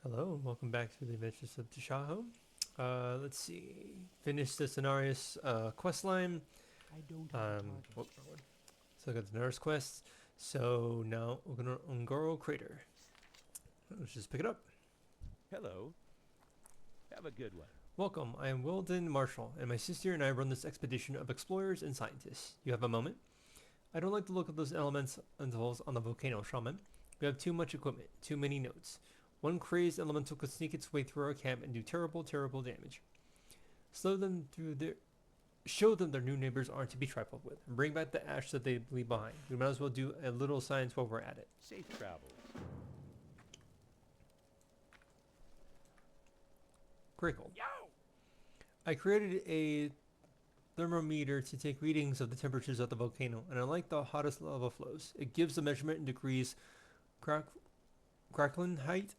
Hello, and welcome back to the Adventures of Tashaho. Let's see. Finish the Cenarius quest line. I don't have a target. Whoop, wrong one. So I got the Cenarius quest. So now we're going to Ungoro Crater. Let's just pick it up. Hello. Have a good one. Welcome, I am Wilden Marshall, and my sister and I run this expedition of explorers and scientists. You have a moment? I don't like the look of those elementals on the volcano, Shaman. We have too much equipment, too many nodes. One crazed elemental could sneak its way through our camp and do terrible, terrible damage. Show them their new neighbors aren't to be trifled with, and bring back the ash that they leave behind. We might as well do a little science while we're at it. Safe travels. Crickle. Yo! I created a thermometer to take readings of the temperatures at the volcano, and I like the hottest lava flows. It gives the measurement in degrees crackling height.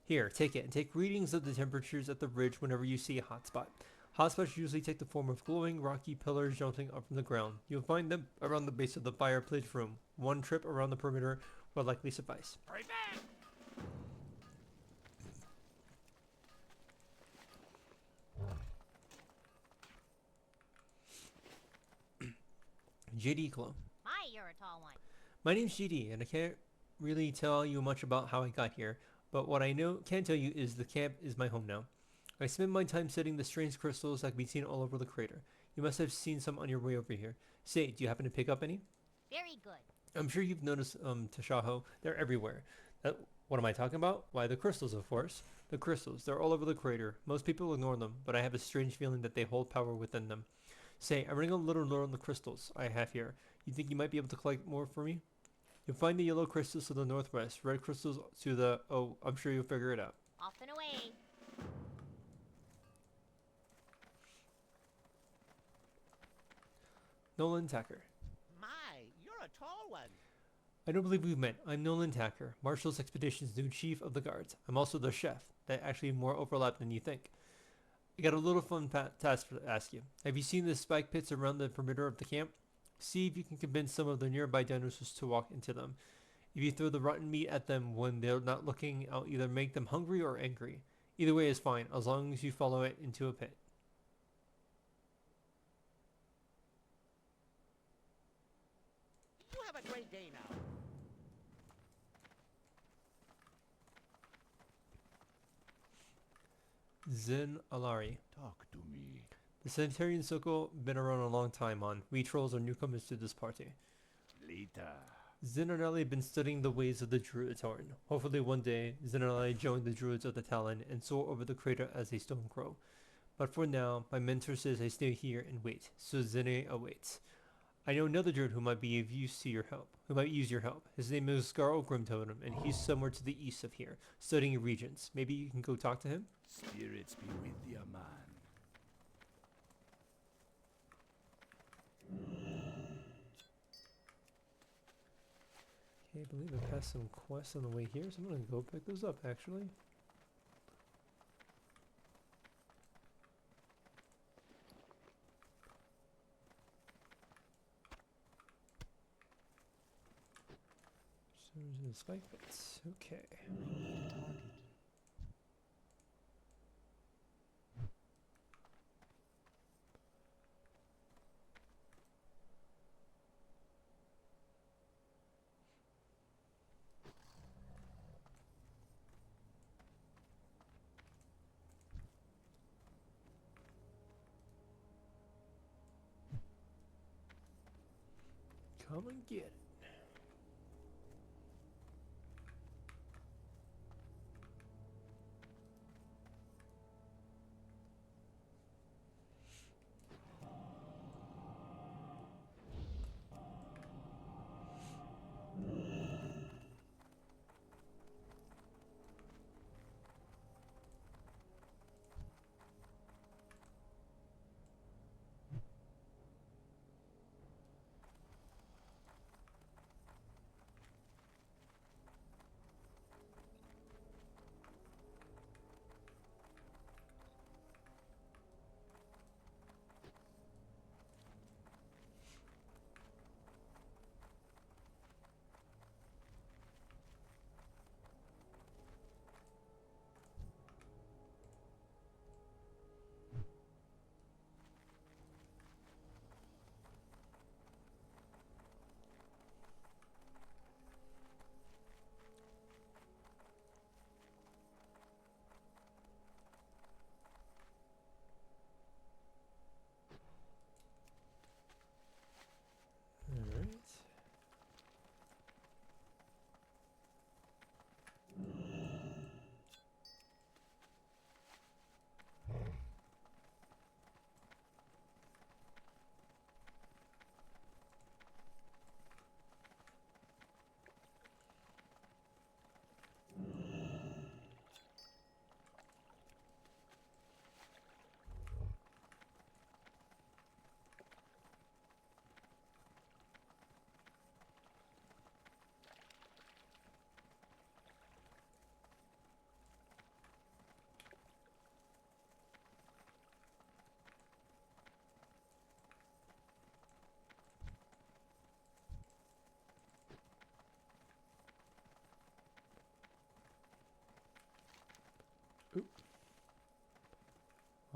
Here, take it, and take readings of the temperatures at the ridge whenever you see a hotspot. Hotspots usually take the form of glowing, rocky pillars jumping up from the ground. You'll find them around the base of the fireplace room. One trip around the perimeter will likely suffice. Hurry back! JD Clone. You're a tall one. My name's GD, and I can't really tell you much about how I got here, but what I can tell you is the camp is my home now. I spend my time studying the strange crystals that can be seen all over the crater. You must have seen some on your way over here. Say, do you happen to pick up any? Very good. I'm sure you've noticed, Tashaho. They're everywhere. What am I talking about? Why, the crystals, of course. The crystals. They're all over the crater. Most people ignore them, but I have a strange feeling that they hold power within them. Say, I'm running a little low on the crystals I have here. You think you might be able to collect more for me? You'll find the yellow crystals to the northwest, red crystals to the... Oh, I'm sure you'll figure it out. Off and away. Nolan Tacker. My, you're a tall one. I don't believe we've met. I'm Nolan Tacker, Marshall's Expedition's new chief of the guards. I'm also the chef. That actually more overlap than you think. I got a little fun task to ask you. Have you seen the spike pits around the perimeter of the camp? See if you can convince some of the nearby dinosaurs to walk into them. If you throw the rotten meat at them when they're not looking, I'll either make them hungry or angry. Either way is fine, as long as you follow it into a pit. You have a great day now. Zen Alari. Talk to me. The Sanitarian Circle been around a long time on. We trolls are newcomers to this party. Later. Zen and Ali have been studying the ways of the Druids Horn. Hopefully one day, Zen and Ali join the Druids of the Talon and soar over the crater as a stone crow. But for now, my mentor says I stay here and wait, so Zene awaits. I know another Druid who might be of use to your help, who might use your help. His name is Scarl Grimtotem, and he's somewhere to the east of here, studying regions. Maybe you can go talk to him? Spirits be with you, man. Okay, I believe I passed some quests on the way here, so I'm gonna go pick those up actually. So there's the spike pits. Okay. I need a target. Come and get it.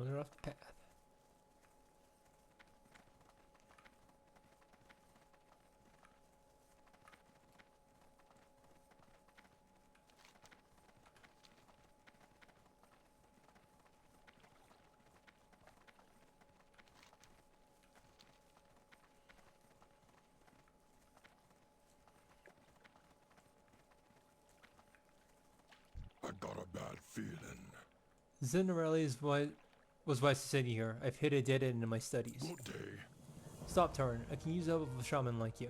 Wander off the path. I got a bad feeling. Zinarelli was wise to send you here. I've hid a dead end in my studies. Good day. Stop, Tarn. I can use the help of a shaman like you.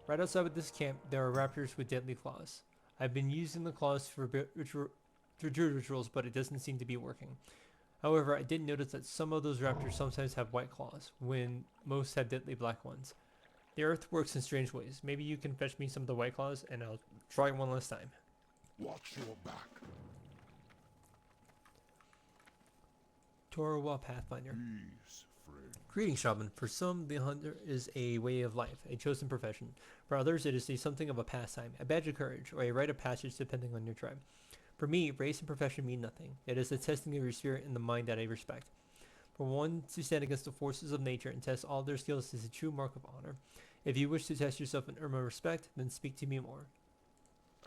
Right outside of this camp, there are raptors with deadly claws. I've been using the claws for rituals, but it doesn't seem to be working. However, I did notice that some of those raptors sometimes have white claws, when most have deadly black ones. The earth works in strange ways. Maybe you can fetch me some of the white claws, and I'll try one last time. Watch your back. Torwa Pathfinder. Peace, friend. Greetings, shaman. For some, the hunter is a way of life, a chosen profession. For others, it is something of a pastime, a badge of courage, or a rite of passage depending on your tribe. For me, race and profession mean nothing. It is the testing of your spirit and the mind that I respect. For one to stand against the forces of nature and test all their skills is a true mark of honor. If you wish to test yourself and earn my respect, then speak to me more.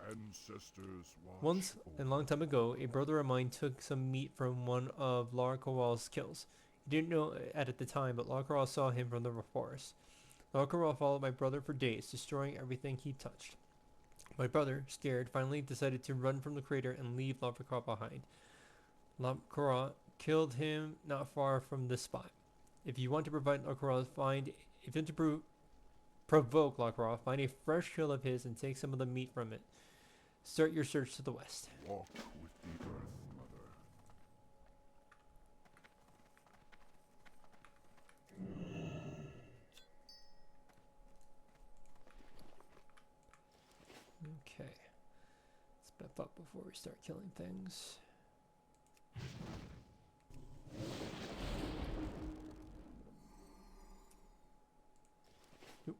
Ancestors watch Once, a long time ago, a brother of mine took some meat from one of Lara Corral's kills. He didn't know it at the time, but Lara Corral saw him from the forest. Lara Corral followed my brother for days, destroying everything he touched. My brother, scared, finally decided to run from the crater and leave Lara Corral behind. Lara Corral killed him not far from this spot. If you want to provide Lara Corral, provoke Lara Corral, find a fresh kill of his and take some of the meat from it. Start your search to the west. Walk with the earth, mother. Okay. Let's buff up before we start killing things. Oop.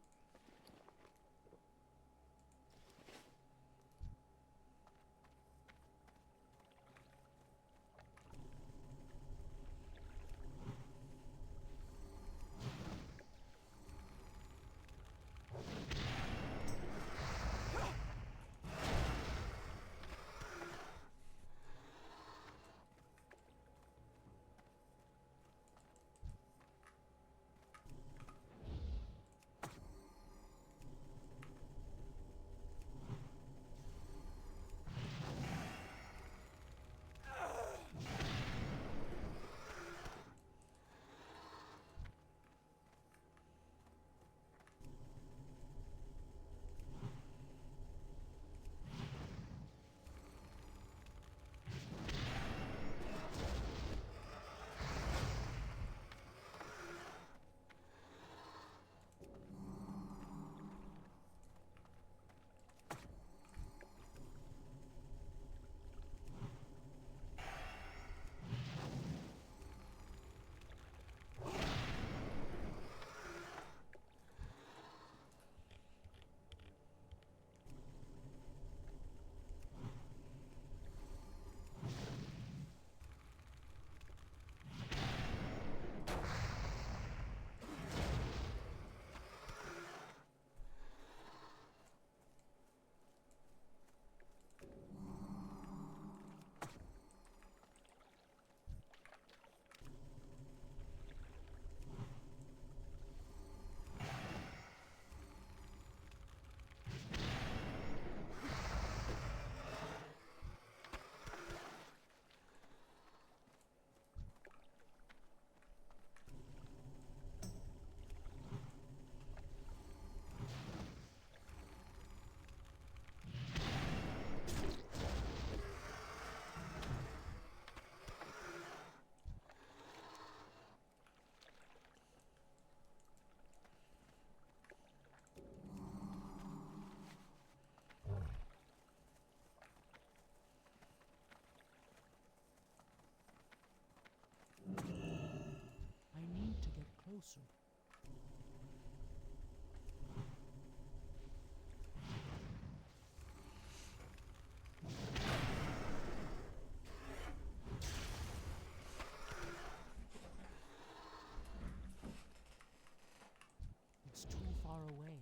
far away.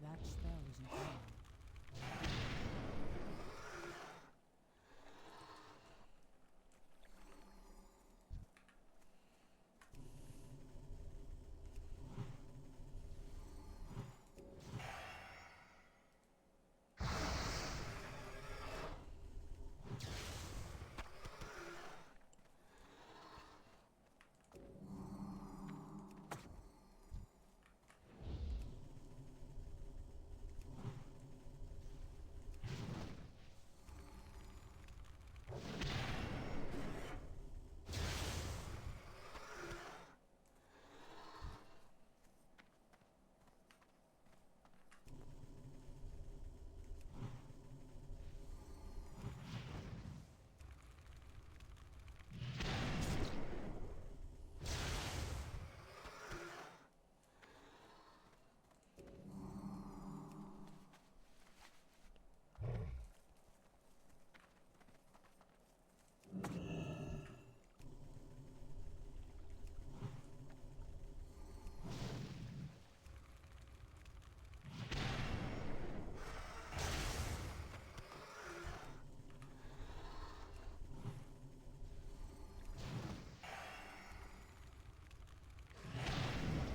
That spell isn't wrong.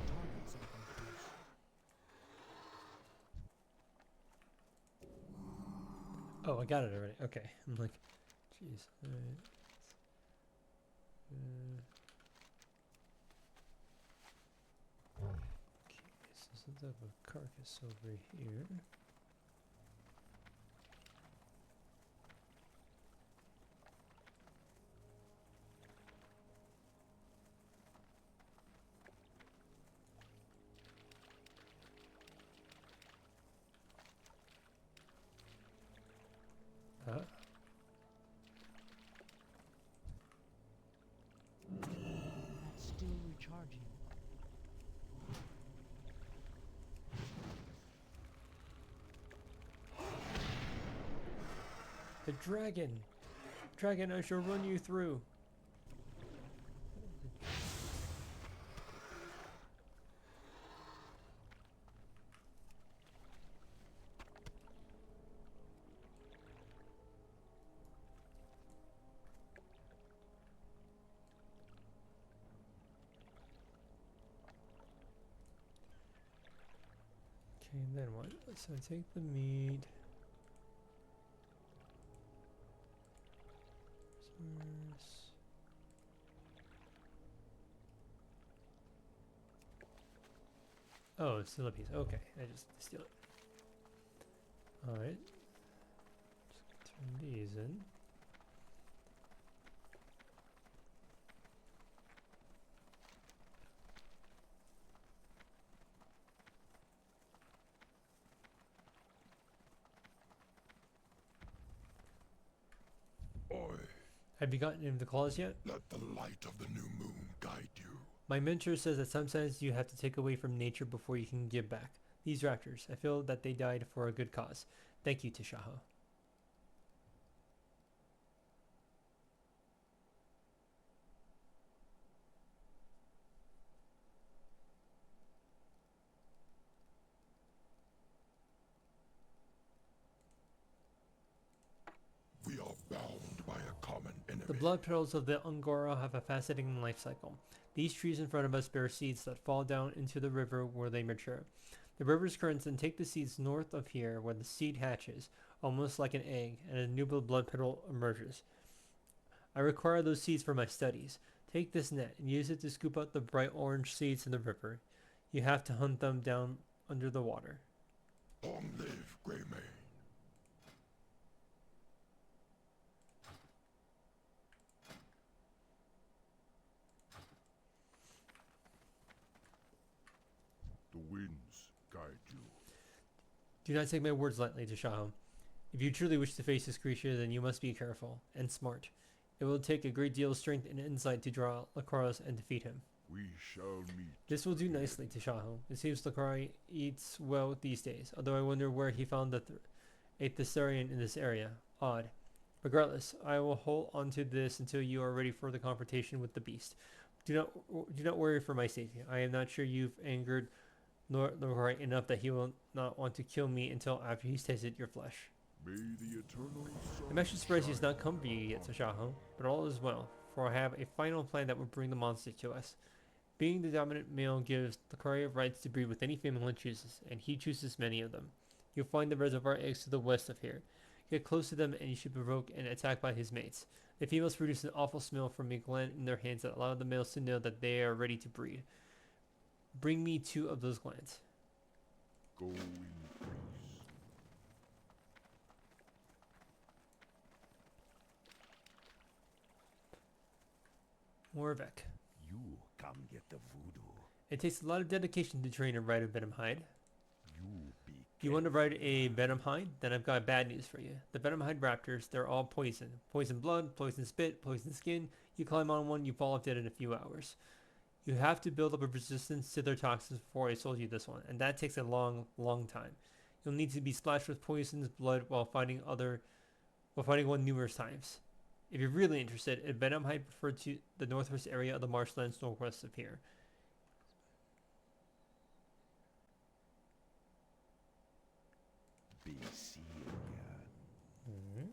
Targets have been close. Oh, I got it already. Okay. I'm like, jeez. Alright. Okay, so since I have a carcass over here. That's still recharging. The dragon! Dragon, I shall run you through. Okay, and then what? So I take the meat. Source. Oh, it's still a piece. Okay, I just steal it. Alright. Just turn these in. Oi, Have you gotten into the claws yet? let the light of the new moon guide you. My mentor says that sometimes you have to take away from nature before you can give back. These raptors, I feel that they died for a good cause. Thank you, Tashaho. We are bound by a common enemy. The blood petals of the Angora have a fascinating life cycle. These trees in front of us bear seeds that fall down into the river where they mature. The river's currents then take the seeds north of here where the seed hatches, almost like an egg, and a new blood petal emerges. I require those seeds for my studies. Take this net and use it to scoop out the bright orange seeds in the river. You have to hunt them down under the water. Long live Greymane. The winds guide you. Do not take my words lightly, Tashaho. If you truly wish to face this creature, then you must be careful and smart. It will take a great deal of strength and insight to draw Lacroix and defeat him. We shall meet. This will do nicely, Tashaho. It seems Lacroix eats well these days, although I wonder where he found a Thessarian in this area. Odd. Regardless, I will hold onto this until you are ready for the confrontation with the beast. Do not worry for my safety. I am not sure you've angered Lord enough that he will not want to kill me until after he's tasted your flesh. May the eternal sun I'm actually surprised he has shine not come for you yet, upon Tashaho, but all is well, for I have a final plan that will bring the monster to us. Being the dominant male gives the courier rights to breed with any female he chooses, and he chooses many of them. You'll find the reservoir eggs to the west of here. Get close to them and you should provoke an attack by his mates. The females produce an awful smell from a gland in their hands that allow the males to know that they are ready to breed. Bring me 2 of those glands. Go in peace. Morvek. You come get the voodoo. It takes a lot of dedication to train a ride of Venom Hide. You be You want to ride a Venom Hide? Then I've got bad news for you. The Venom Hide Raptors, they're all poison. Poison blood, poison spit, poison skin. You climb on one, you fall off dead in a few hours. You have to build up a resistance to their toxins before I sold you this one, and that takes a long, long time. You'll need to be splashed with poison's blood while fighting one numerous times. If you're really interested, a Venom Hide referred to the northwest area of the marshlands northwest of here. be see again.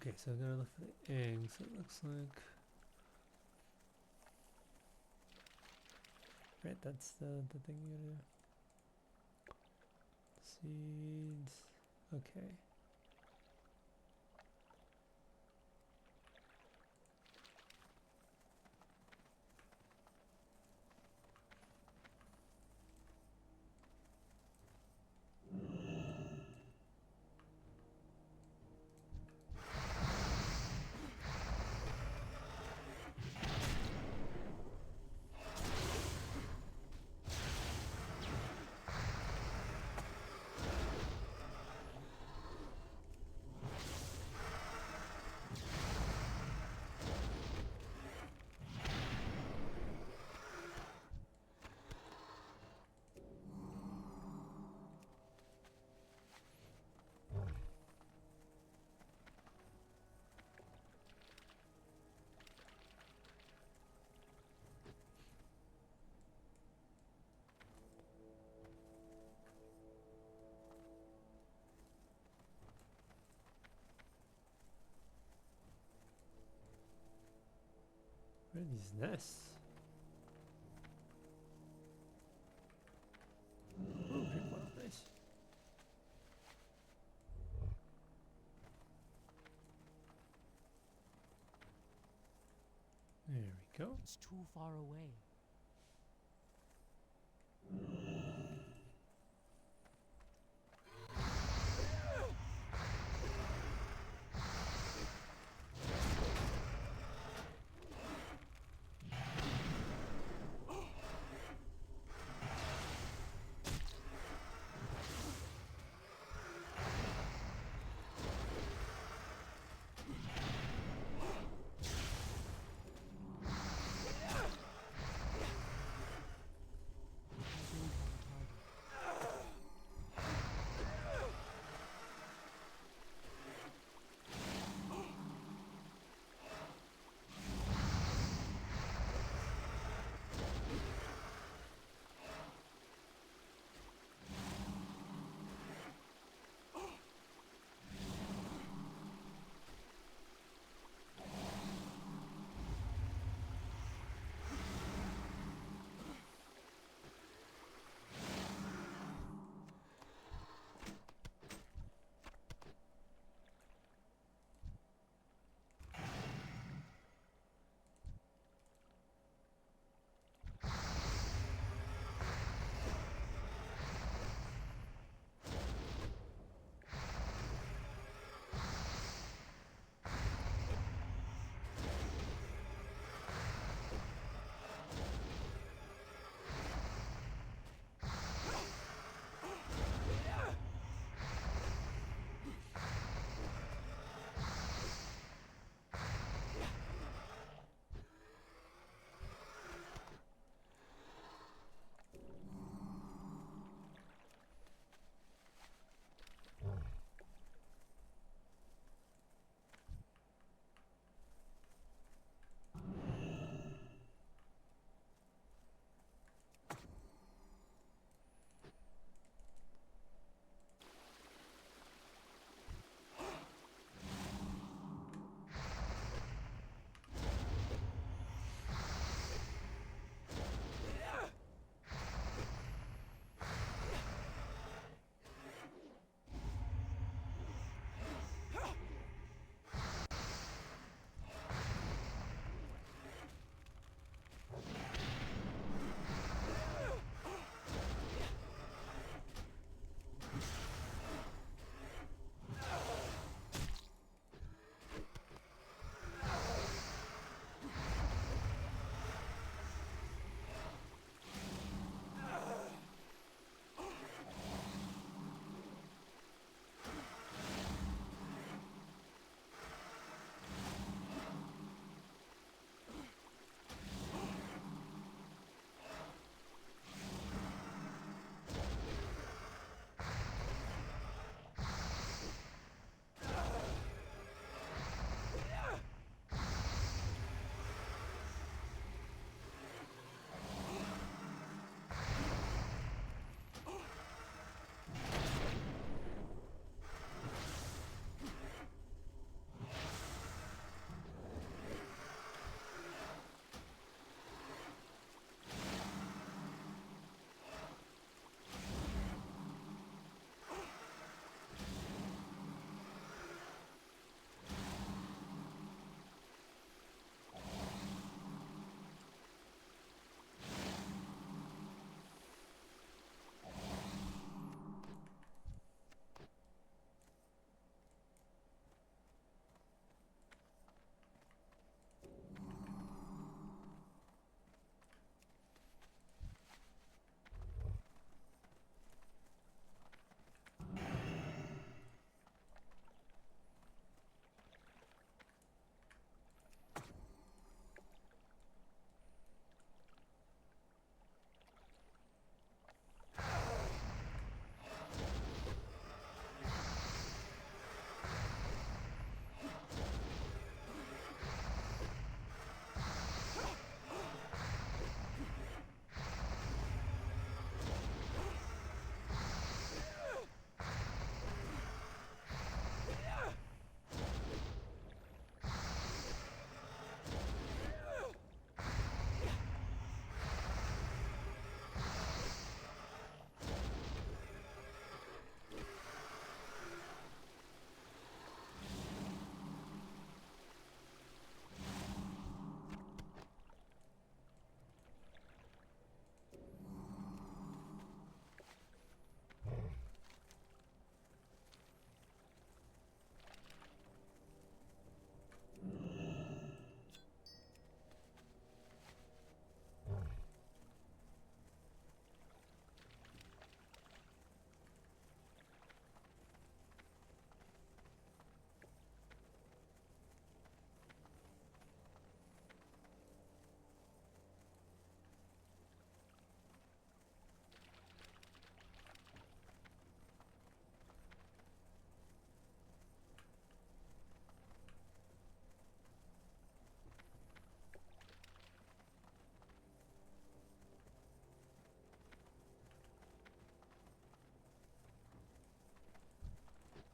Okay, so I'm gonna look for the eggs. It looks like. Right, that's the thing you gotta do. Seeds. Okay. What are these nests? Oh, drink well, nice. There we go. It's too far away.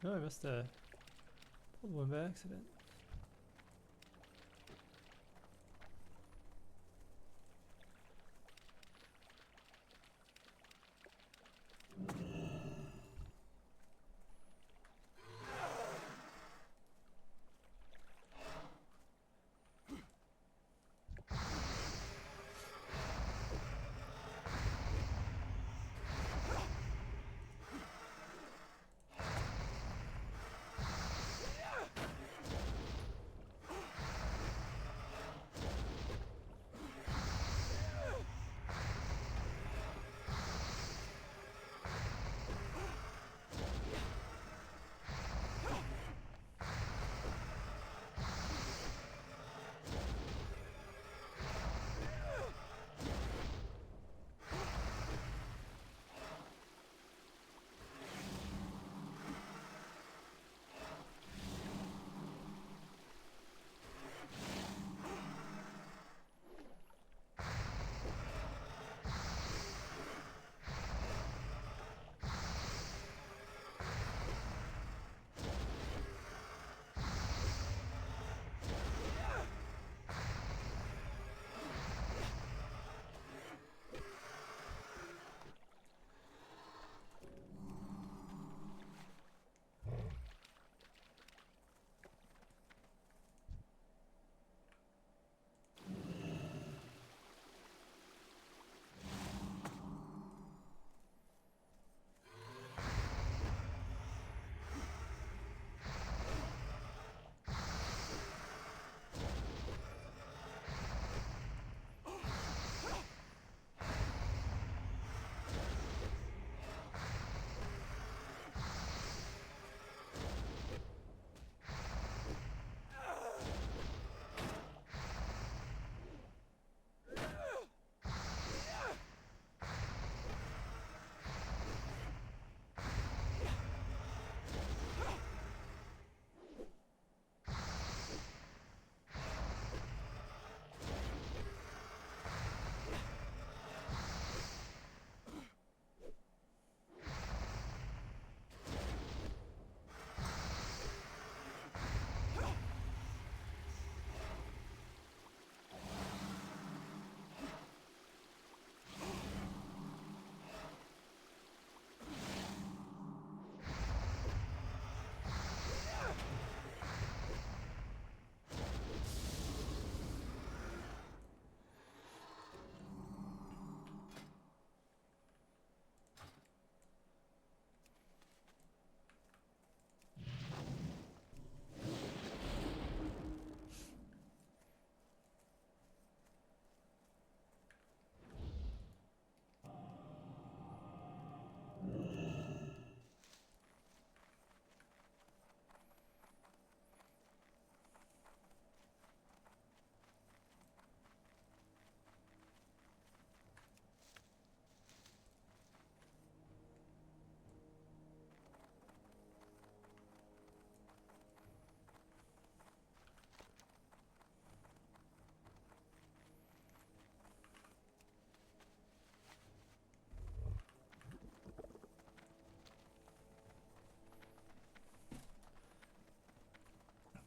No, I must have pulled one by accident.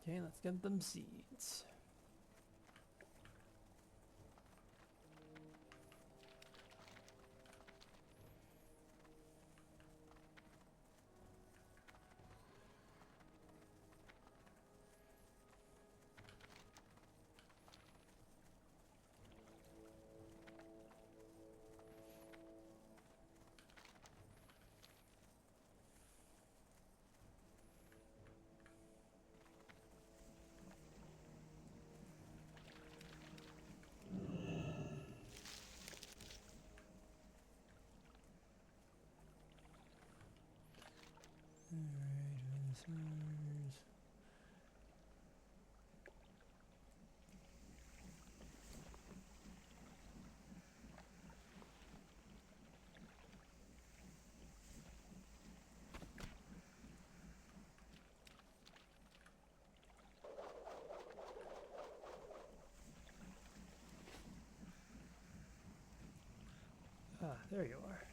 Okay, let's get them seeds. Ah, there you are.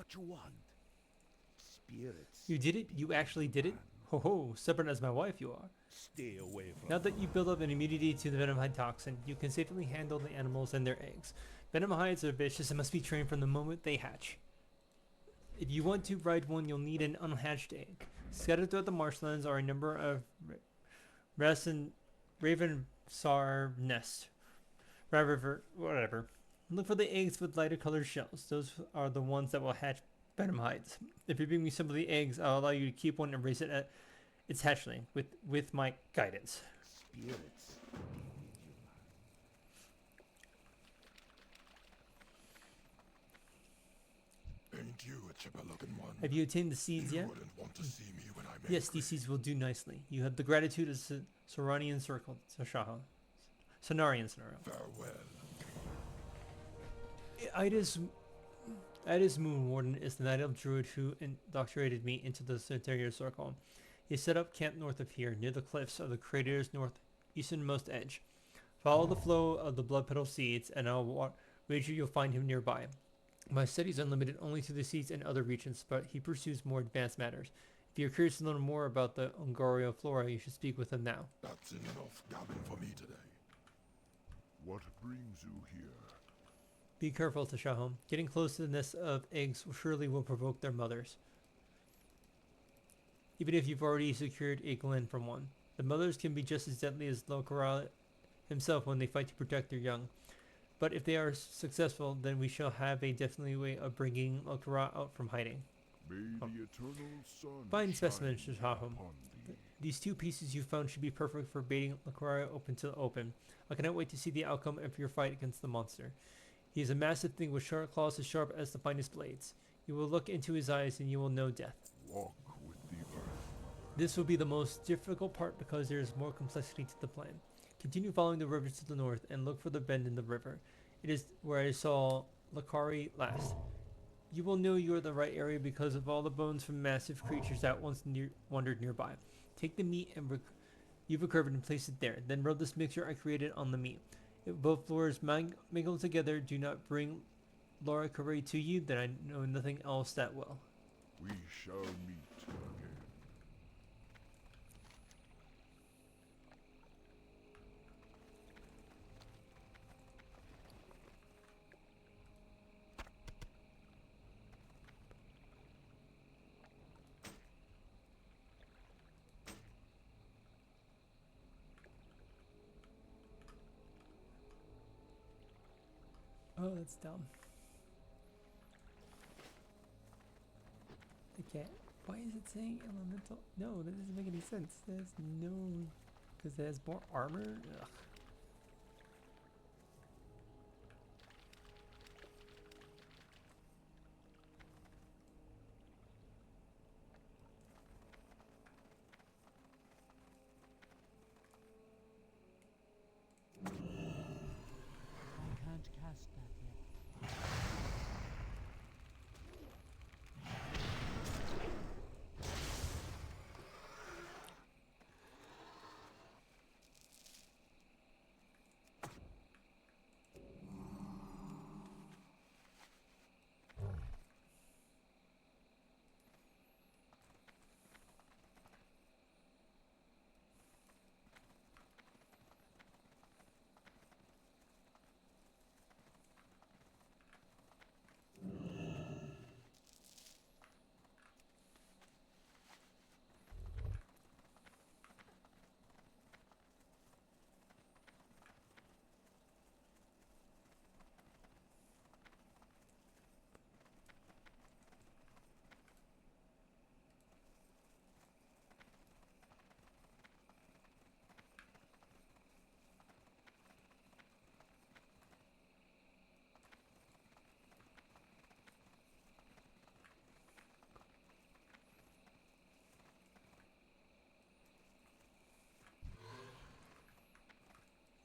what you want. Spirits. You did it? You actually did it? Ho ho, stubborn as my wife you are. Stay away from Now that you build up an immunity to the venomhide toxin, you can safely handle the animals and their eggs. Venomhides are vicious and must be trained from the moment they hatch. If you want to ride one, you'll need an unhatched egg. Scattered throughout the marshlands are a number of Ravensar nests. Whatever. Look for the eggs with lighter colored shells. Those are the ones that will hatch venomhides. If you bring me some of the eggs, I'll allow you to keep one and raise it at its hatchling with my guidance. spirits. Ain't you a chipper-looking one? Have you attained the seeds You yet? wouldn't want to see me when I'm Yes, angry. these seeds will do nicely. You have the gratitude of Soranian Circle, Tashaho. Sonarian Scenario. Farewell. Ida's Moon Warden is the Night Elf Druid who indoctrinated me into the Solitary Circle. He set up camp north of here, near the cliffs of the crater's northeasternmost edge. Follow the flow of the blood petal seeds, and I'll wager you'll find him nearby. My studies are limited only to the seeds and other regions, but he pursues more advanced matters. If you're curious to learn more about the Ungario flora, you should speak with him now. That's enough gabbing for me today. What brings you here? Be careful, Tashaho. Getting close to the nest of eggs surely will provoke their mothers. Even if you've already secured a glen from one. The mothers can be just as deadly as Lokara himself when they fight to protect their young. But if they are successful, then we shall have a definitely way of bringing Lokara out from hiding. May the eternal sun Fine specimen, shine Tashaho. upon thee. These two pieces you found should be perfect for baiting Lokara open to the open. I cannot wait to see the outcome of your fight against the monster. He is a massive thing with sharp claws as sharp as the finest blades. You will look into his eyes and you will know death. Walk with the earth. This will be the most difficult part because there is more complexity to the plan. Continue following the river to the north and look for the bend in the river. It is where I saw Lakari last. You will know you are the right area because of all the bones from massive creatures that once wandered nearby. Take the meat and you've recovered and place it there. Then rub this mixture I created on the meat. If both floors mingle together, do not bring Laura Carre to you, then I know nothing else that will. We shall meet again. Oh, that's dumb. They can't. Why is it saying elemental? No, that doesn't make any sense. There's no... Because it has more armor? Ugh. I can't cast that yet.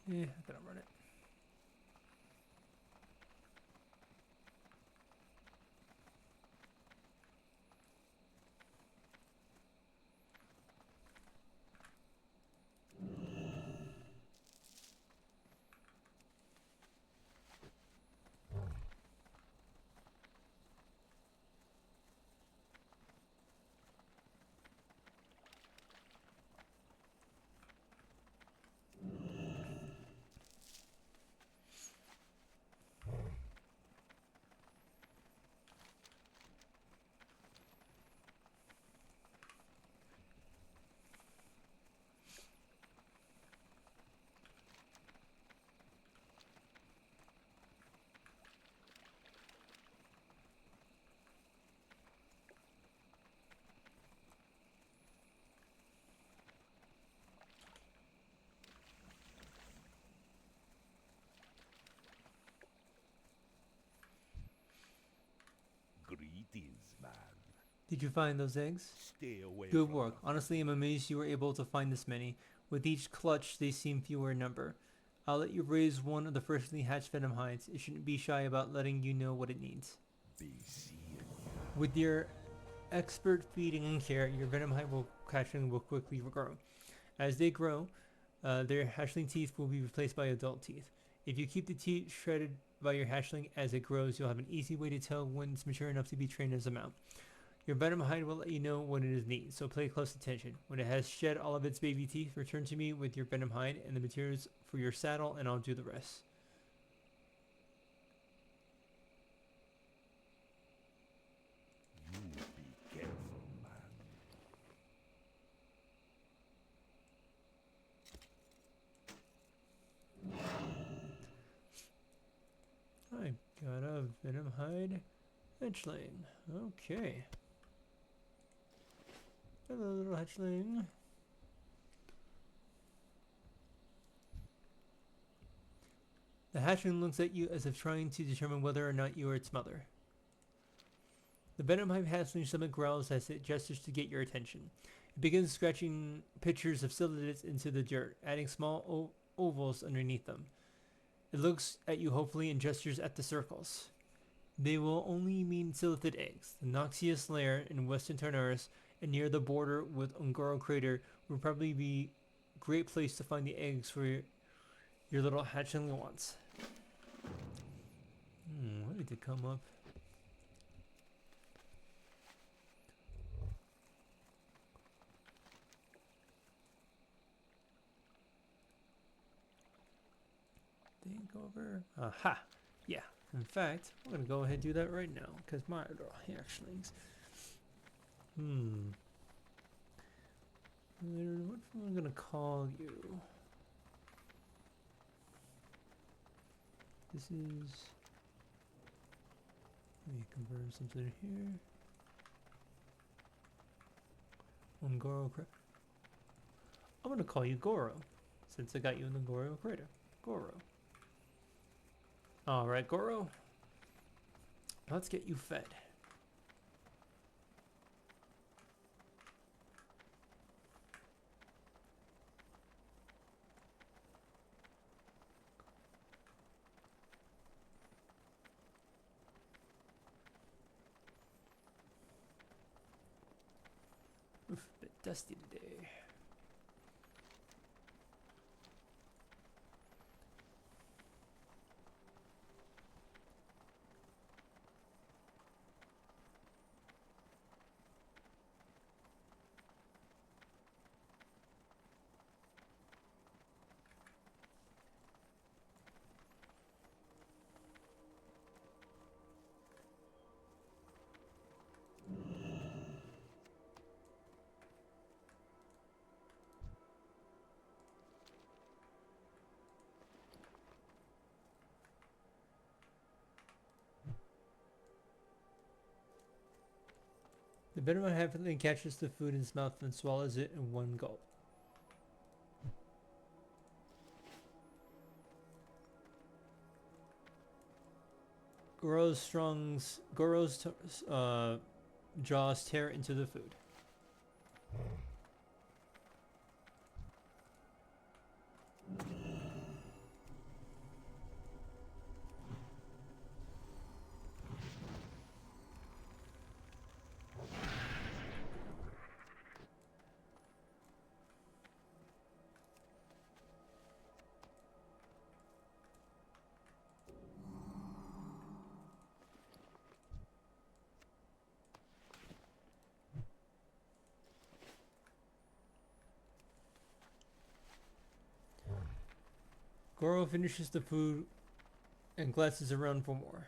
Yeah, I can run it. is, man. Did you find those eggs? Stay away Good from work. nothing. Honestly, I'm amazed you were able to find this many. With each clutch, they seem fewer in number. I'll let you raise one of the freshly hatched venom hides. It shouldn't be shy about letting you know what it needs. Be seeing. With your expert feeding and care, your venom hide hatchling will quickly grow. As they grow, their hatchling teeth will be replaced by adult teeth. If you keep the teeth shredded by your hatchling as it grows, you'll have an easy way to tell when it's mature enough to be trained as a mount. Your venom hide will let you know when it is neat, so pay close attention. When it has shed all of its baby teeth, return to me with your venom hide and the materials for your saddle, and I'll do the rest. You be careful, man. I got a venom hide hatchling. Okay. Hello, little hatchling. The hatchling looks at you as if trying to determine whether or not you are its mother. The venom hive hatchling stomach growls as it gestures to get your attention. It begins scratching pictures of cylinders into the dirt, adding small ovals underneath them. It looks at you hopefully and gestures at the circles. They will only mean silithid eggs. The noxious lair in western Tarnaris and near the border with Ungoro Crater would probably be a great place to find the eggs for your little hatchling wants. What did it come up? Think over. Aha! Yeah. In fact, I'm gonna go ahead and do that right now because my little hatchlings. What am I gonna call you? This is. Let me convert something here. Ungoro Crater. I'm gonna call you Goro, since I got you in the Goro Crater. Goro. Alright, Goro. Let's get you fed. Oof, a bit dusty today. The venom heavily catches the food in its mouth and swallows it in one gulp. Goro's jaws tear into the food. Goro finishes the food and glances around for more.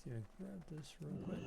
See if I can grab this real quick.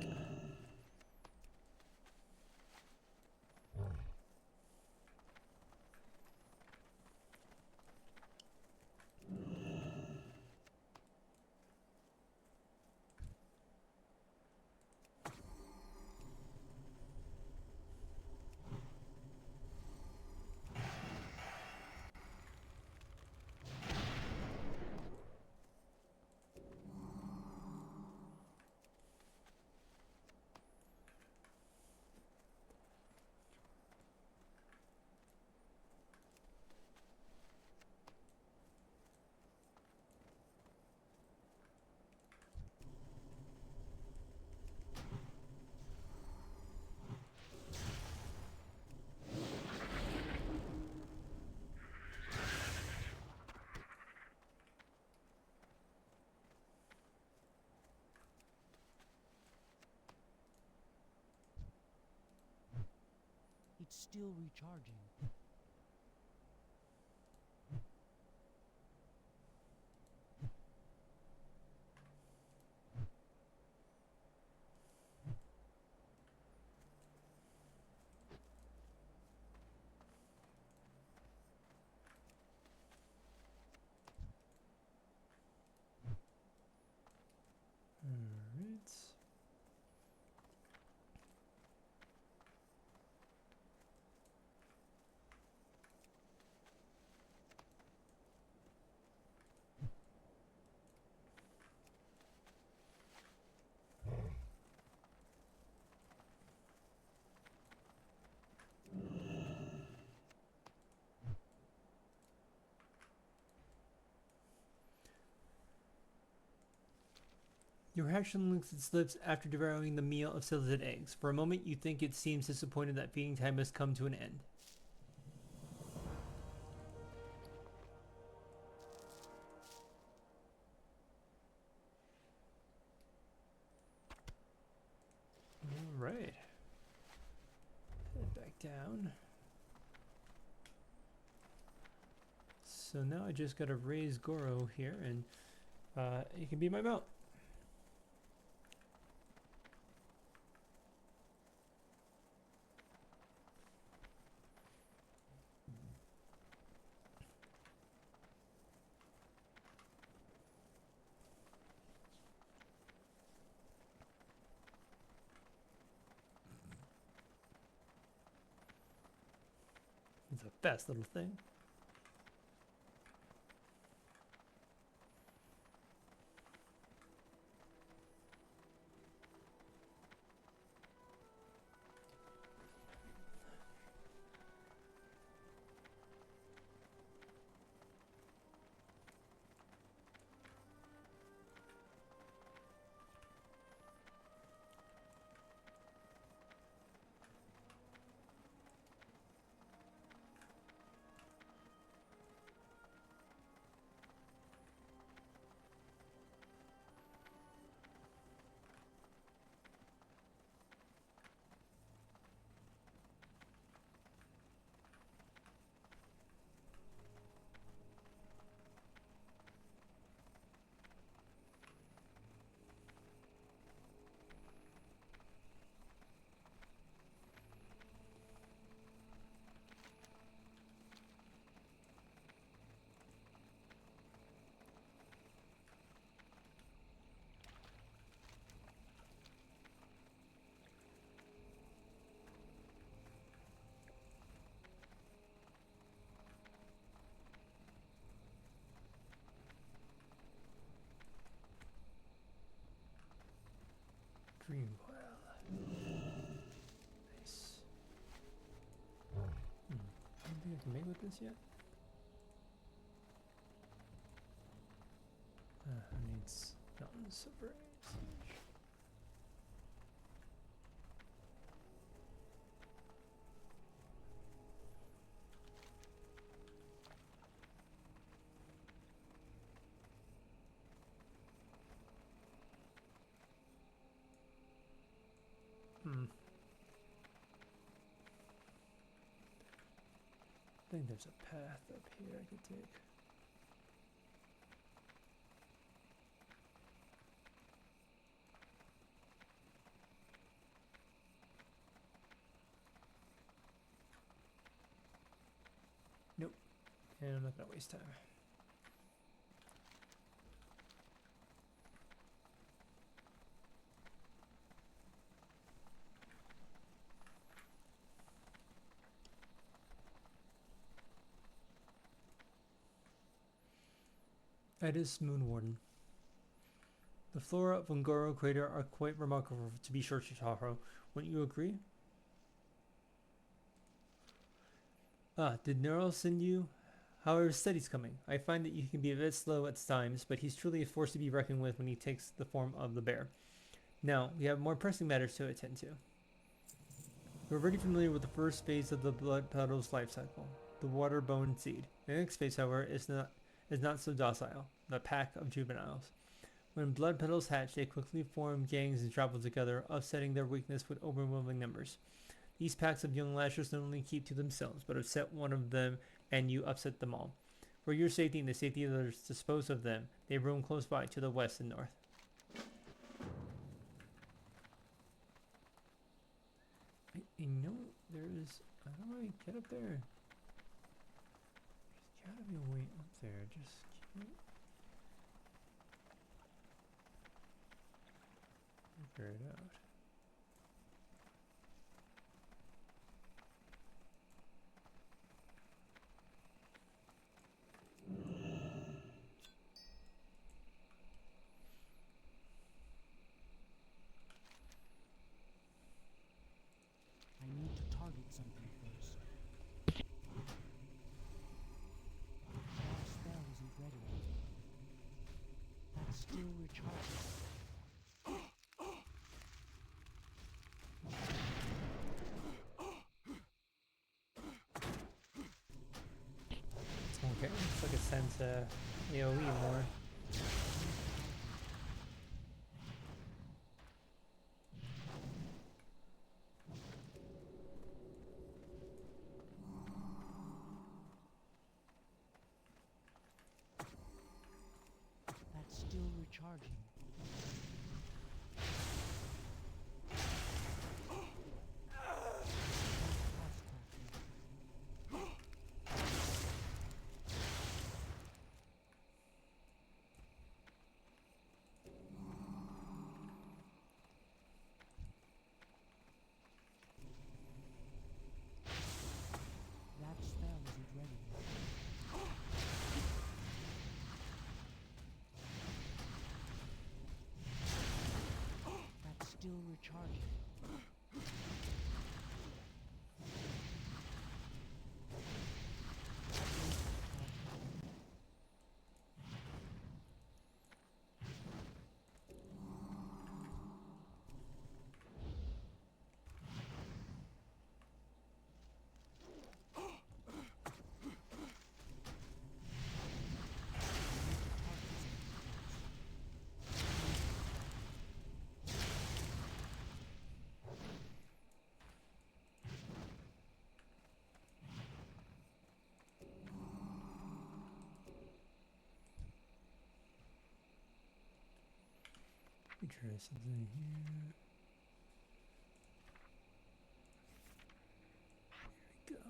It's still recharging. Alright. Your reaction licks its lips after devouring the meal of silted eggs. For a moment, you think it seems disappointed that feeding time has come to an end. Alright. Head back down. So now I just gotta raise Goro here, and he can be my mount. It's a fast little thing. Dream pile. Nice. I don't think I can make with this yet. Who needs mountains of rage? I think there's a path up here I could take. And I'm not gonna waste time. Edis Moonwarden. The flora of Ungoro crater are quite remarkable to be sure, Tashaho. Wouldn't you agree? Ah, did Neural send you? How are his studies coming? I find that you can be a bit slow at times, but he's truly a force to be reckoned with when he takes the form of the bear. Now, we have more pressing matters to attend to. We're already familiar with the first phase of the blood petal's life cycle, the water bone seed. The next phase, however, is not so docile, the pack of juveniles. When blood petals hatch, they quickly form gangs and travel together, offsetting their weakness with overwhelming numbers. These packs of young lashers not only keep to themselves, but upset one of them and you upset them all. For your safety and the safety of those disposed of them, they roam close by to the west and north. I know there's... How do I get up there? There's gotta be a way up there, just can't... figure it out. I need to target something first. That spell isn't ready yet. That's still recharging. Okay, looks like it sends AoE more. That's still recharging. That spell isn't ready yet. That's still recharging. Let me try something here. Here we go.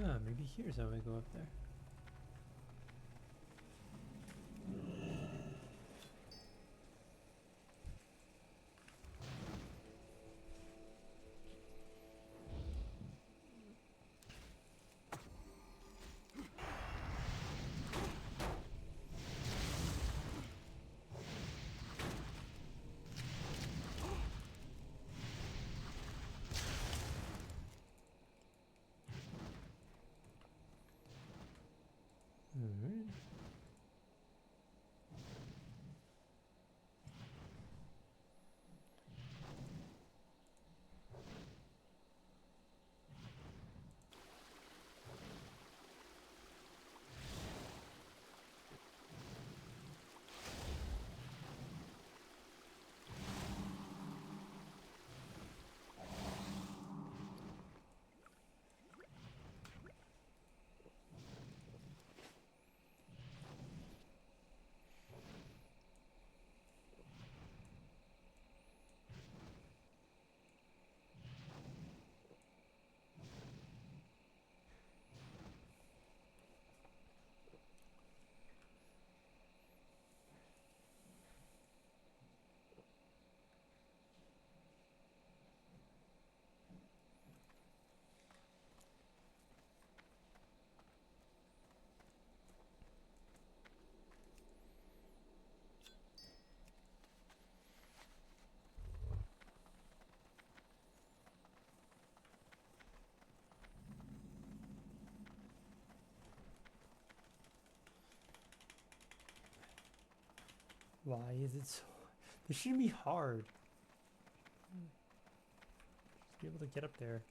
Ah, maybe here's how I go up there. Why is it so... This shouldn't be hard. Just be able to get up there.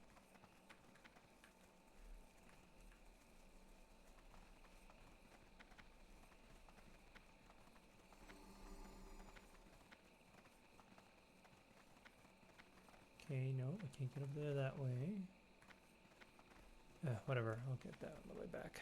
Okay, no, I can't get up there that way. Whatever, I'll get that on the way back.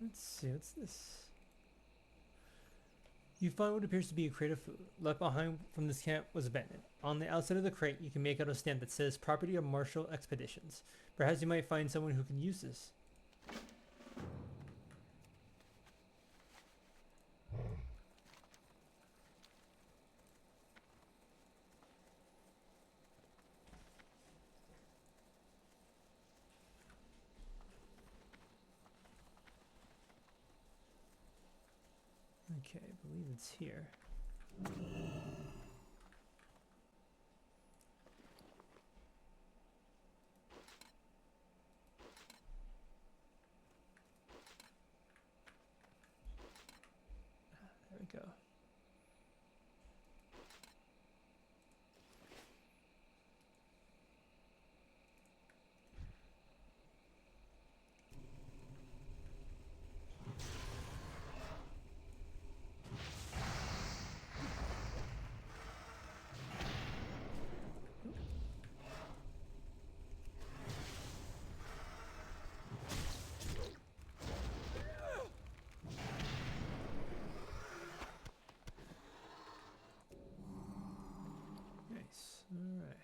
Let's see, what's this? You find what appears to be a crate of food. Left behind from this camp was abandoned. On the outside of the crate, you can make out a stamp that says Property of Martial Expeditions. Perhaps you might find someone who can use this. Okay, I believe it's here. There we go. Nice. All right.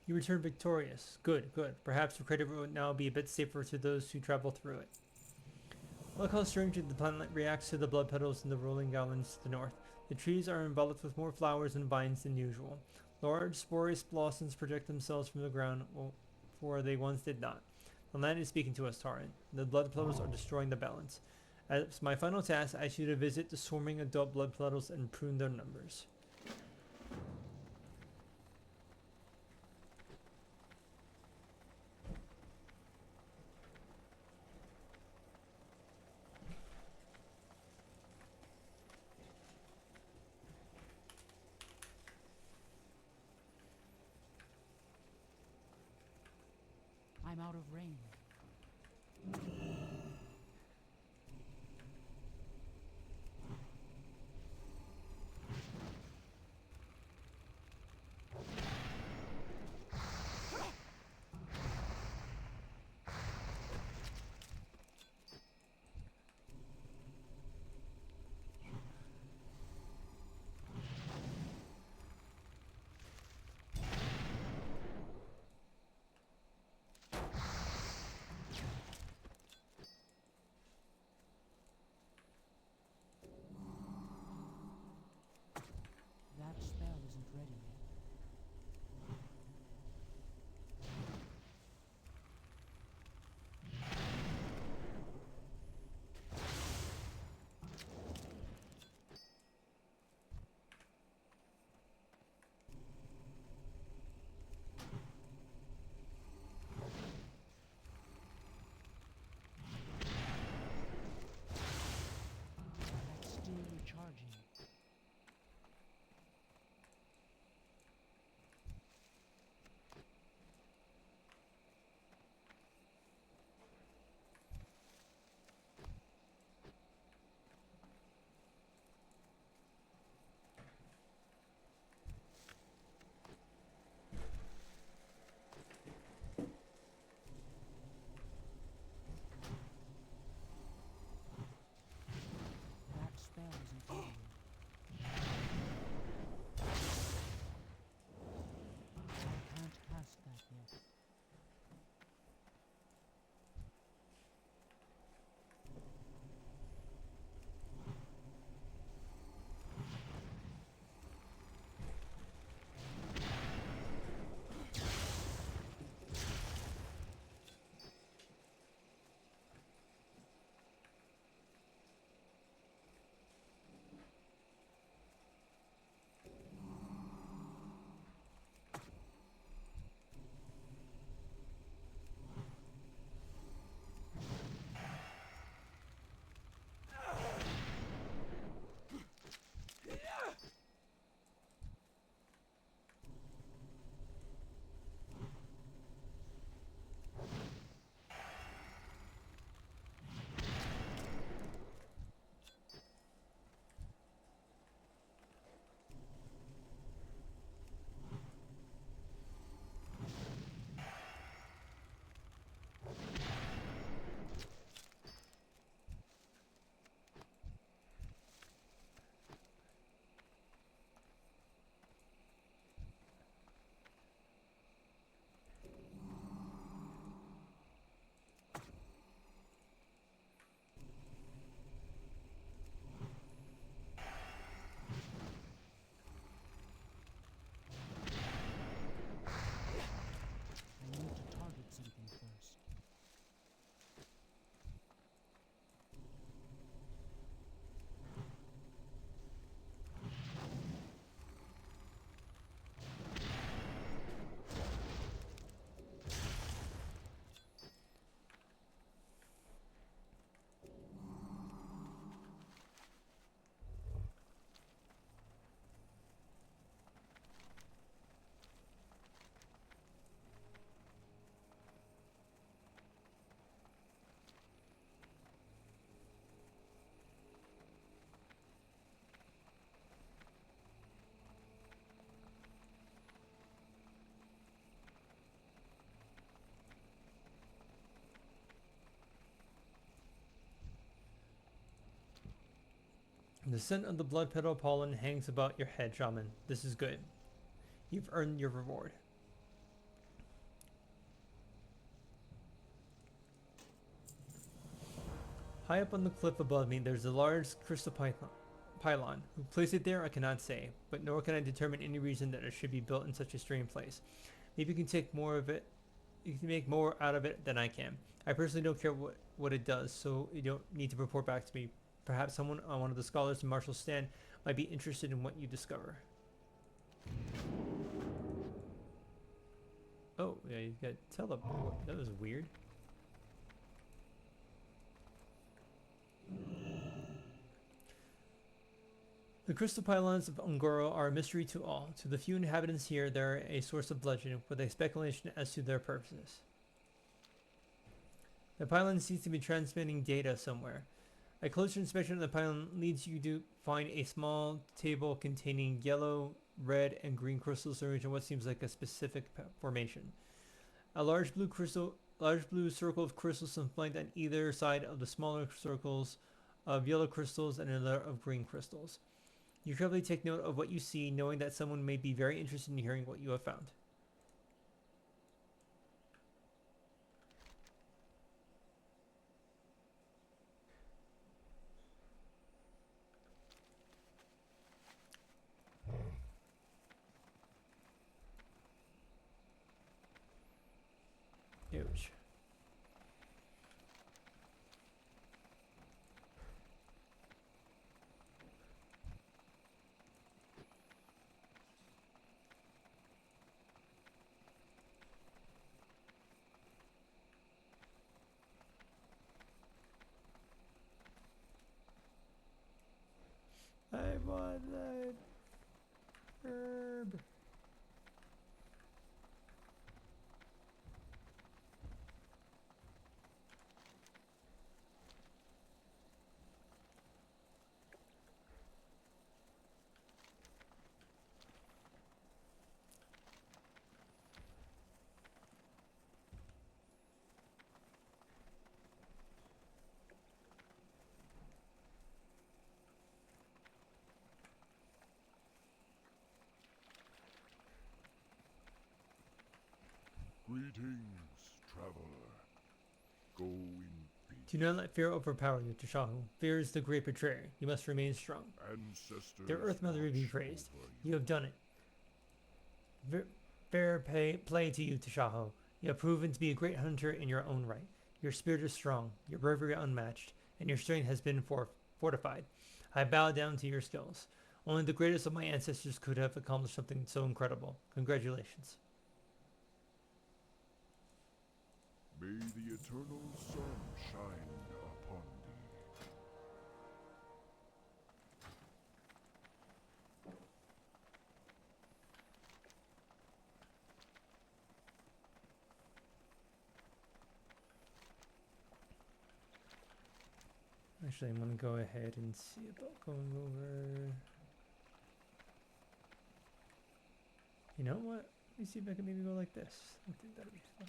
You return victorious. Good, good. Perhaps the crater will now be a bit safer to those who travel through it. Look how strangely the planet reacts to the blood petals in the rolling gardens to the north. The trees are enveloped with more flowers and vines than usual. Large, sporious blossoms project themselves from the ground, for they once did not. The land is speaking to us, Taran. The blood petals are destroying the balance. As my final task, I ask you to visit the swarming adult blood petals and prune their numbers. I'm out of rain. The scent of the blood petal pollen hangs about your head, shaman. This is good. You've earned your reward. High up on the cliff above me, there's a large crystal pylon. Who placed it there, I cannot say, but nor can I determine any reason that it should be built in such a strange place. Maybe you can take more of it. You can make more out of it than I can. I personally don't care what it does, so you don't need to report back to me. Perhaps someone on one of the scholars in Marshall's stand might be interested in what you discover. Oh, yeah, you got teleport. That was weird. The crystal pylons of Ungoro are a mystery to all. To the few inhabitants here, they are a source of bloodshed, with a speculation as to their purposes. The pylon seems to be transmitting data somewhere. A closer inspection of the pylon leads you to find a small table containing yellow, red, and green crystals arranged in what seems like a specific formation. A large blue circle of crystals flanked on either side of the smaller circles of yellow crystals and another of green crystals. You carefully take note of what you see, knowing that someone may be very interested in hearing what you have found. Huge. I want that herb. Greetings, traveler. Go in peace. Do not let fear overpower you, Tashaho. Fear is the great betrayer. You must remain strong. Ancestors Their Earth Mother be watch praised. over You have done it. Fair play to you, Tashaho. You have proven to be a great hunter in your own right. Your spirit is strong, your bravery unmatched, and your strength has been fortified. I bow down to your skills. Only the greatest of my ancestors could have accomplished something so incredible. Congratulations. May the eternal sun shine upon thee. Actually, I'm going to go ahead and see about going over... You know what? Let me see if I can maybe go like this. I think that would be fun.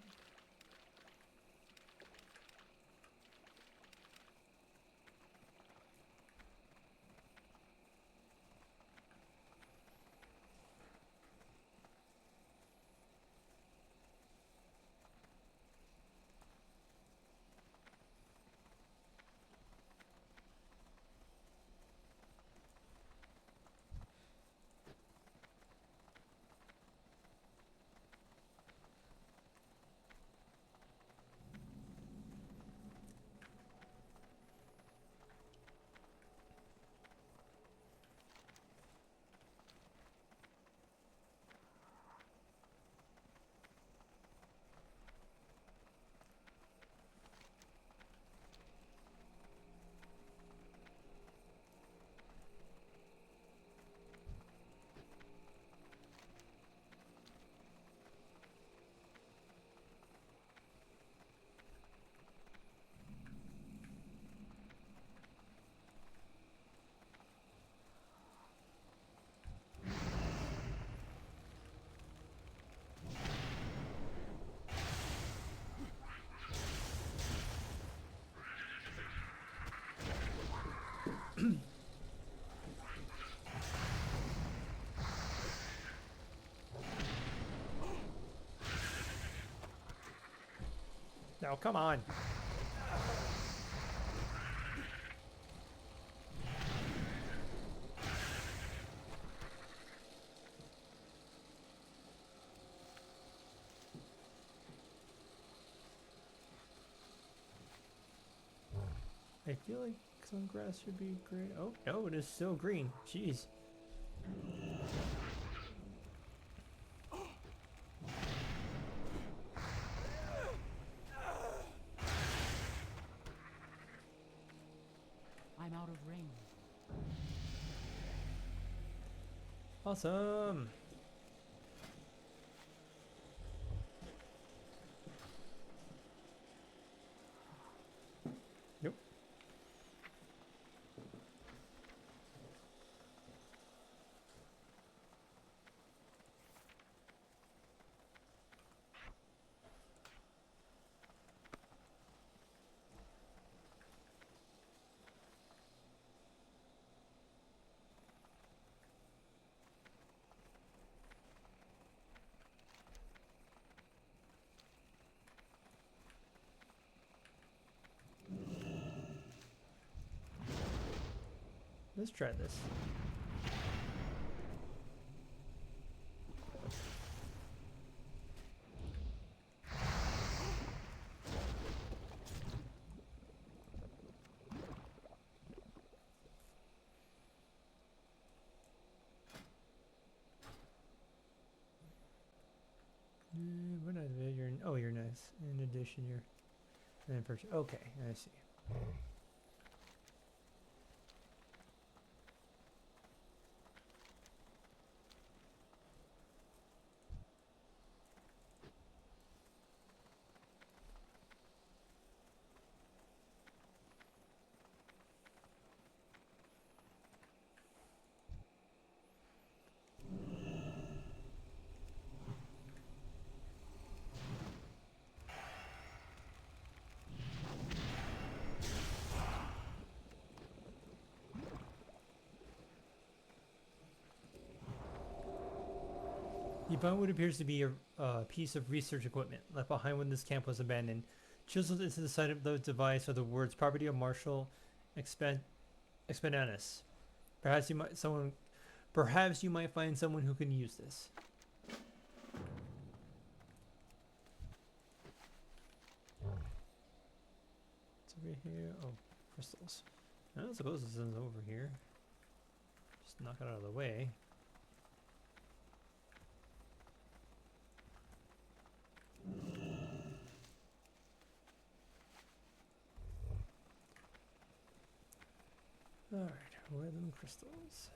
Now, come on. I feel like some grass should be green. Oh, no, it is still green. Jeez. I'm out of range. Awesome. Nope. Let's try this. What is it? You're nice. In addition, you're okay, I see. You found what appears to be a piece of research equipment left behind when this camp was abandoned. Chiseled into the side of the device are the words "Property of Marshal Expendanus." Perhaps you might find someone who can use this. It's over here. Oh, crystals. I don't suppose this is over here. Just knock it out of the way. Alright, where are them crystals?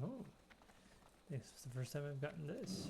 Oh, this is the first time I've gotten this.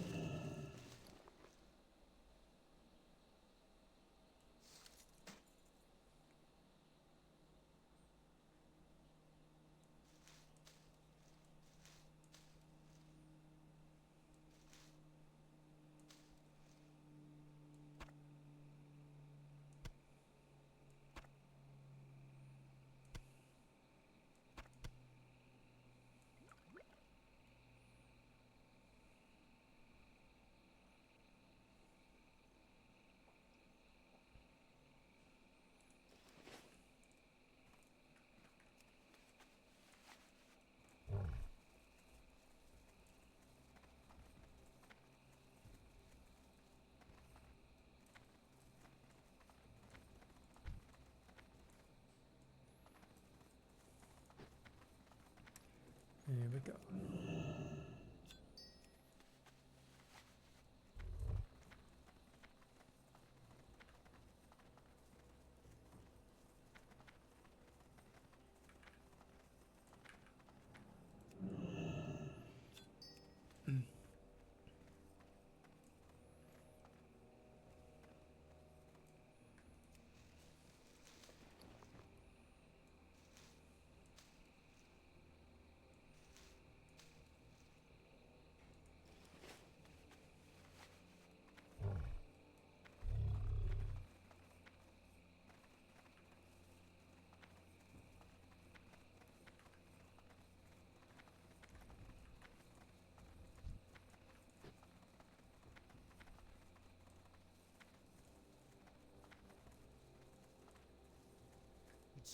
There we go.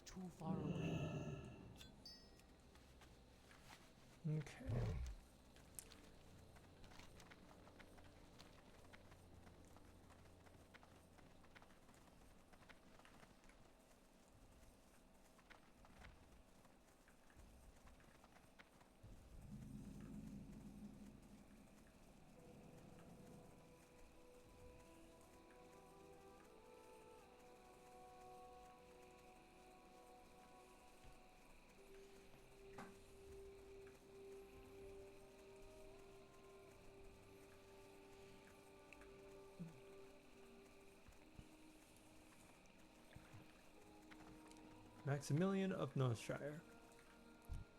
It's too far away. Okay. Maximilian of Northshire.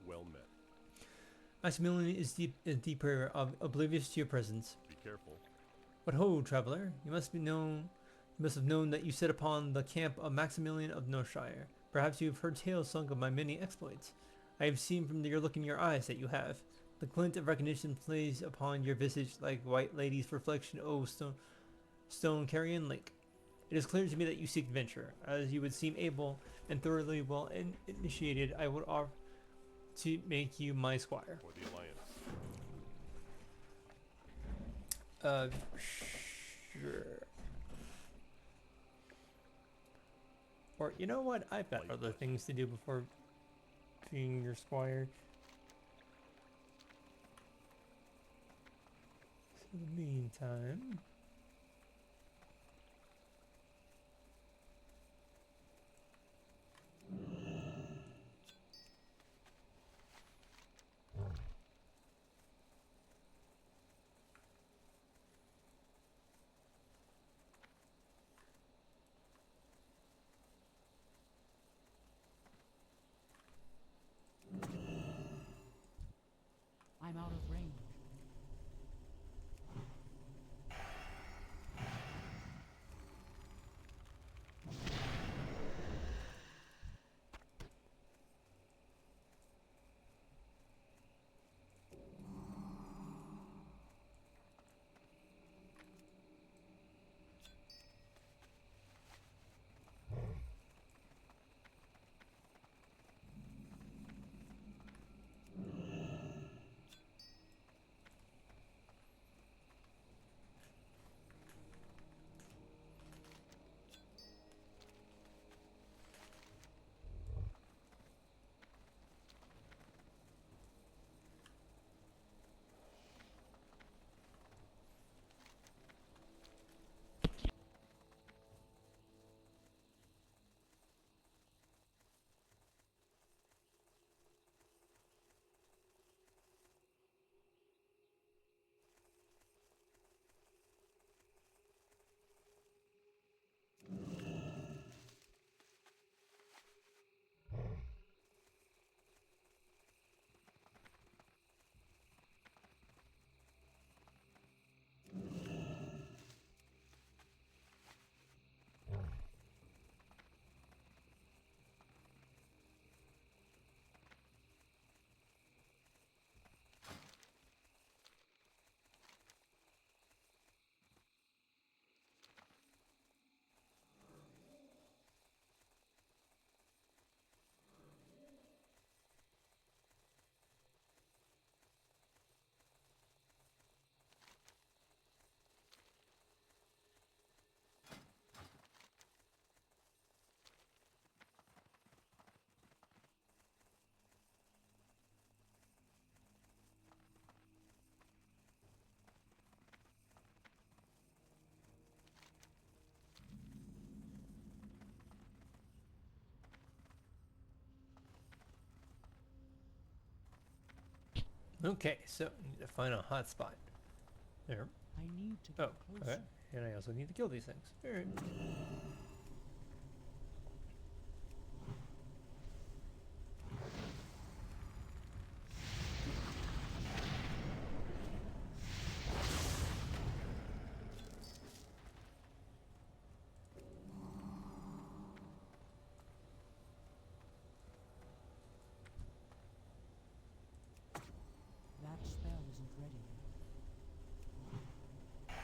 Well met. Maximilian is deeper, oblivious to your presence. Be careful. But ho, traveler, you must have known that you set upon the camp of Maximilian of Northshire. Perhaps you have heard tales sung of my many exploits. I have seen from your look in your eyes that you have. The glint of recognition plays upon your visage like white lady's reflection, O stone carrion lake. It is clear to me that you seek adventure. As you would seem able and thoroughly well initiated, I would offer to make you my squire. For the Alliance. Sure. Or, you know what? I've got other things to do before being your squire. So in the meantime... I'm out of range. Okay, so I need to find a hot spot. There. I need to Oh, get closer. okay. And I also need to kill these things. Alright. That spell isn't ready yet.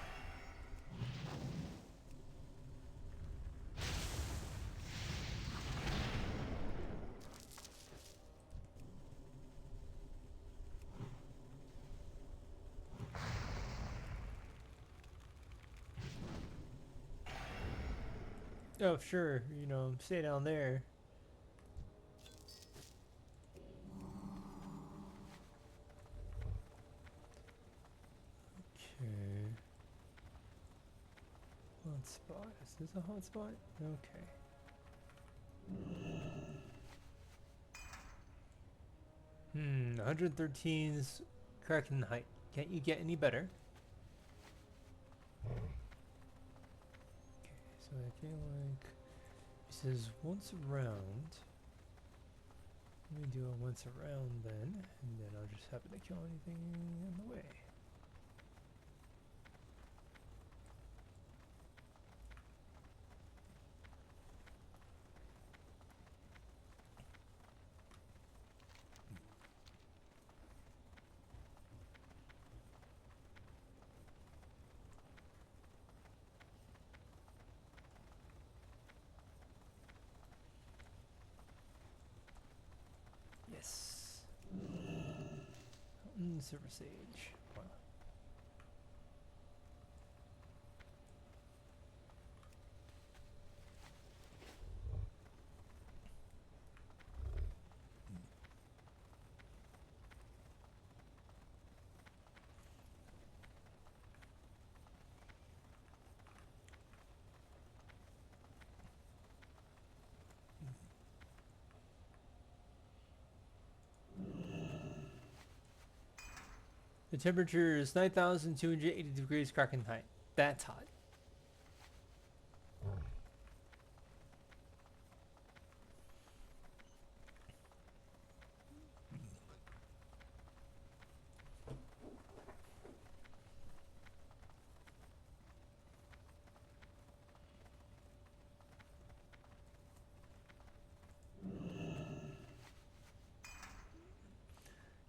Oh, sure. You know, stay down there. Okay. Hotspot. Is this a hotspot? Okay. Hmm. 113's Kraken height. Can't you get any better? Okay. So I feel like it says once around. Let me do a once around then, and then I'll just happen to kill anything in the way. Yes. Silver Sage. Wow. The temperature is 9,280 degrees Fahrenheit. That's hot.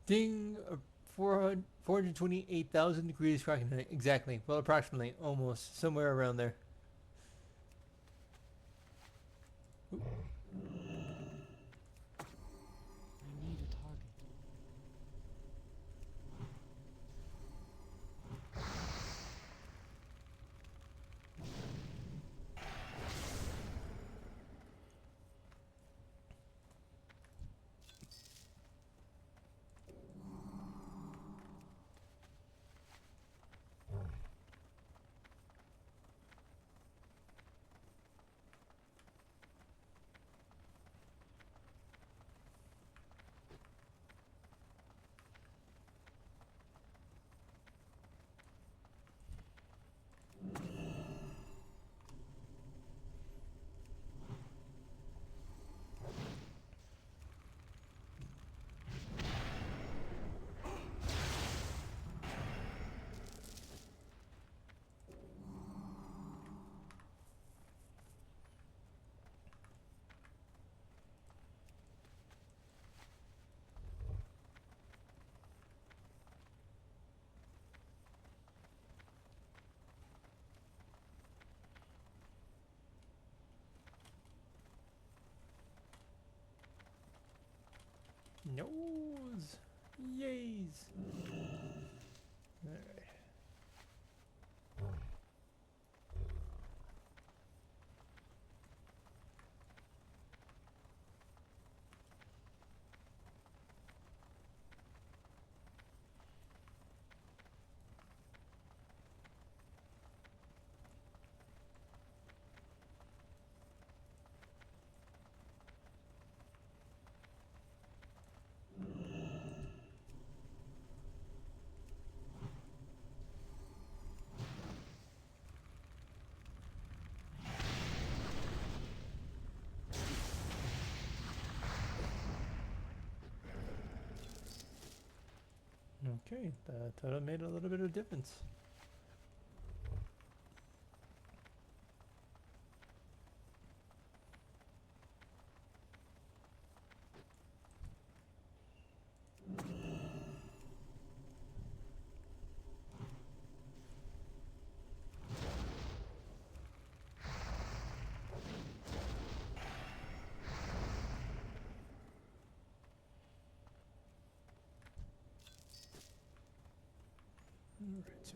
Ding! 428,000 degrees Fahrenheit. Exactly. Well, approximately. Almost. Somewhere around there. Oop. I need a target. Nose. Yays. Alright. Okay, that made a little bit of difference. Alright.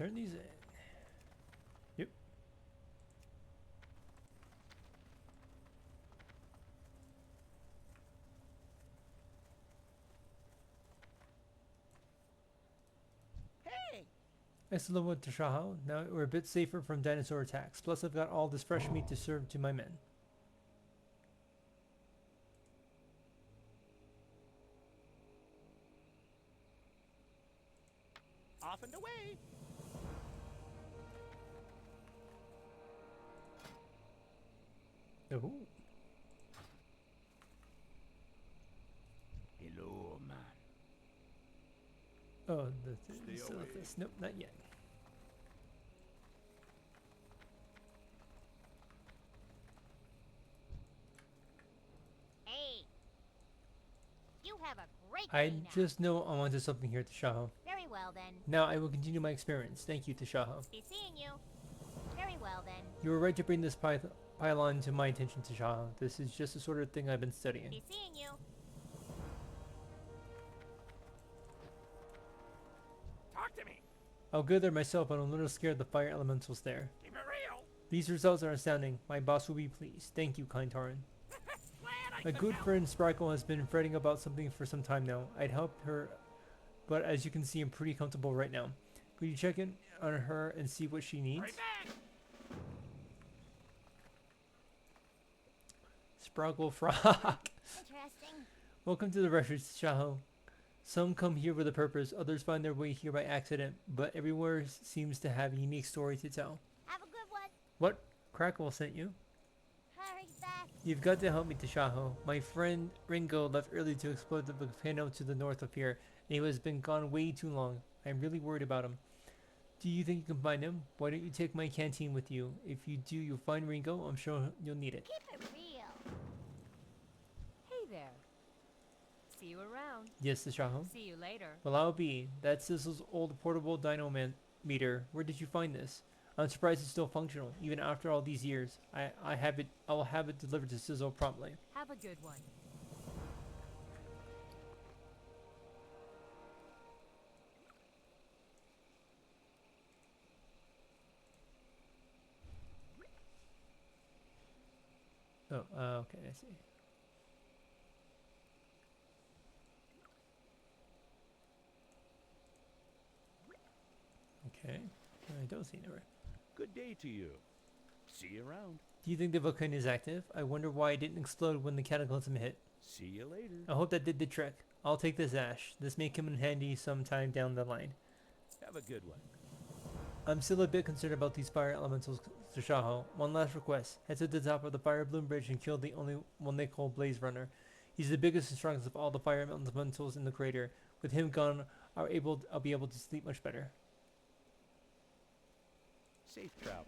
turn these in. Yep. Hey! Excellent with Tashaho. Now we're a bit safer from dinosaur attacks. Plus I've got all this fresh meat to serve to my men. Off and away! Oh. Hello, man. Oh, Stay still away. this. Nope, not yet. Hey. You have a great I day now. just know I wanted something here, Tashaho. Very well then. Now I will continue my experiments. Thank you, Tashaho. Be seeing you. Very well then. You were right to bring this pylon to my attention, Tashaho. This is just the sort of thing I've been studying. Be seeing you. Talk to me! I'll go there myself, but I'm a little scared the fire elementals there. Keep it real! These results are astounding. My boss will be pleased. Thank you, kind Taran. Glad I My could good help. friend Sparkle has been fretting about something for some time now. I'd help her, but as you can see, I'm pretty comfortable right now. Could you check in on her and see what she needs? Right back! Sparkle Frog. Interesting. Welcome to the refuge, Tashaho. Some come here with a purpose, others find their way here by accident, but everywhere seems to have a unique story to tell. Have a good one. What? Crackle sent you? Hurry back. You've got to help me, Tashaho. My friend Ringo left early to explore the volcano to the north of here, and he has been gone way too long. I'm really worried about him. Do you think you can find him? Why don't you take my canteen with you? If you do, you'll find Ringo. I'm sure you'll need it. Keep it real. Hey there. See you around. Yes, Tashaho. See you later. Well, I'll be. That's Sizzle's old portable dyno meter. Where did you find this? I'm surprised it's still functional, even after all these years. I'll have it delivered to Sizzle promptly. Have a good one. Oh, okay, I see. Okay, I don't see anywhere. Good day to you. See you around. Do you think the volcano is active? I wonder why it didn't explode when the Cataclysm hit. See you later. I hope that did the trick. I'll take this ash. This may come in handy sometime down the line. Have a good one. I'm still a bit concerned about these fire elementals, Tashaho. One last request. Head to the top of the Fire Bloom Bridge and kill the only one they call Blaze Runner. He's the biggest and strongest of all the fire elementals in the crater. With him gone, I'll be able to sleep much better. Safe travels.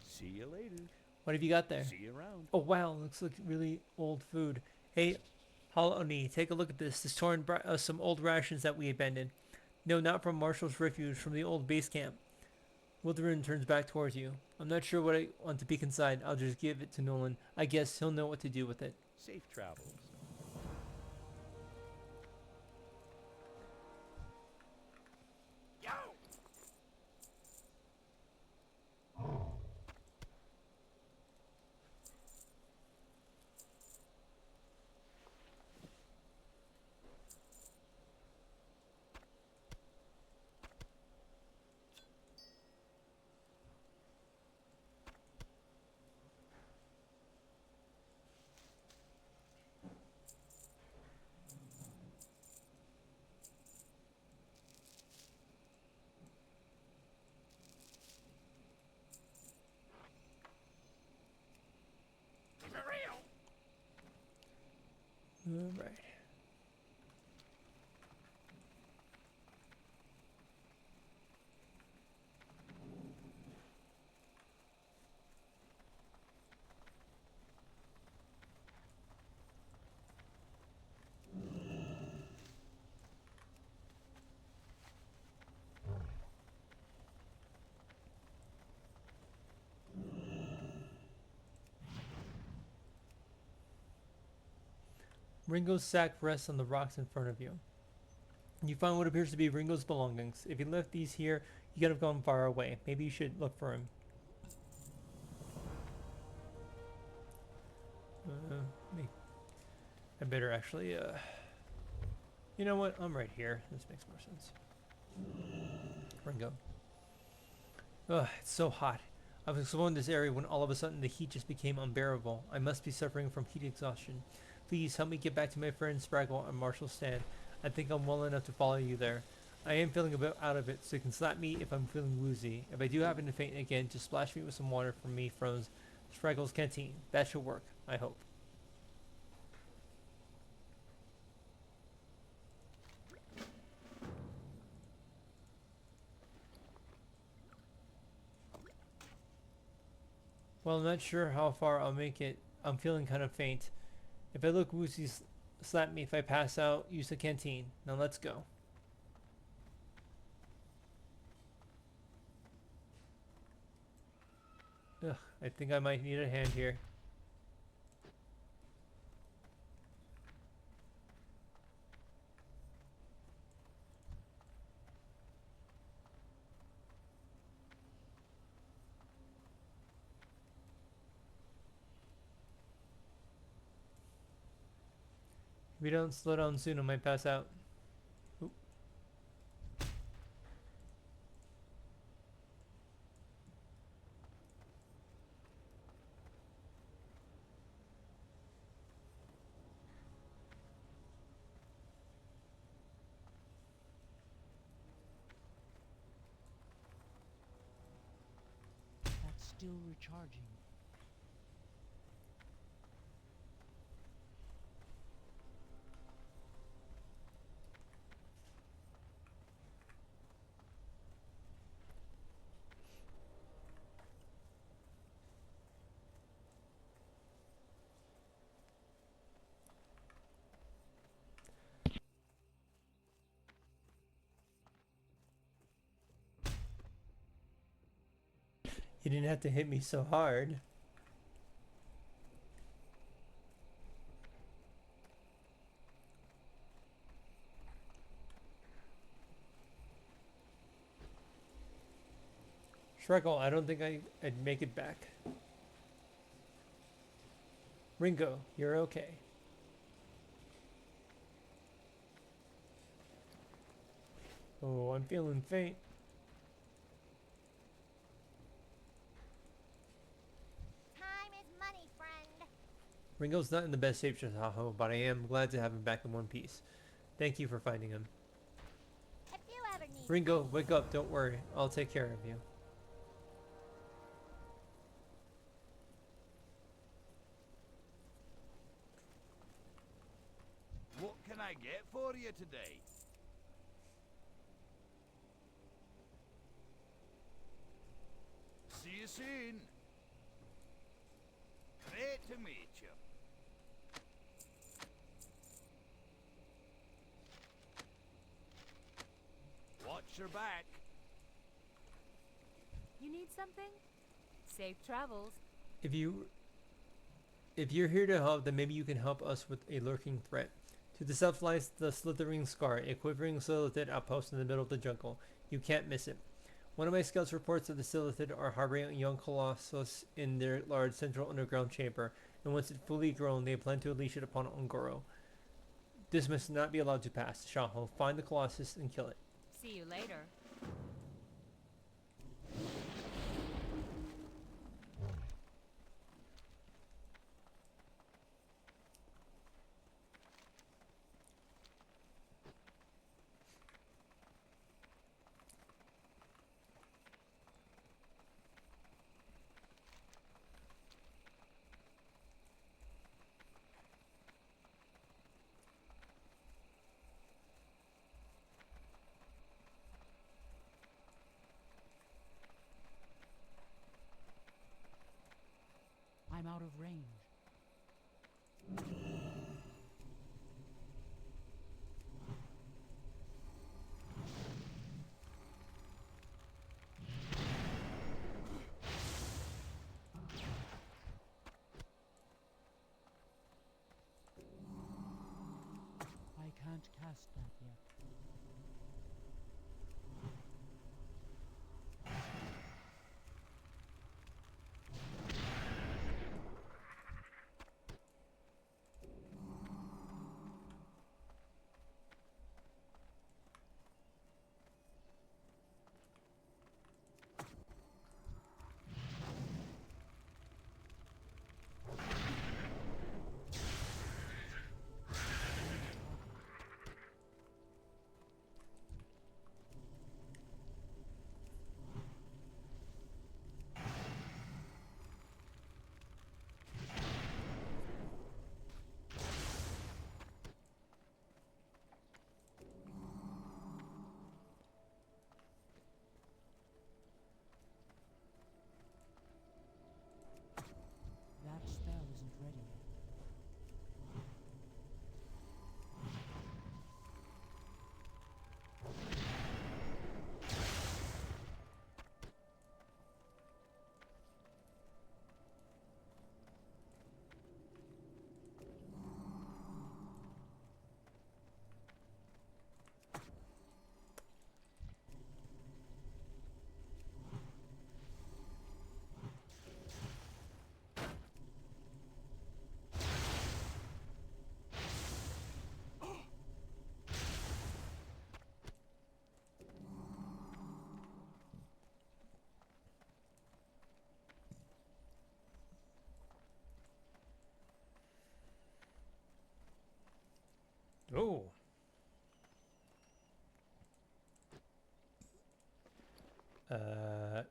See you later. What have you got there? See you around. Oh wow, looks like really old food. Hey, Holony, take a look at this. This torn some old rations that we abandoned. No, not from Marshall's refuge, from the old base camp. Wilderin turns back towards you. I'm not sure what I want to peek inside. I'll just give it to Nolan. I guess he'll know what to do with it. Safe travels. Yo! Keep it real. Alright. Ringo's sack rests on the rocks in front of you. You find what appears to be Ringo's belongings. If he left these here, he could have gone far away. Maybe you should look for him. Me. I better actually, you know what? I'm right here. This makes more sense. Ringo. Ugh, it's so hot. I was exploring this area when all of a sudden the heat just became unbearable. I must be suffering from heat exhaustion. Please help me get back to my friend Spraggle and Marshall's stand. I think I'm well enough to follow you there. I am feeling a bit out of it, so you can slap me if I'm feeling woozy. If I do happen to faint again, just splash me with some water from Spraggle's canteen. That should work, I hope. Well, I'm not sure how far I'll make it. I'm feeling kind of faint. If I look woozy, slap me. If I pass out, use the canteen. Now let's go. Ugh, I think I might need a hand here. If we don't slow down soon, I might pass out. Oop. That's still recharging. You didn't have to hit me so hard. Shrekle, I don't think I'd make it back. Ringo, you're okay. Oh, I'm feeling faint. Time is money, friend. Ringo's not in the best shape, Tashaho, but I am glad to have him back in one piece. Thank you for finding him. If you ever need Ringo, wake up, don't worry. I'll take care of you. What can I get for you today? See you soon. Great to meet you. Watch your back. You need something? Safe travels. If you're here to help, then maybe you can help us with a lurking threat. To the south lies the Slithering Scar, a quivering Silithid outpost in the middle of the jungle. You can't miss it. One of my scouts reports that the Silithid are harboring a young colossus in their large central underground chamber, and once it's fully grown, they plan to unleash it upon Ungoro. This must not be allowed to pass. Tashaho, find the colossus and kill it. See you later. I'm out of range. I can't cast that yet.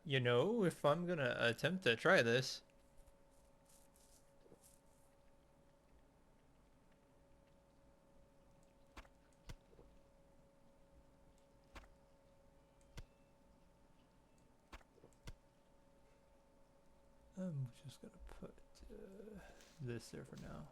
You know, if I'm gonna attempt to try this. I'm just gonna put this there for now.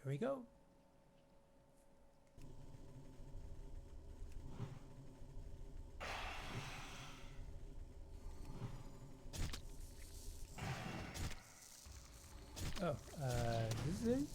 Here we go. Oh, this is it?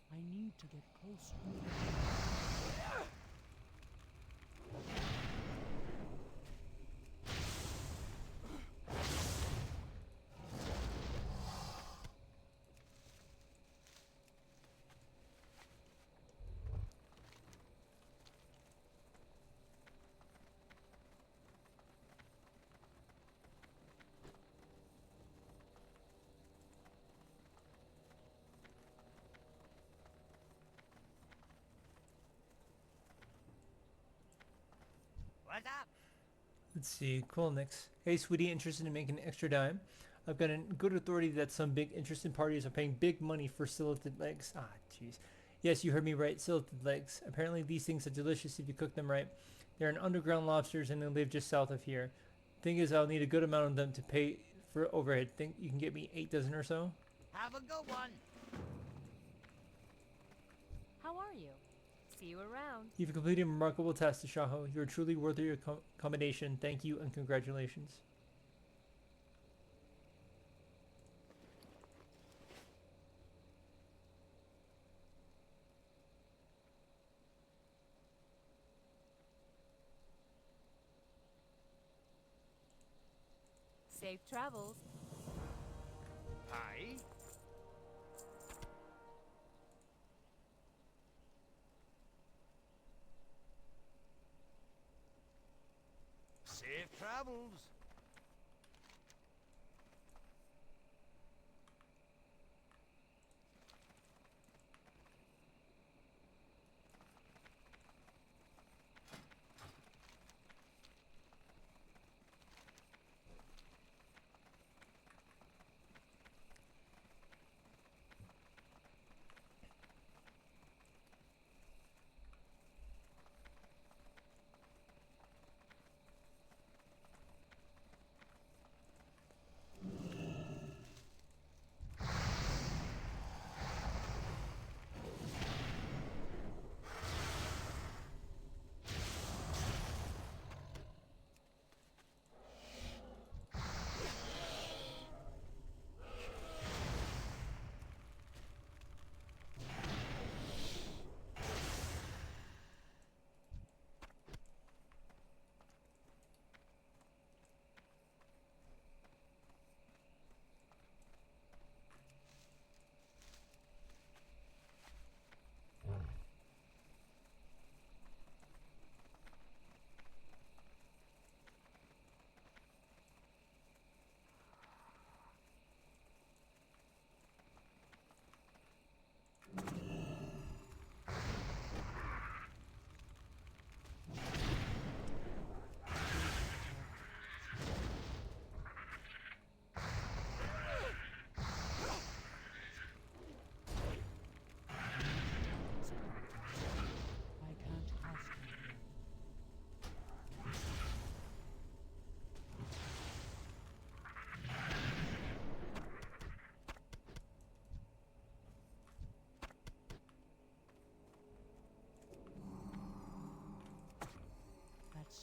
I need to get closer. What's up? Let's see. Cool, Nix. Hey, sweetie, interested in making an extra dime? I've got a good authority that some big interested parties are paying big money for stilted legs. Ah, jeez. Yes, you heard me right. Stilted legs. Apparently, these things are delicious if you cook them right. They're an underground lobsters and they live just south of here. Thing is, I'll need a good amount of them to pay for overhead. Think you can get me 8 dozen or so? Have a good one. How are you? See you around. You've completed a remarkable task, Tashaho. You are truly worth your accommodation. Thank you and congratulations. Safe travels. Hi. Safe travels.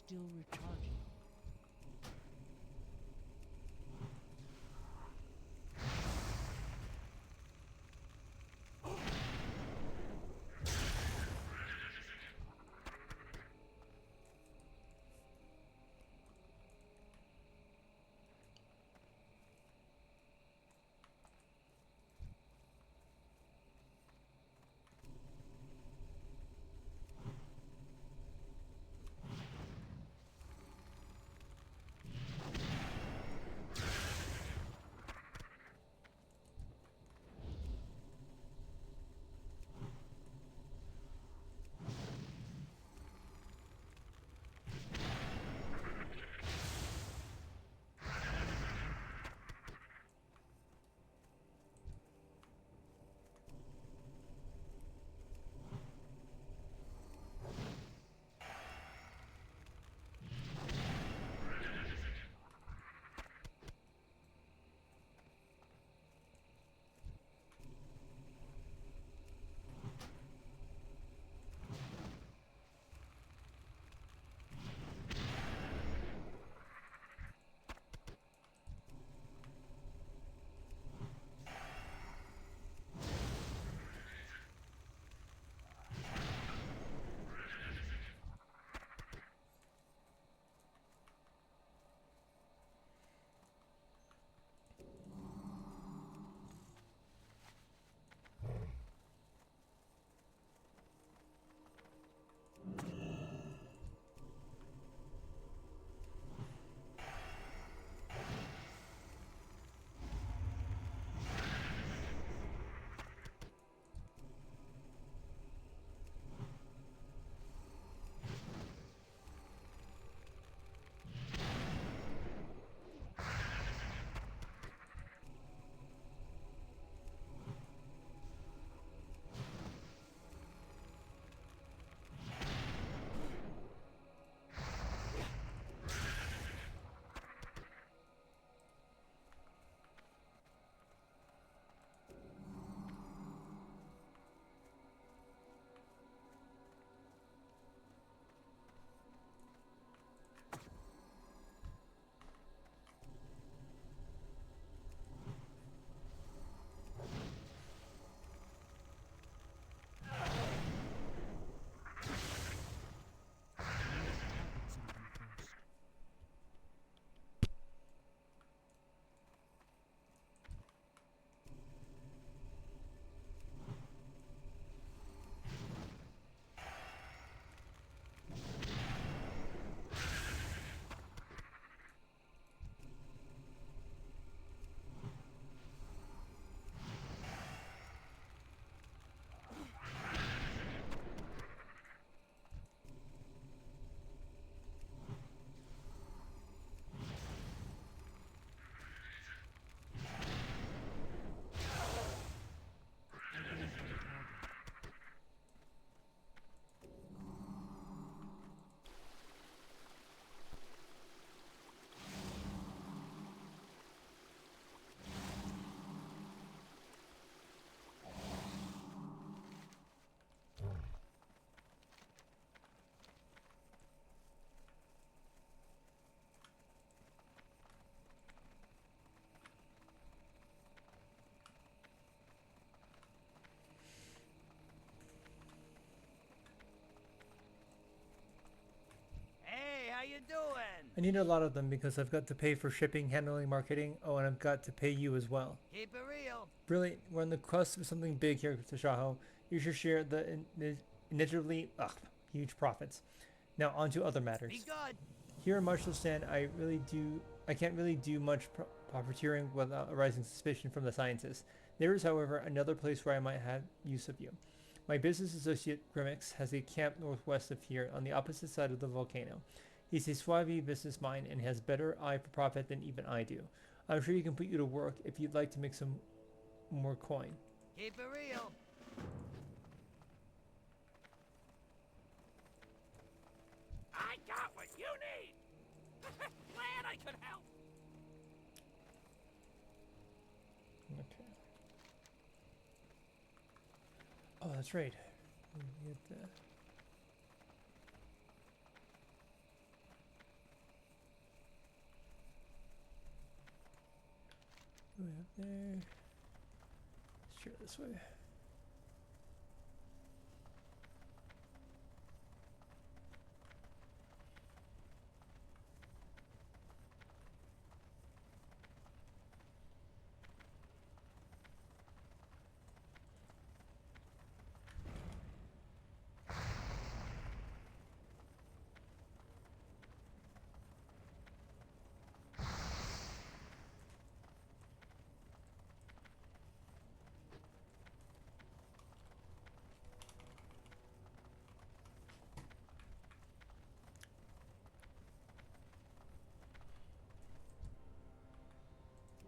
still recharging. you doing? I need a lot of them because I've got to pay for shipping, handling, marketing. Oh, and I've got to pay you as well. Keep it real. Brilliant. We're on the cusp of something big here, Tashaho. You should share the inevitably huge profits. Now on to other matters. Be good. Here in Marshall's Stand, I can't really do much profiteering without arising suspicion from the scientists. There is, however, another place where I might have use of you. My business associate Grimmix has a camp northwest of here on the opposite side of the volcano. He's a suave business mind and has better eye for profit than even I do. I'm sure he can put you to work if you'd like to make some more coin. Keep it real. I got what you need! Glad I could help! Okay. Oh, that's right. Get that. way up there. Let's try this way.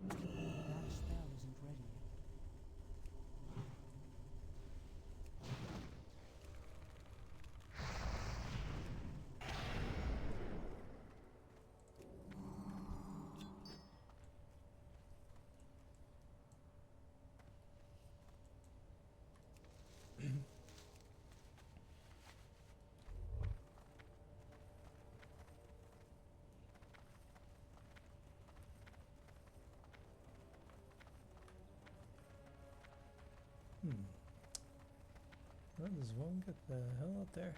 That spell isn't ready yet. Well, there's one. Get the hell up there.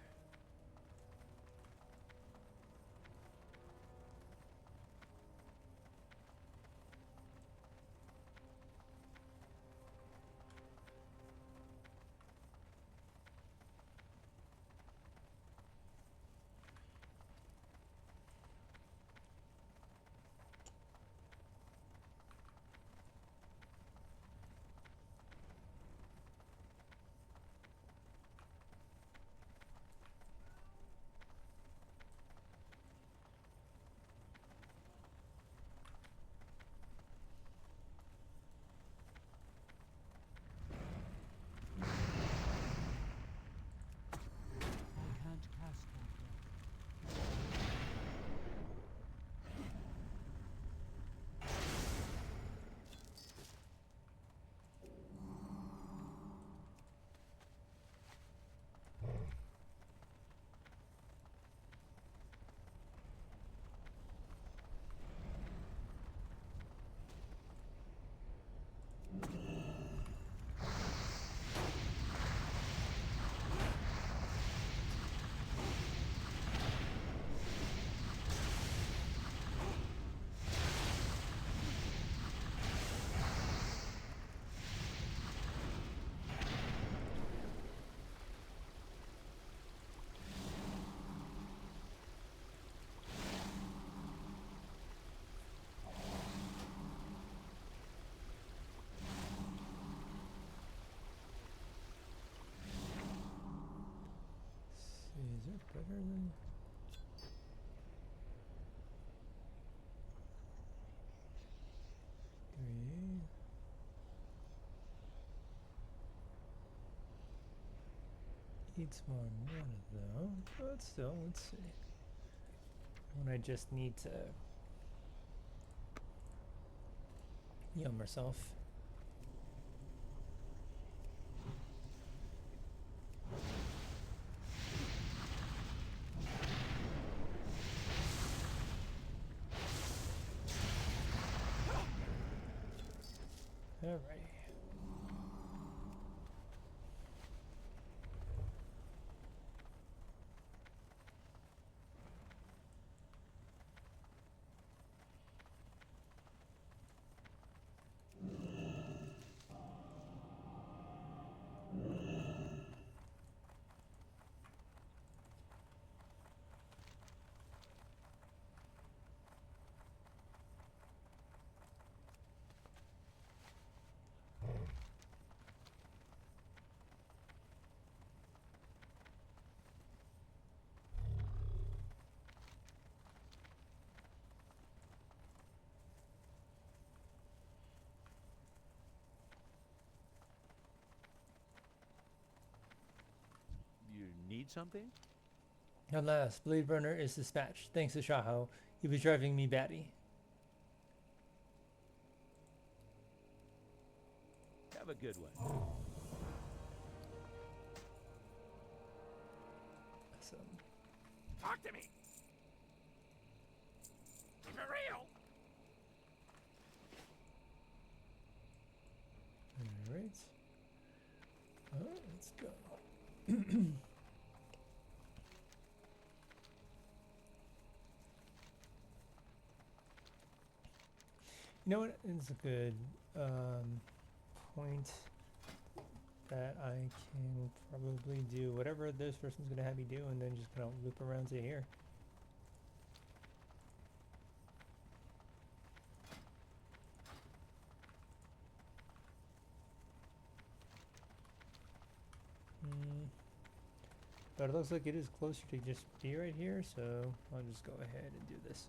I can't cast that yet. See, is it better than? Three. Eats more mana though, but still, let's see. When I just need to heal myself. Alrighty. You need something? At last, Blade Runner is dispatched. Thanks to Tashaho. He was driving me batty. Have a good one. Awesome. Talk to me. Keep it real. Alright. Let's go. You know what is a good point that I can probably do whatever this person's gonna have me do and then just kind of loop around to here. But it looks like it is closer to just be right here, so I'll just go ahead and do this.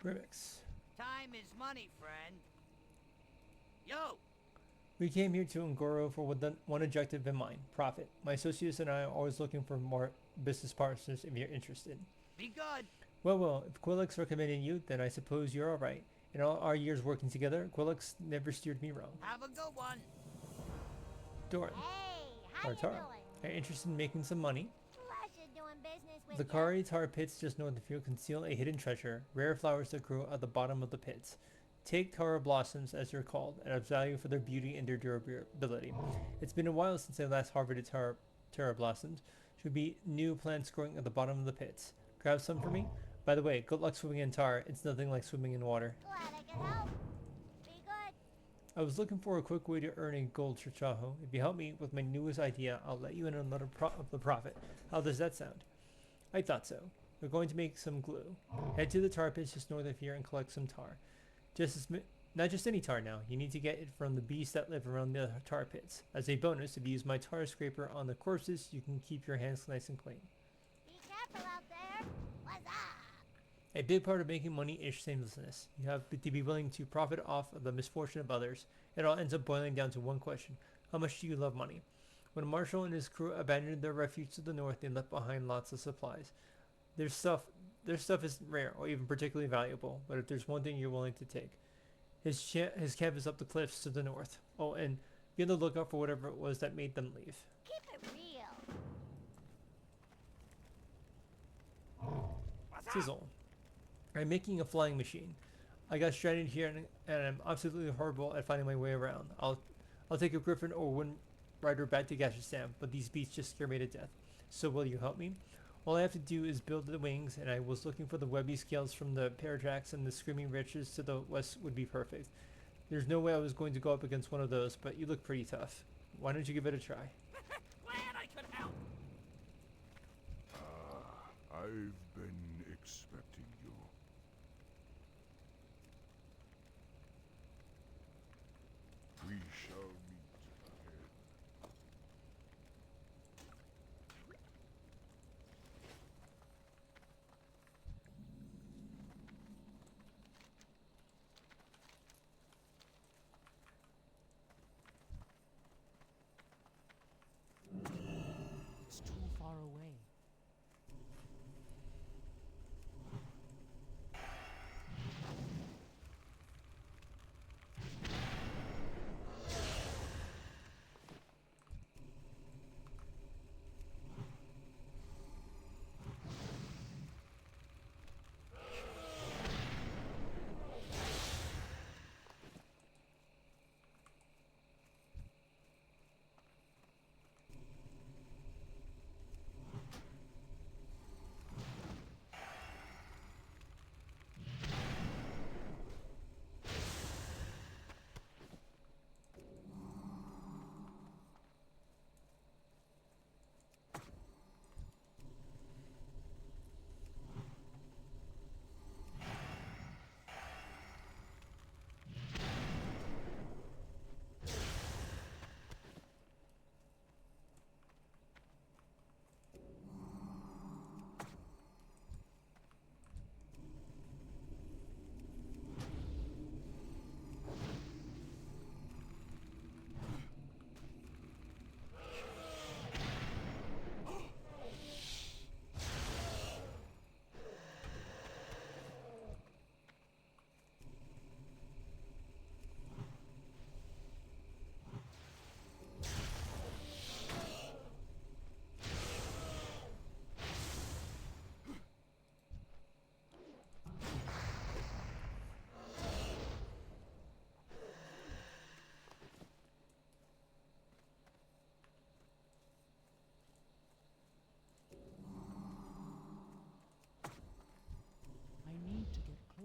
Remix. Time is money, friend. Yo! We came here to Ngoro for one objective in mind, profit. My associates and I are always looking for more business partners if you're interested. Be good. Well, if Quillix recommended you, then I suppose you're alright. In all our years working together, Quillix never steered me wrong. Have a good one. Doran, Hey, how or you Tara, doing? are you interested in making some money? Pleasure doing business with The ya. Kari Tar pits just north of here conceal a hidden treasure, rare flowers that grow at the bottom of the pits. Take Tara blossoms, as they're called, and have value for their beauty and their durability. It's been a while since I last harvested Tara blossoms. Should be new plants growing at the bottom of the pits. Grab some for me? By the way, good luck swimming in tar. It's nothing like swimming in water. Glad I could help. Be good. I was looking for a quick way to earn a gold Tashaho. If you help me with my newest idea, I'll let you in on another of the profit. How does that sound? I thought so. We're going to make some glue. Head to the tar pits just north of here and collect some tar. Not just any tar now. You need to get it from the beasts that live around the tar pits. As a bonus, if you use my tar scraper on the corpses, you can keep your hands nice and clean. Be careful out there. What's up? A big part of making money is shamelessness. You have to be willing to profit off of the misfortune of others. It all ends up boiling down to one question. How much do you love money? When Marshall and his crew abandoned their refuge to the north, they left behind lots of supplies. Their stuff isn't rare or even particularly valuable, but if there's one thing you're willing to take, his camp is up the cliffs to the north. Oh, and be on the lookout for whatever it was that made them leave. Keep it real. What's up? Sizzle. I'm making a flying machine. I got stranded here and I'm absolutely horrible at finding my way around. I'll take a griffin or wind rider back to Gashistan, but these beasts just scare me to death. So will you help me? All I have to do is build the wings, and I was looking for the webby scales from the Paratrax, and the screaming riches to the west would be perfect. There's no way I was going to go up against one of those, but you look pretty tough. Why don't you give it a try? Glad I could help. I've been expecting you. We shall meet again. It's too far away.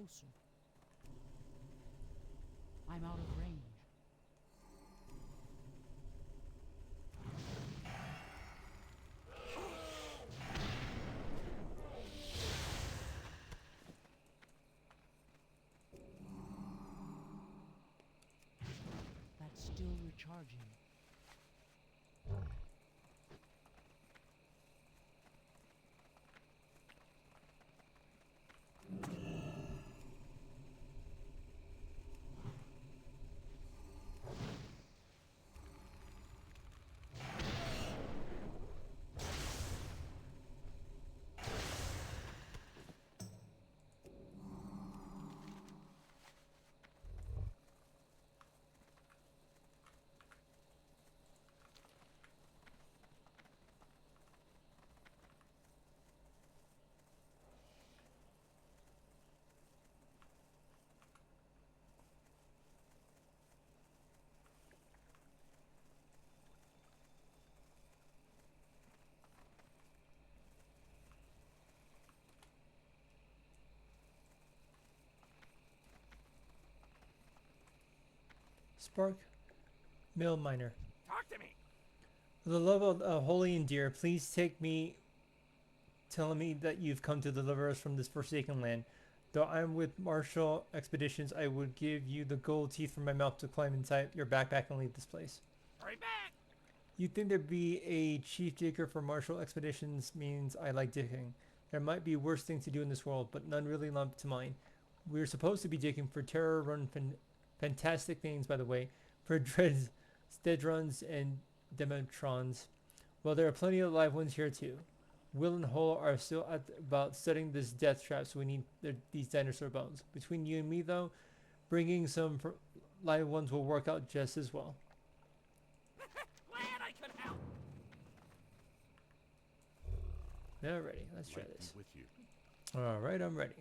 closer. I'm out of range. That's still recharging. Spark, Mill Miner. Talk to me. For the love of holy and dear, please take me, telling me that you've come to deliver us from this forsaken land. Though I'm with Martial Expeditions, I would give you the gold teeth from my mouth to climb inside your backpack and leave this place. Hurry back. You'd think there'd be a chief digger for Martial Expeditions means I like digging. There might be worse things to do in this world, but none really lump to mind. We're supposed to be digging for terror run fantastic things, by the way, for Stedrons and Demetrons. Well, there are plenty of live ones here too. Will and Hole are still about studying this death trap, so we need these dinosaur bones. Between you and me, though, bringing some live ones will work out just as well. Glad I could help. Alrighty, let's try Might be this. with you. Alright, I'm ready.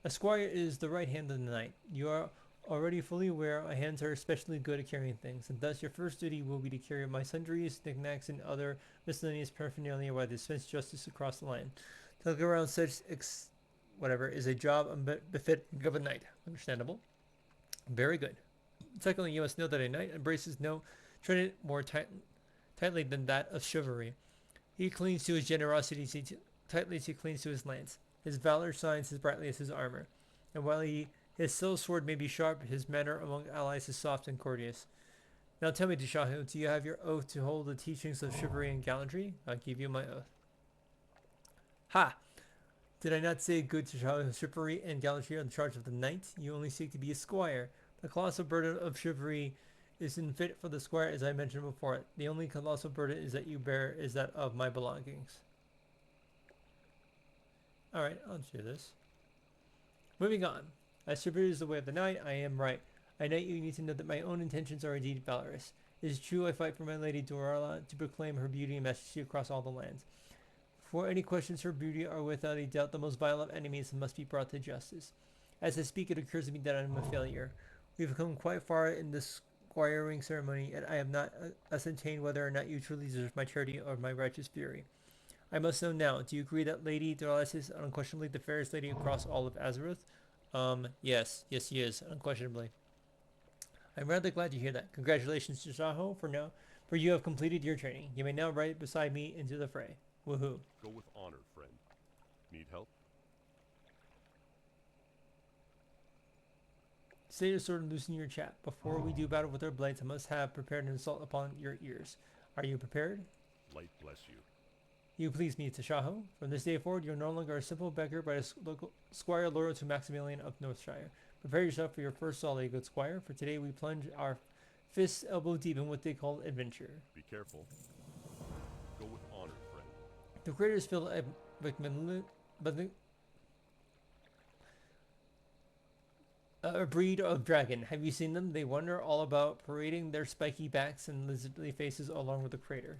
A squire is the right hand of the knight. You are already fully aware my hands are especially good at carrying things, and thus your first duty will be to carry my sundries, knickknacks, and other miscellaneous paraphernalia while I dispense justice across the land. To look around such whatever is a job befitting of a knight. Understandable. Very good. Secondly, you must know that a knight embraces no trinity more tightly than that of chivalry. He clings to his generosity tightly as he clings to his lance. His valor shines as brightly as his armor. And while his soul sword may be sharp, his manner among allies is soft and courteous. Now tell me, Tashaho, do you have your oath to hold the teachings of chivalry and gallantry? I'll give you my oath. Ha! Did I not say good Tashaho, chivalry and gallantry are in charge of the knight? You only seek to be a squire. The colossal burden of chivalry isn't fit for the squire, as I mentioned before. The only colossal burden is that you bear is that of my belongings. Alright, I'll do this. Moving on. As chivalry is the way of the knight, I am right. I knight you need to know that my own intentions are indeed valorous. It is true I fight for my lady Dorala to proclaim her beauty and majesty across all the lands. For any questions her beauty are without a doubt the most vile of enemies and must be brought to justice. As I speak, it occurs to me that I am a failure. We have come quite far in this squiring ceremony, and I have not ascertained whether or not you truly deserve my charity or my righteous fury. I must know now, do you agree that Lady Dorala is unquestionably the fairest lady across all of Azeroth? Yes, she is, unquestionably. I'm rather glad to hear that. Congratulations, Tashaho, for you have completed your training. You may now ride beside me into the fray. Woohoo. Go with honor, friend. Need help? Stay your sword and loosen your chap. Before we do battle with our blades, I must have prepared an assault upon your ears. Are you prepared? Light bless you. You please me, Tashaho. From this day forward, you're no longer a simple beggar, but a local squire loyal to Maximilian of Northshire. Prepare yourself for your first solid, good squire, for today we plunge our fists elbow deep in what they call adventure. Be careful. Go with honor, friend. The craters filled a breed of dragon. Have you seen them? They wander all about, parading their spiky backs and lizardly faces along with the crater.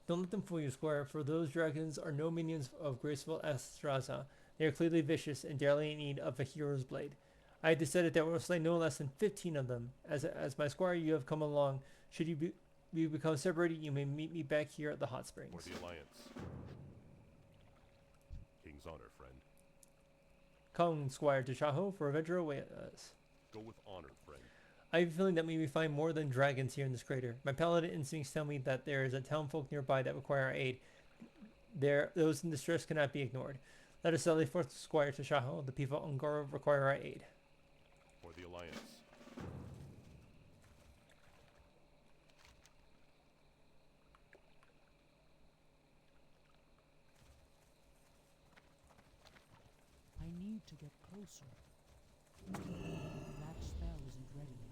Don't let them fool you, squire, for those dragons are no minions of graceful Astraza. They are clearly vicious and dearly in need of a hero's blade. I had decided that we will slay no less than 15 of them. As my squire, you have come along. Should you become separated, you may meet me back here at the hot springs. For the Alliance. King's honor, friend. Come, Squire Tashaho, for adventure away us. Go with honor, friend. I have a feeling that we may find more than dragons here in this crater. My paladin instincts tell me that there is a townfolk nearby that require our aid. Those in distress cannot be ignored. Let us sally forth to Squire Tashaho. The people of Ungoro require our aid. For the Alliance. I need to get closer. That spell isn't ready yet.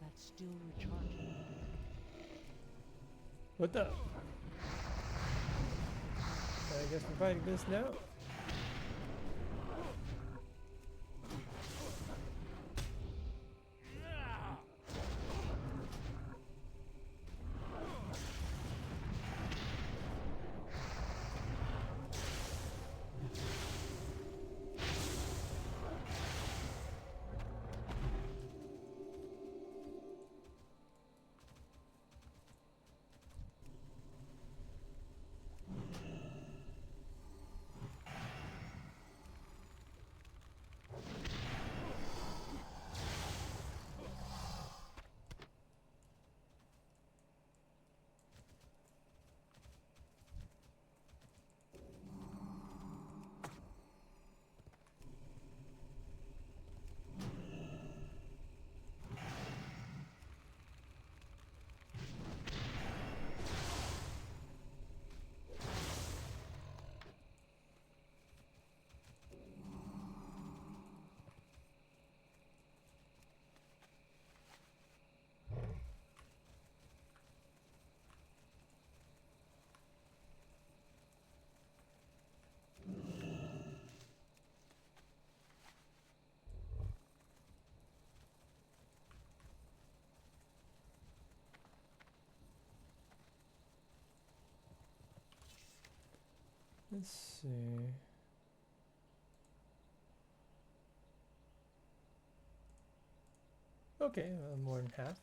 That's still recharging. What the? I guess we're fighting this now. Let's see. Okay, more than half.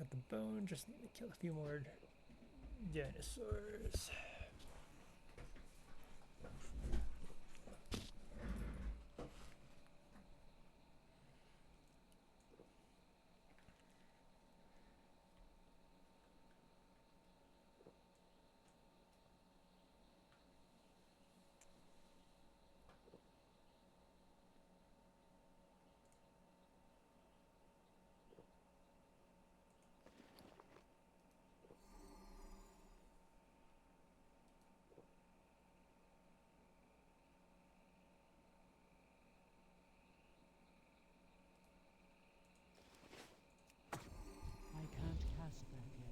Got the bone. Just need to kill a few more dinosaurs. I can't cast that yet.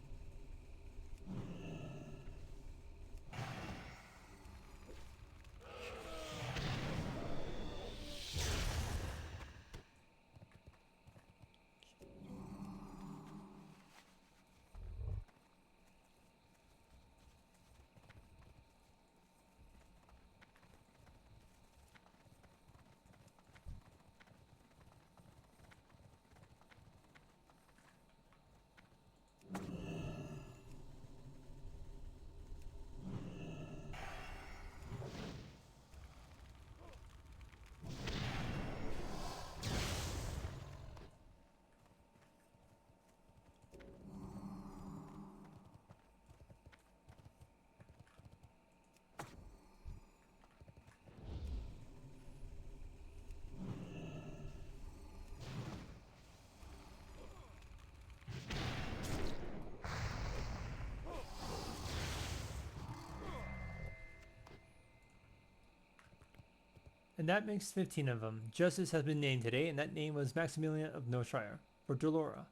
And that makes 15 of them. Justice has been named today, and that name was Maximilian of Noshire, for Dolora.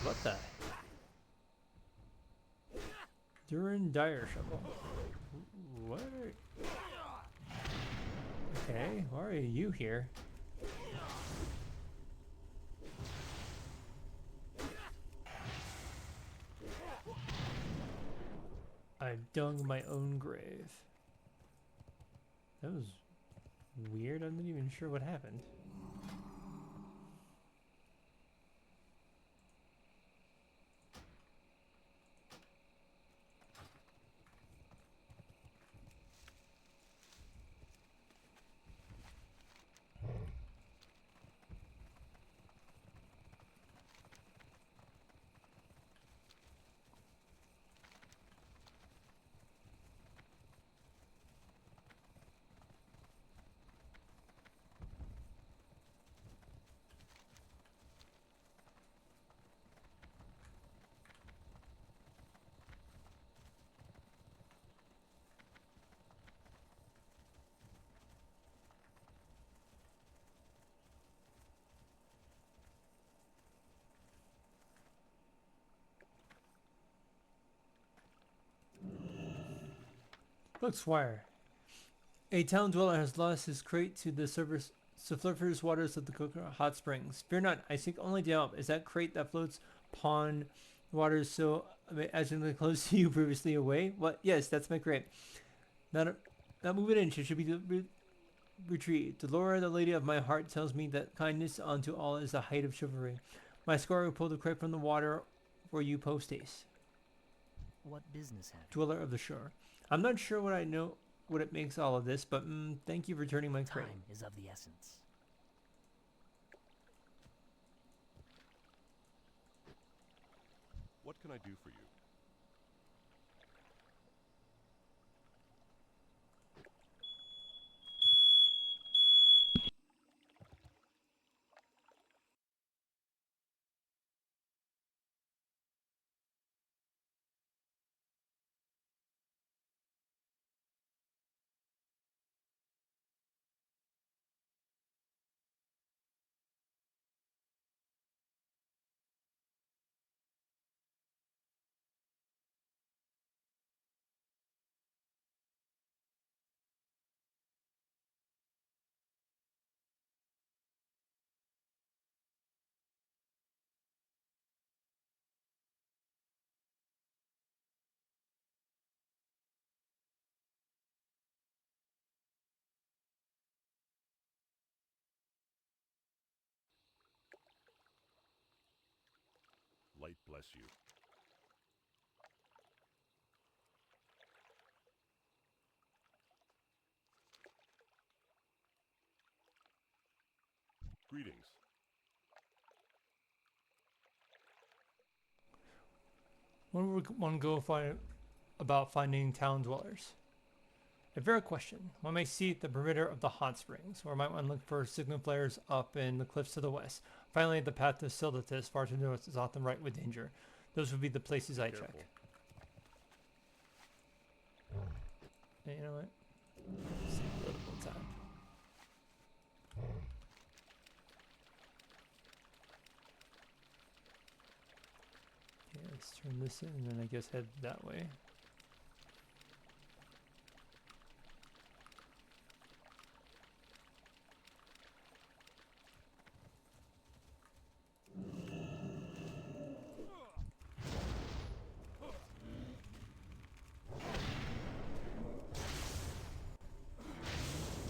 What the? Durin Dire Shovel. What are... Okay, why are you here? I dug my own grave. That was weird. I'm not even sure what happened. Look, Squire. A town dweller has lost his crate to the sulfurous waters of the hot springs. Fear not, I seek only to help. Is that crate that floats upon waters so imaginatively close to you previously away? What? Yes, that's my crate. Not move an inch. It should be retrieved. Delora, the lady of my heart, tells me that kindness unto all is the height of chivalry. My squire will pull the crate from the water for you post haste. What business have you? Dweller of the shore. I'm not sure what I know what it makes all of this, but thank you for returning my crate. Time is of the essence. What can I do for you? light bless you. Greetings. When would one go find about finding town dwellers? A fair question. One may seek the perimeter of the hot springs, or might one look for signal flares up in the cliffs to the west. Finally, the path to Sildatis, far to the north, is often ripe with danger. Those would be the places I check. Hey, you know what? Save a little time. Okay, let's turn this in, and then I guess head that way.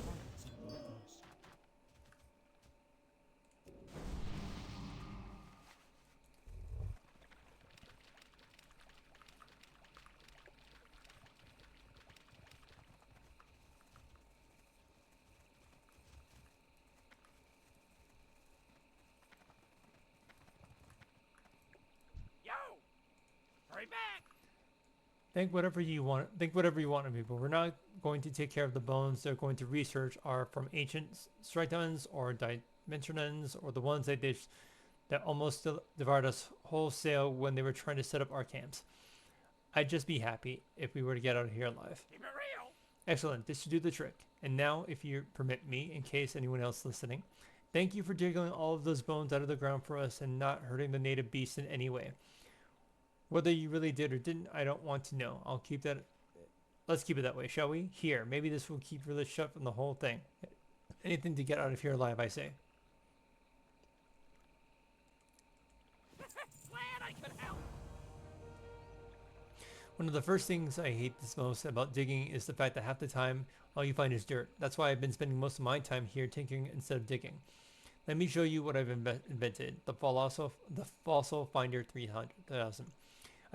Targets on both those. Yo! Hurry back! Think whatever you want. Think whatever you want of me, but we're not going to take care of the bones they're going to research are from ancient Strytons or Dimensionans or the ones that almost devoured us wholesale when they were trying to set up our camps. I'd just be happy if we were to get out of here alive. Keep it real! Excellent. This should do the trick. And now, if you permit me, in case anyone else listening, thank you for digging all of those bones out of the ground for us and not hurting the native beasts in any way. Whether you really did or didn't, I don't want to know. I'll keep that. Let's keep it that way, shall we? Here, maybe this will keep your lips shut from the whole thing. Anything to get out of here alive, I say. Glad I could help! One of the first things I hate this most about digging is the fact that half the time all you find is dirt. That's why I've been spending most of my time here tinkering instead of digging. Let me show you what I've invented. The Fossil Finder 3000.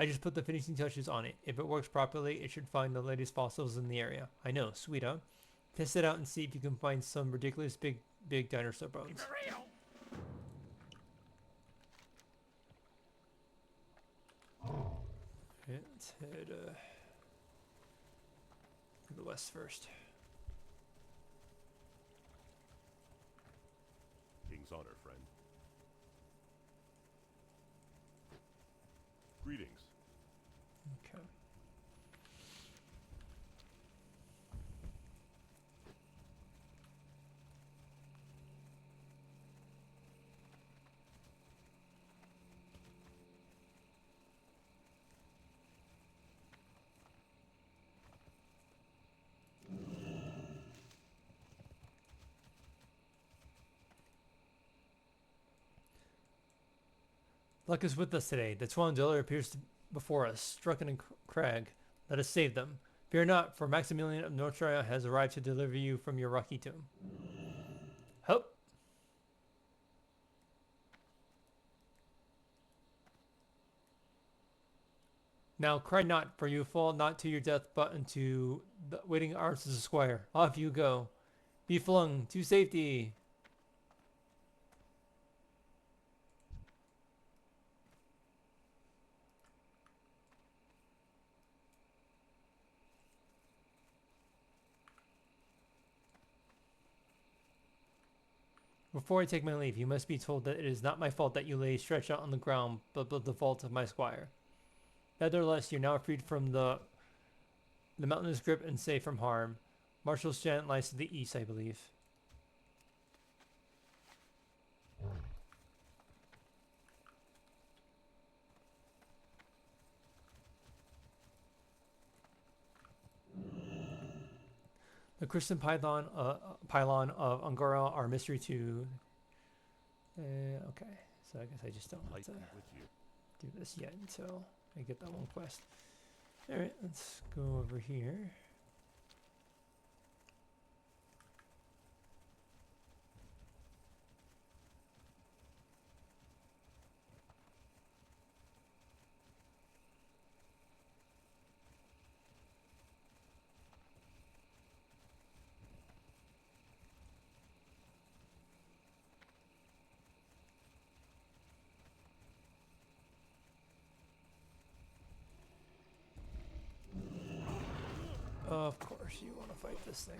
I just put the finishing touches on it. If it works properly, it should find the latest fossils in the area. I know, sweet, huh? Test it out and see if you can find some ridiculous big dinosaur bones. Keep it real! Let's head to the west first. King's honor, friend. Greetings. Okay. Luck is with us today. The Twandeller appears before us, struck in a crag. Let us save them. Fear not, for Maximilian of Northuria has arrived to deliver you from your rocky tomb. Help! Now cry not, for you fall not to your death, but into the waiting arms of the squire. Off you go. Be flung to safety. Before I take my leave, you must be told that it is not my fault that you lay stretched out on the ground, but the fault of my squire. Nevertheless, you're now freed from the mountainous grip and safe from harm. Marshall Strand lies to the east, I believe. The Christian pylon of Angora are a mystery to... okay, so I guess I just don't have Light to be with you. do this yet until I get that one quest. Alright, let's go over here. Of course, you want to fight this thing.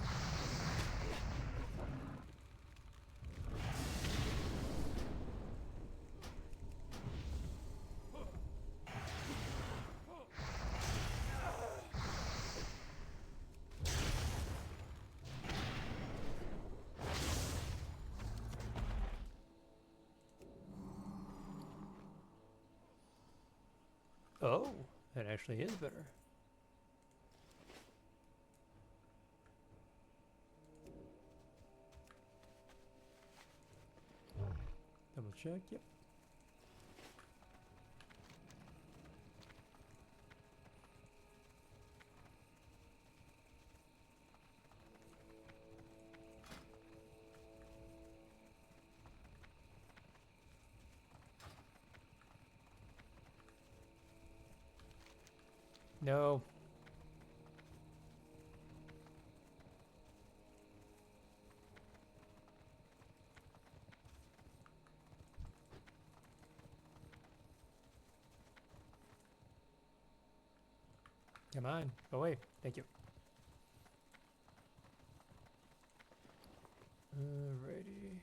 Oh, that actually is better. Double check, yep. No. Come on, go away. Thank you. Alrighty.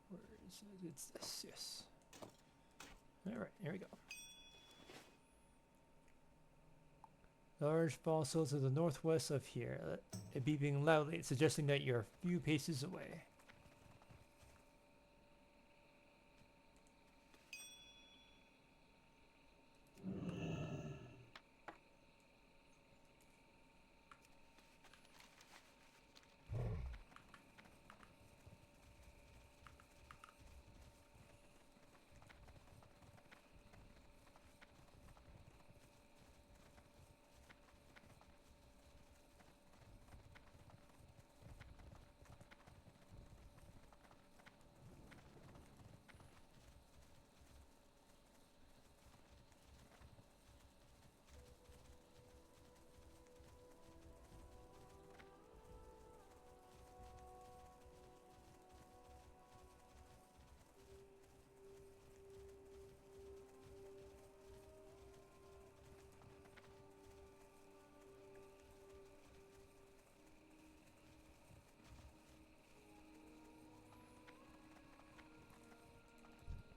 Where is it? It's this, yes. Alright, here we go. Large fossil to the northwest of here, beeping loudly, suggesting that you're a few paces away.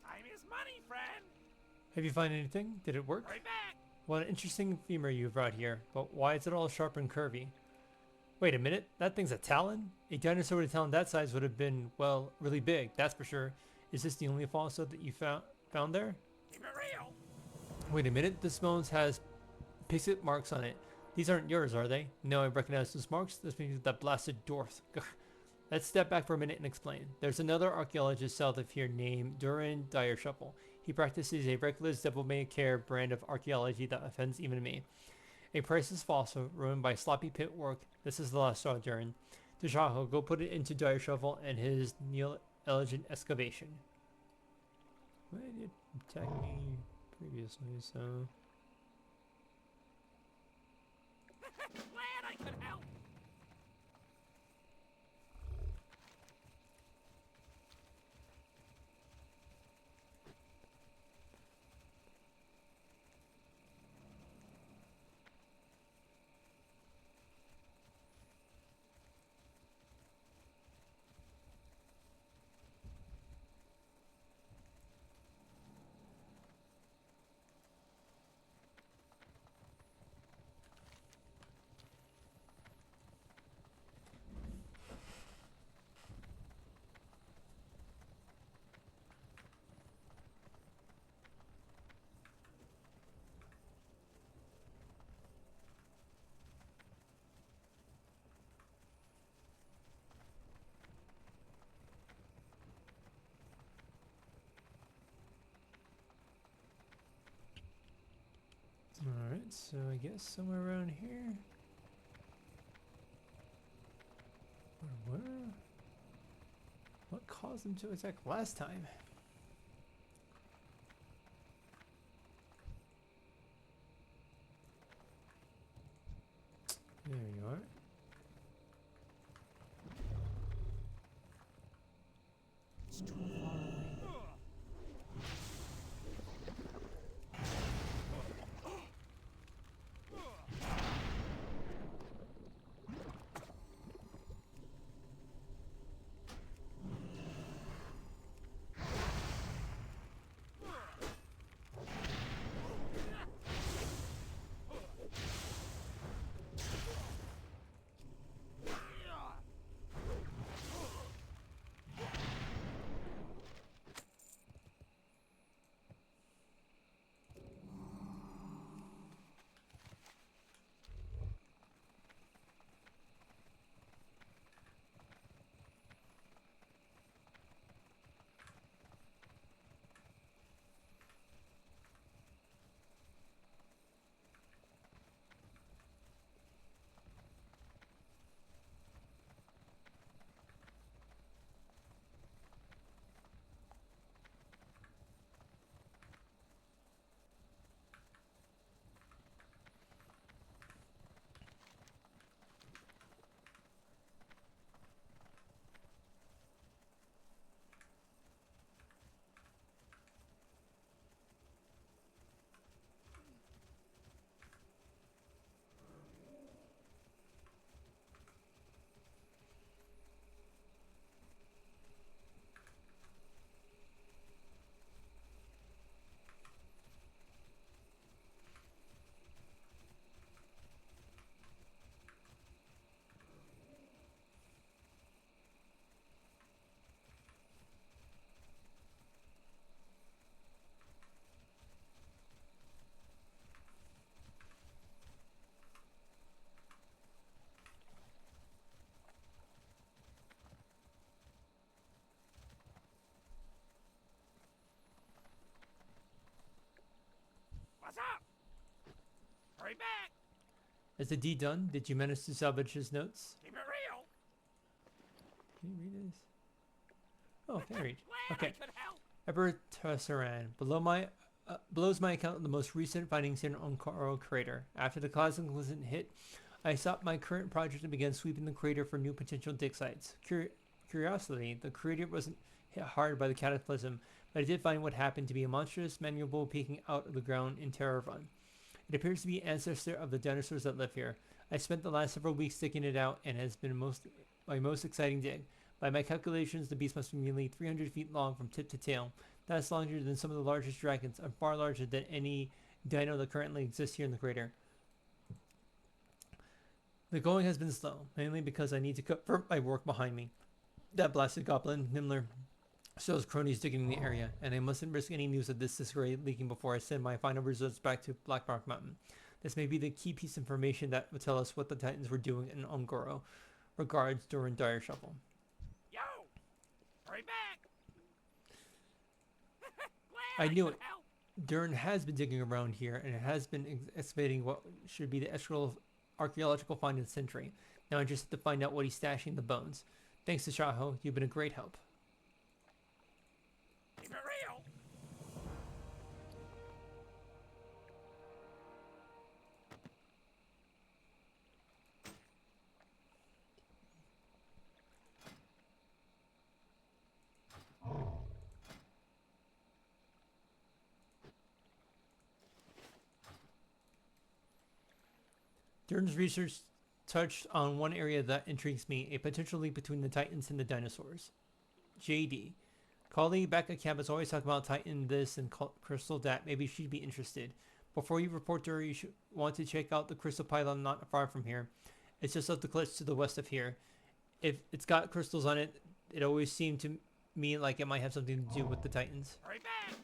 Time is money, friend. Have you found anything? Did it work? Right back. What an interesting femur you've brought here, but why is it all sharp and curvy? Wait a minute, that thing's a talon? A dinosaur with a talon that size would have been, well, really big, that's for sure. Is this the only fossil that you found there? Keep it real. Wait a minute, this bones has pixel marks on it. These aren't yours, are they? No, I recognize those marks. This means that blasted dwarf. Let's step back for a minute and explain. There's another archaeologist south of here named Durin Direshuffle. He practices a reckless, devil-may-care brand of archaeology that offends even me. A priceless fossil ruined by sloppy pit work. This is the last straw, Durin. Tashaho, go put it into Direshuffle and his neo-elegant excavation. Well, it attacked me previously, so... Glad I could help. Alright, so I guess somewhere around here. Where? What caused them to attack last time? There you are. It's too far away. What's up? Hurry back. Is the deed done? Did you manage to salvage his notes? Keep it real. Can you read this? Oh, can I read? Glad Okay. I could help. Eber Tassaran. Below's my account of the most recent findings in Onkaro crater. After the Cataclysm hit, I stopped my current project and began sweeping the crater for new potential dig sites. Curiosity, the crater wasn't hit hard by the Cataclysm, but I did find what happened to be a monstrous mandible peeking out of the ground in Terror Run. It appears to be ancestor of the dinosaurs that live here. I spent the last several weeks digging it out and has been my most exciting dig. By my calculations, the beast must be nearly 300 feet long from tip to tail. That's larger than some of the largest dragons and far larger than any dino that currently exists here in the crater. The going has been slow, mainly because I need to confirm my work behind me. That blasted goblin, Nimmler, shows cronies digging in the area, and I mustn't risk any news of this disarray leaking before I send my final results back to Blackrock Mountain. This may be the key piece of information that will tell us what the Titans were doing in Ongoro. Regards, Durin Dire Shovel. Yo, hurry back. I Glad knew could it. help. Durin has been digging around here, and it has been excavating what should be the archaeological find of the century. Now I just have to find out what he's stashing the bones. Thanks to Tashaho, you've been a great help. Keep it real. Durin's research touched on one area that intrigues me, a potential link between the Titans and the dinosaurs. JD. Colleague back at campus always talk about Titan this and Crystal that. Maybe she'd be interested. Before you report to her, you should want to check out the Crystal Pylon not far from here. It's just up the cliffs to the west of here. If it's got crystals on it, it always seemed to me like it might have something to do with the Titans. Hurry back.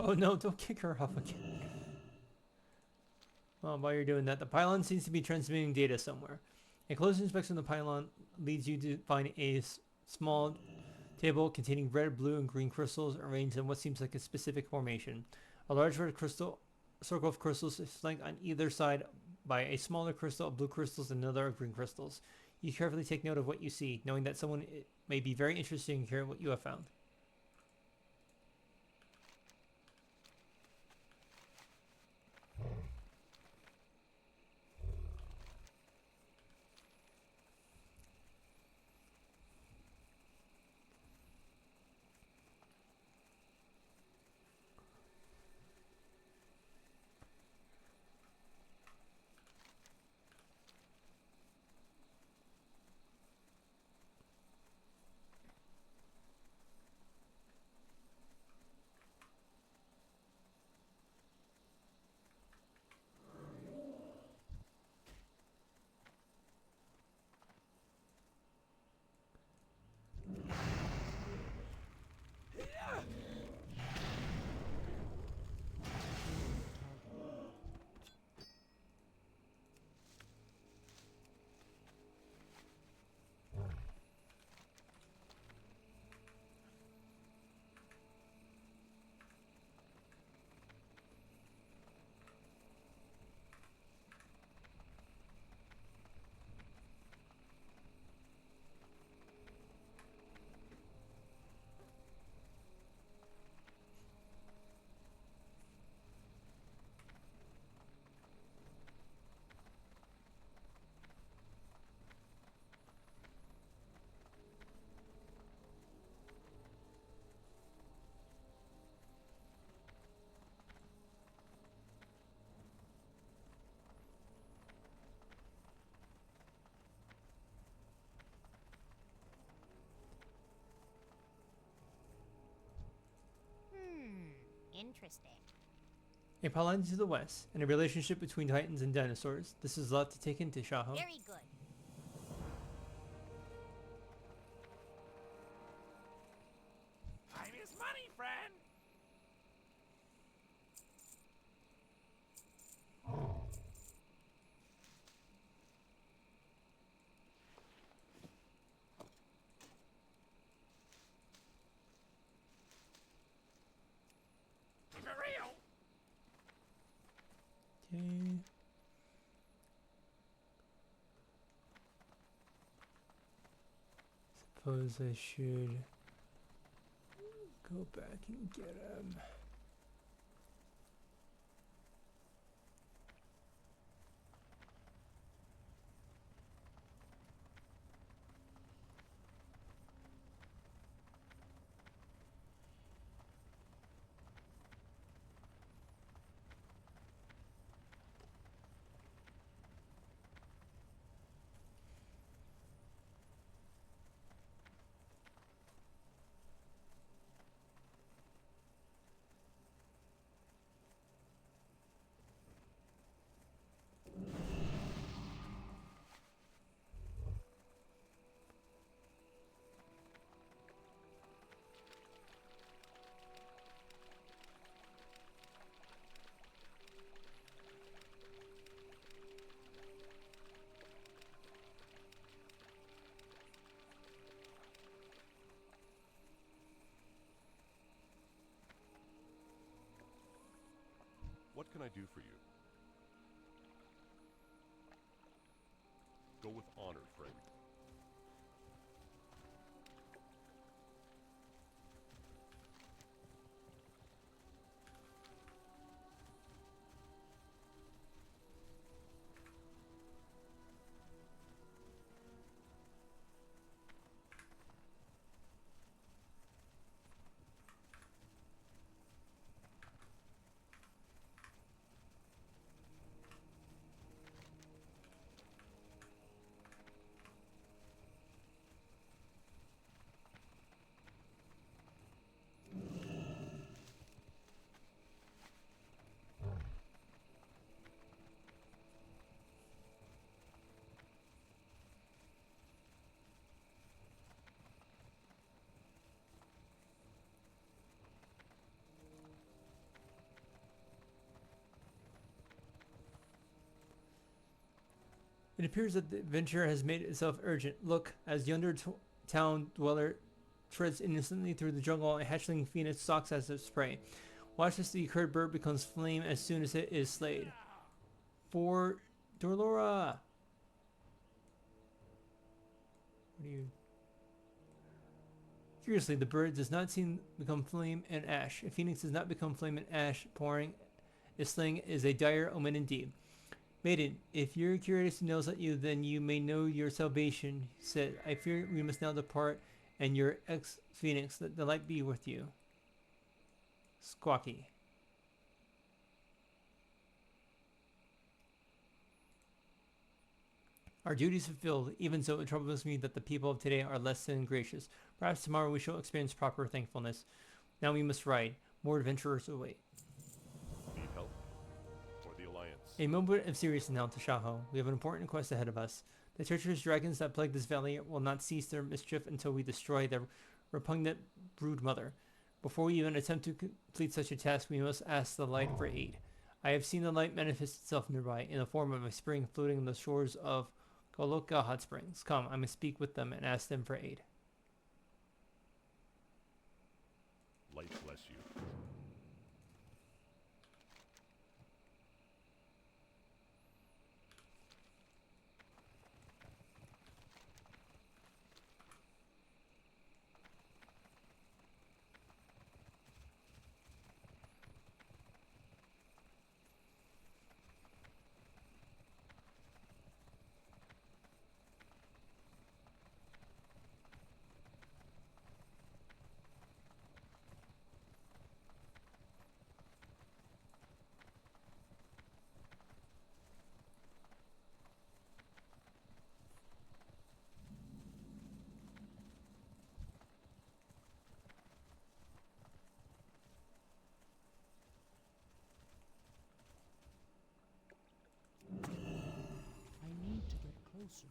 Oh no, don't kick her off again. Well, while you're doing that, the pylon seems to be transmitting data somewhere. A close inspection of the pylon leads you to find a small table containing red, blue, and green crystals arranged in what seems like a specific formation. A large red circle of crystals is flanked on either side by a smaller crystal of blue crystals and another of green crystals. You carefully take note of what you see, knowing that someone may be very interested in hearing what you have found. interesting. A power to the west, and a relationship between titans and dinosaurs. This is a lot to take in, Tashaho. Very good. Time is money, friend. Keep it real. Okay. Suppose I should go back and get him. What can I do for you? Go with honor, friend. It appears that the adventure has made itself urgent. Look, as yonder town dweller treads innocently through the jungle, a hatchling phoenix stalks as its prey. Watch as the cursed bird becomes flame as soon as it is slayed. For Dorlora! What do you... Curiously, the bird does not seem to become flame and ash. A phoenix does not become flame and ash, pouring a sling is a dire omen indeed. Maiden, if your curiosity nails at you, then you may know your salvation, he said. I fear we must now depart, and your ex-phoenix, let the light be with you. Squawky. Our duties fulfilled. Even so, it troubles me that the people of today are less than gracious. Perhaps tomorrow we shall experience proper thankfulness. Now we must ride. More adventurers await. Need help? For the Alliance. A moment of seriousness now, Tashaho. We have an important quest ahead of us. The treacherous dragons that plague this valley will not cease their mischief until we destroy their repugnant brood mother. Before we even attempt to complete such a task, we must ask the light for aid. I have seen the light manifest itself nearby in the form of a spring floating on the shores of Goloka Hot Springs. Come, I must speak with them and ask them for aid. Light bless you. closer.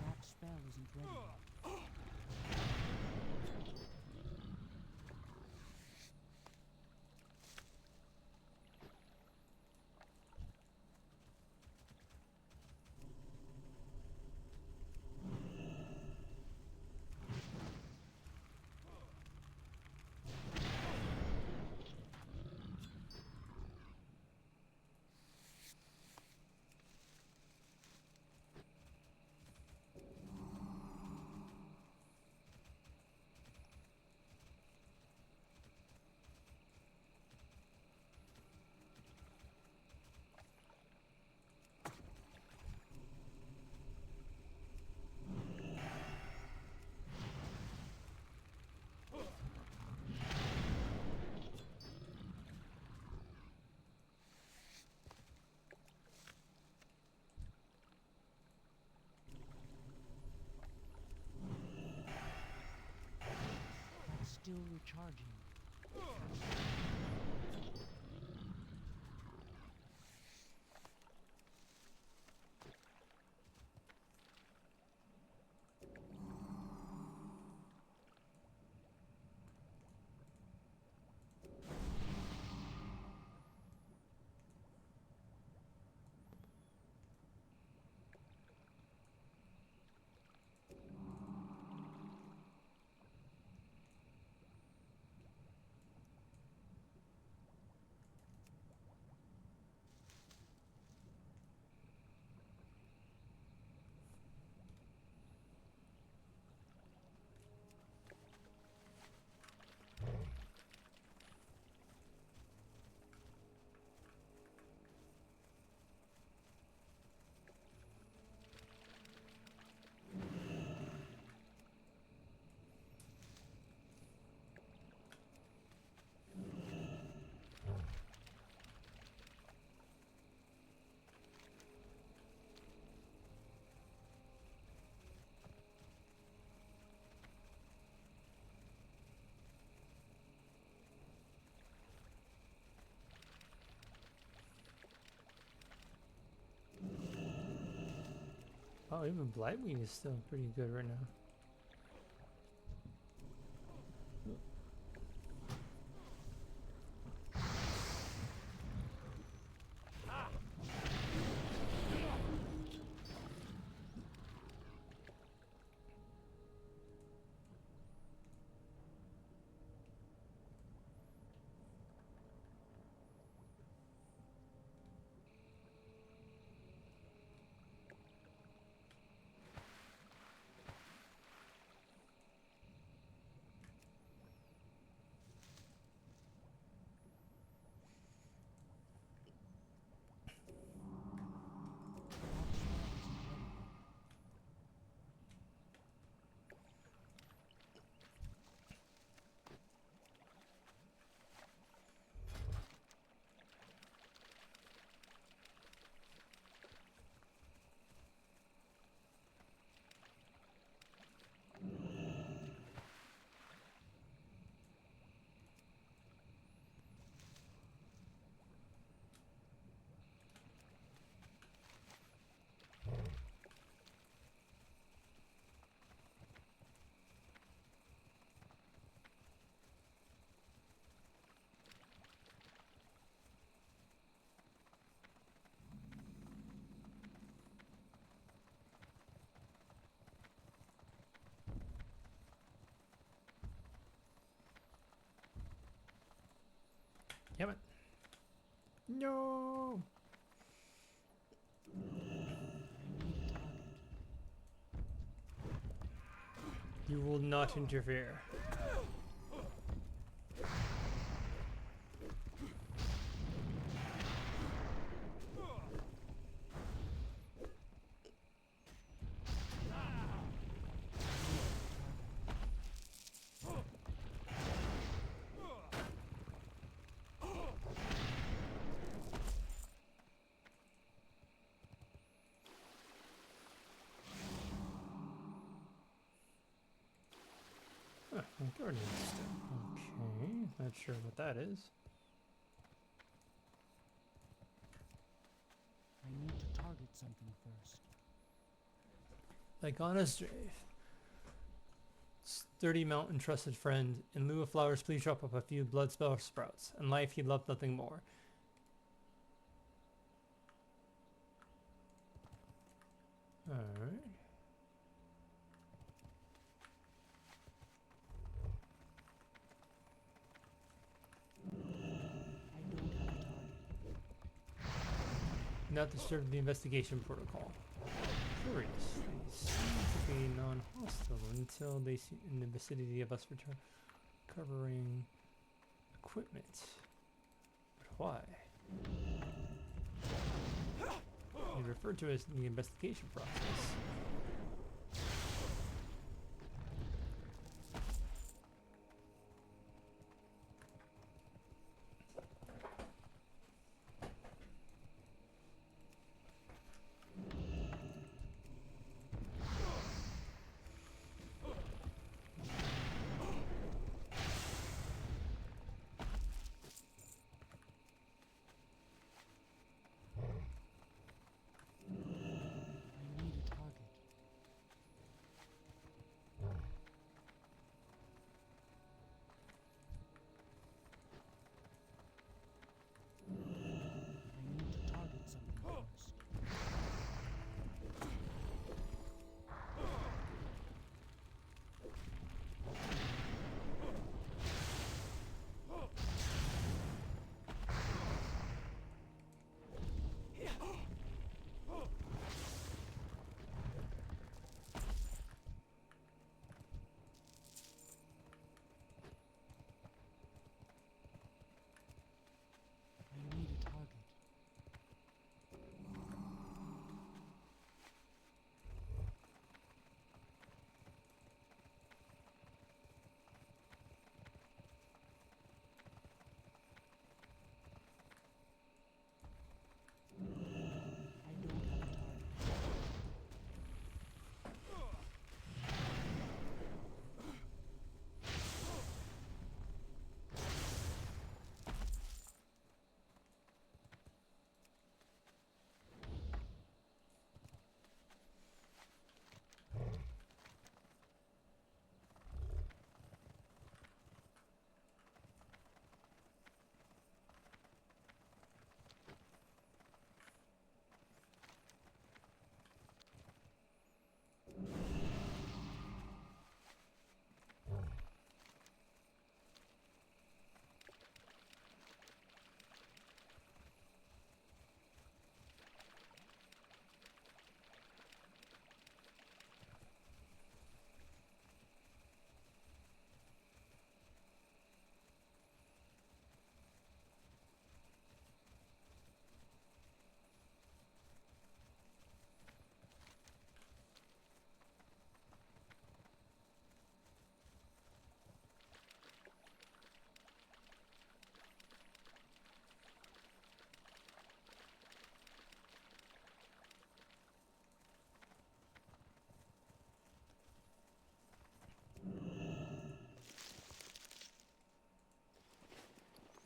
That spell isn't ready yet. That's still recharging. Oh, even Blightwing is still pretty good right now. Damn it. No. You will not interfere. Guardian stone. Okay, not sure what that is. I need to target something first. Like honest sturdy mountain trusted friend. In lieu of flowers, please drop up a few blood spell sprouts. In life, he loved nothing more. Alright. Not disturb the investigation protocol. Curious. They seem to be non-hostile until they see in the vicinity of us return covering equipment. But why? They refer to it as the investigation process.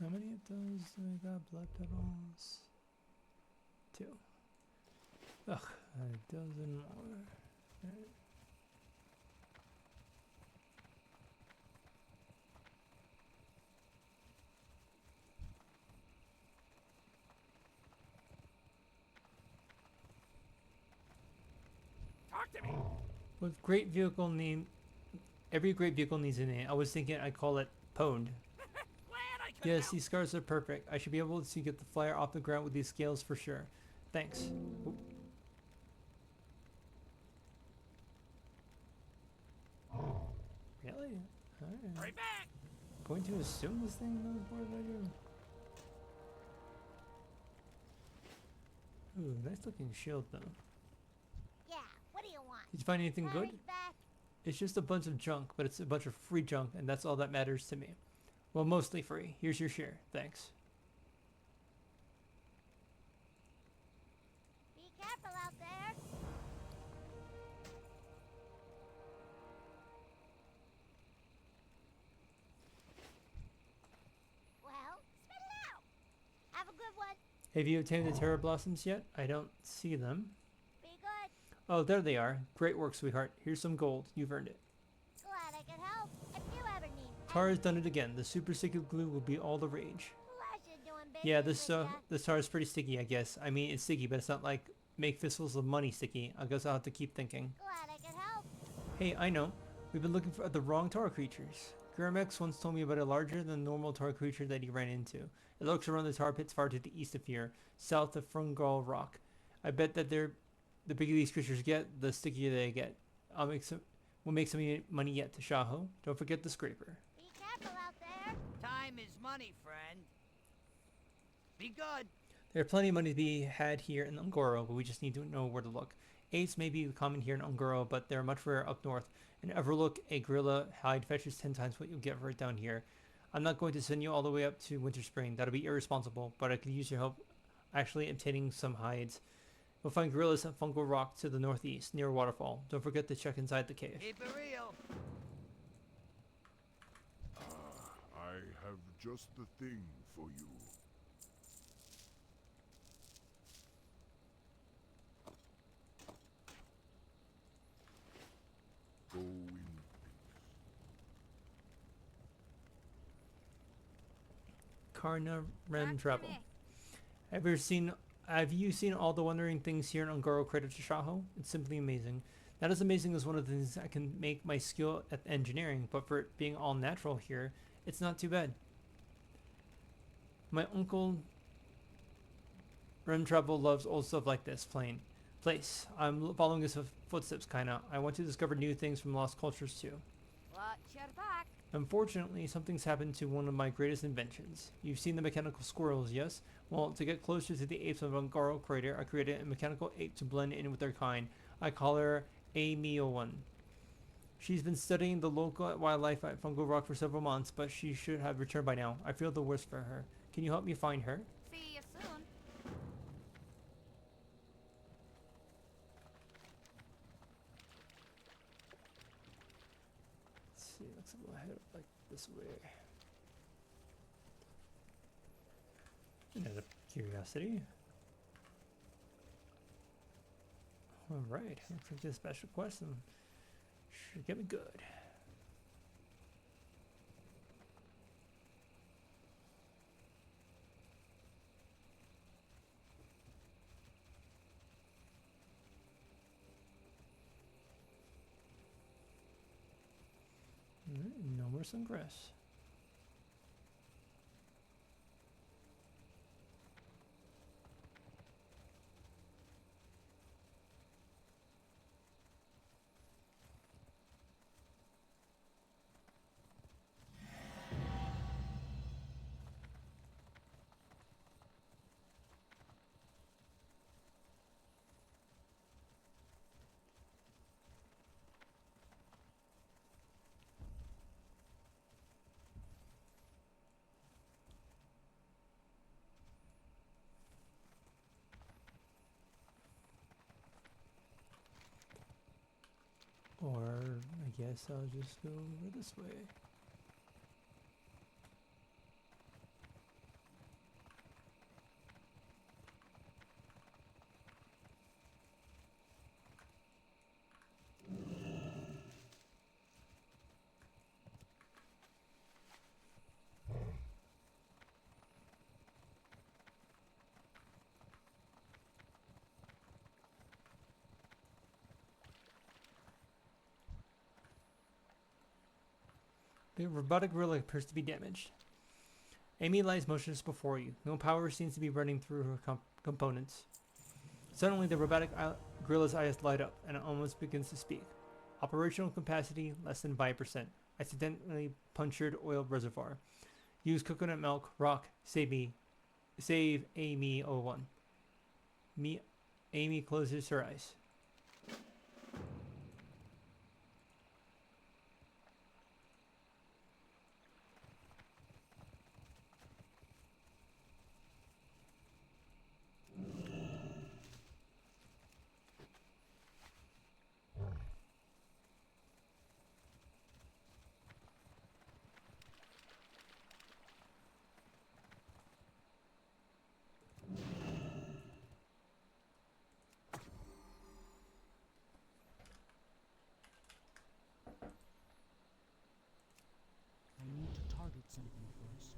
How many of those do I got? Blood petals? 2. Ugh, a dozen more. Right. Talk to me. With great vehicle name, every great vehicle needs a name. I was thinking I'd call it Pwned. Glad I could Yes, help. these scars are perfect. I should be able to get the flyer off the ground with these scales for sure. Thanks. Oop. Really? Alright. Hurry back. Going to assume this thing knows more than I do. Ooh, nice looking shield though. Yeah, what do you want? Did you find anything good? Party's back. It's just a bunch of junk, but it's a bunch of free junk, and that's all that matters to me. Well, mostly free. Here's your share. Thanks. Be careful out there. Well, spit it out. Have a good one. Have you obtained the Terra Blossoms yet? I don't see them. Be good. Oh, there they are. Great work, sweetheart. Here's some gold. You've earned it. Glad I could help. If you ever need Tar has done it again. The super sticky glue will be all the rage. pleasure doing business Yeah, with this tar is pretty sticky, I guess. I mean, it's sticky, but it's not like make fistfuls of money sticky. I guess I'll have to keep thinking. Glad I could help. Hey, I know. We've been looking for the wrong tar creatures. Gurmex once told me about a larger than normal tar creature that he ran into. It lurks around the tar pits far to the east of here, south of Fungal Rock. I bet that the bigger these creatures get, the stickier they get. We'll make some money yet, Tashaho. Don't forget the scraper. Be careful out there. Time is money, friend. Be good. There's plenty of money to be had here in Ungoro, but we just need to know where to look. Apes may be common here in Ungoro, but they're much rarer up north. An Everlook, a gorilla hide fetches 10 times what you'll get right down here. I'm not going to send you all the way up to Winter Spring. That'll be irresponsible, but I could use your help actually obtaining some hides. We'll find gorillas at Fungal Rock to the northeast, near a waterfall. Don't forget to check inside the cave. Keep it real. I have just the thing for you. Go in peace. Karna Rem Back to Travel. me. Have you seen all the wondering things here in Ungoro Crater Tashaho? It's simply amazing. Not as amazing as one of the things I can make my skill at engineering, but for it being all natural here, it's not too bad. My uncle Rem Travel loves old stuff like this place. I'm following his footsteps kinda. I want to discover new things from lost cultures too. Watch your back. Unfortunately, something's happened to one of my greatest inventions. You've seen the mechanical squirrels, yes? Well, to get closer to the apes of Ungaro Crater, I created a mechanical ape to blend in with their kind. I call her A-Mio-1. She's been studying the local wildlife at Fungal Rock for several months, but she should have returned by now. I feel the worst for her. Can you help me find her? See you soon. Let's see, let's go ahead like this way. Out of curiosity. Alright, looks like this special question should get me good. Alright, no more sungrass. Or I guess I'll just go over this way. The robotic gorilla appears to be damaged. Amy lies motionless before you. No power seems to be running through her components. Suddenly, the robotic gorilla's eyes light up, and it almost begins to speak. Operational capacity, less than 5%. Accidentally punctured oil reservoir. Use coconut milk, rock, save Amy 01. Amy closes her eyes. I need to target something first.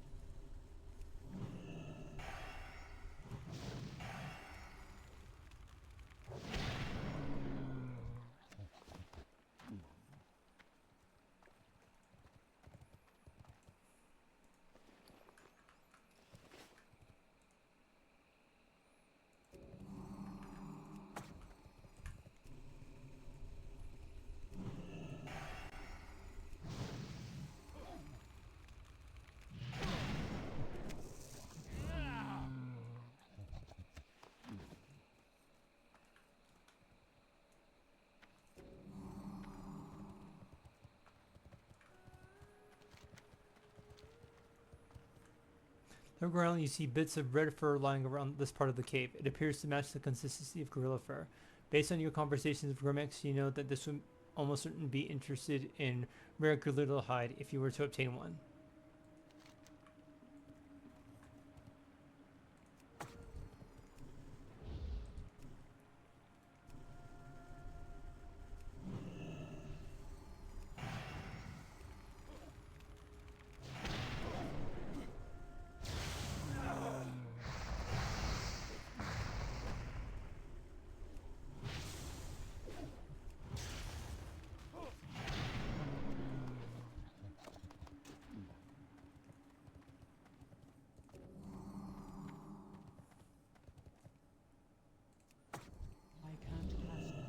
On the ground, you see bits of red fur lying around this part of the cave. It appears to match the consistency of gorilla fur. Based on your conversations with Grimex, you know that this would almost certainly be interested in rare gorilla hide if you were to obtain one. I can't cast it.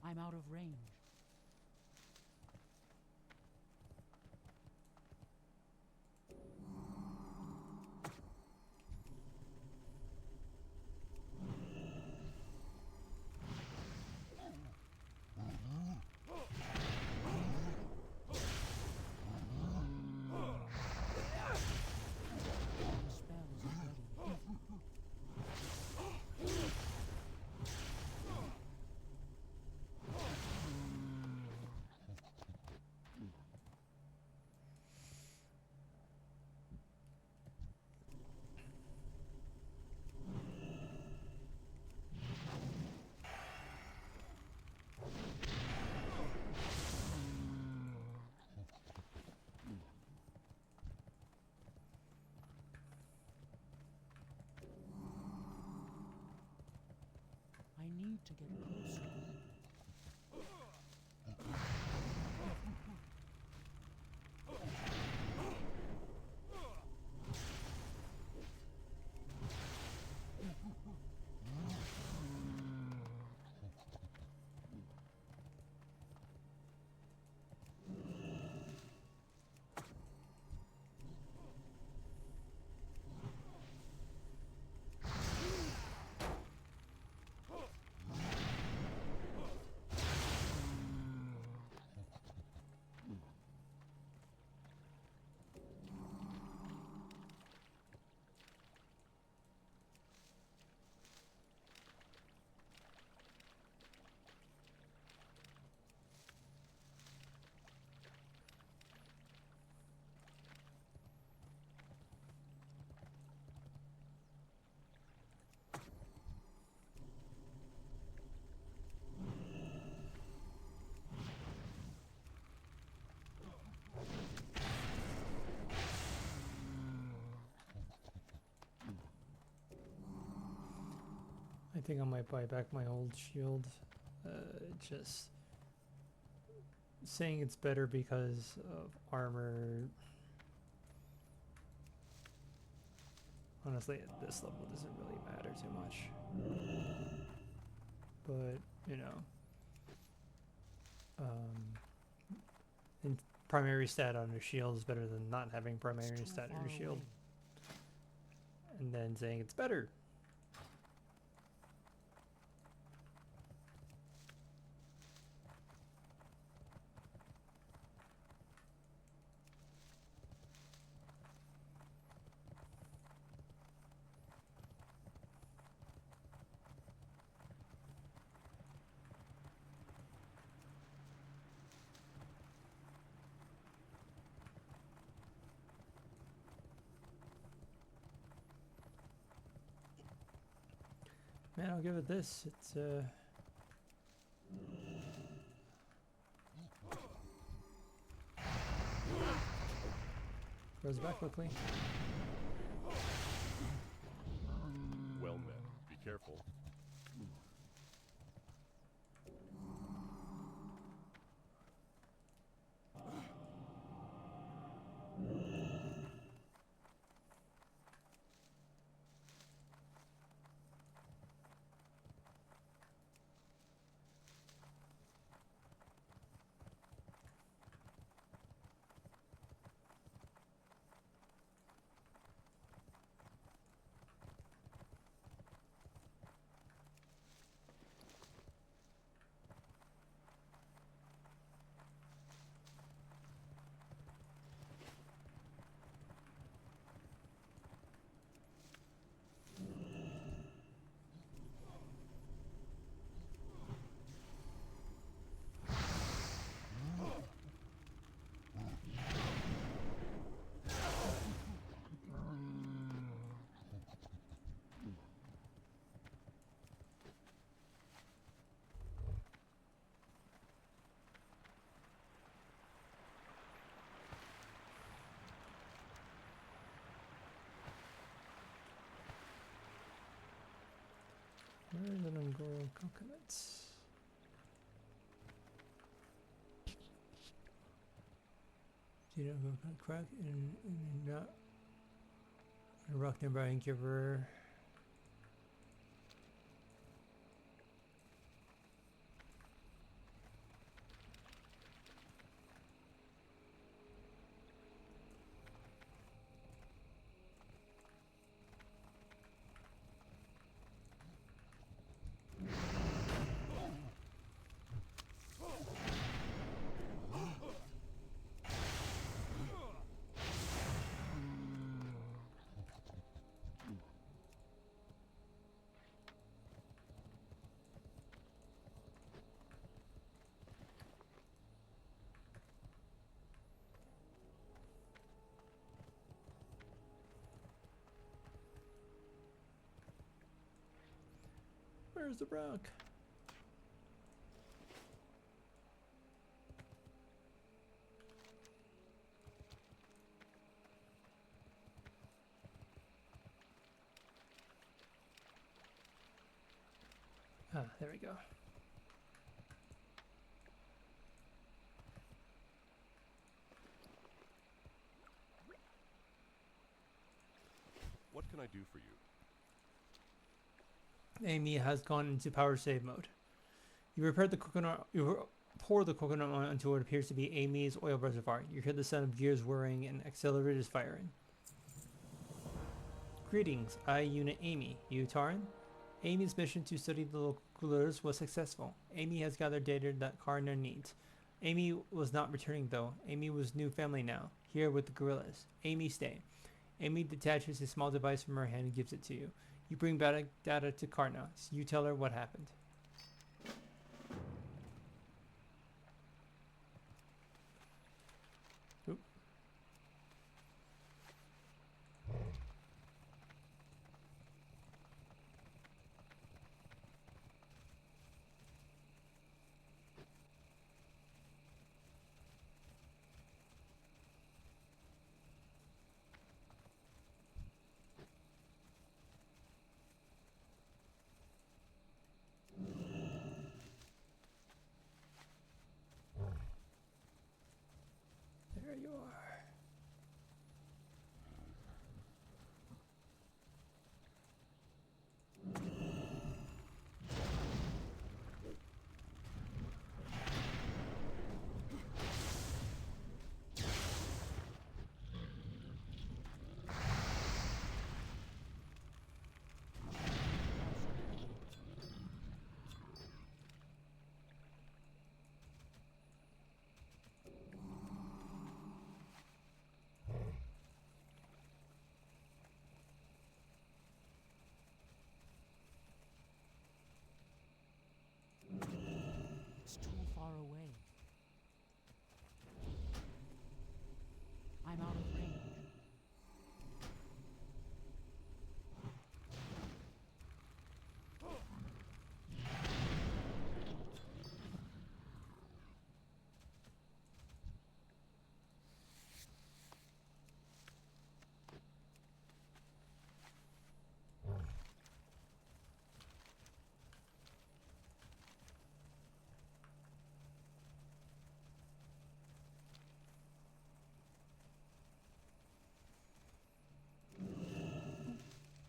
I'm out of range. to get closer. I think I might buy back my old shield. Just saying it's better because of armor. Honestly, at this level, doesn't really matter too much. But, you know, and primary stat on your shield is better than not having primary stat on your shield. And then saying it's better. Man, I'll give it this. It's goes back quickly. Well met. Be careful. Where are the Ngoro coconuts? Do you know coconut crack in not a rock nearby innkeeper? Where's the rock? Ah, there we go. What can I do for you? Amy has gone into power save mode. You repaired the coconut. Pour the coconut oil into what appears to be Amy's oil reservoir. You hear the sound of gears whirring and accelerators firing. Greetings, I Unit Amy. You Taran? Amy's mission to study the local coolers was successful. Amy has gathered data that Karna needs. Amy was not returning though. Amy was new family now, here with the gorillas. Amy stay. Amy detaches a small device from her hand and gives it to you. You bring back data to Karna. So you tell her what happened. Oop. There you are. It's too far away. I'm out of range.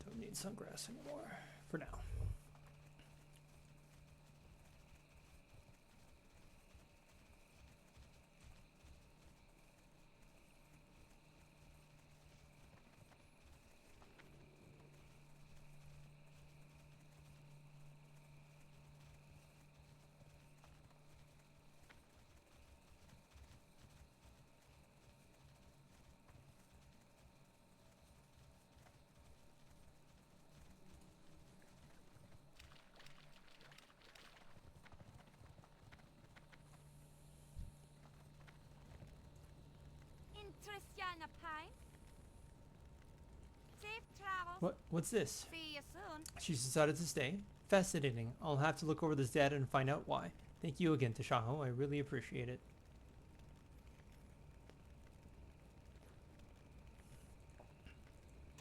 Don't need sungrass anymore. For now. Tristiana Pine. Safe travels. What's this? See you soon. She's decided to stay. Fascinating. I'll have to look over this data and find out why. Thank you again, Tashaho. I really appreciate it.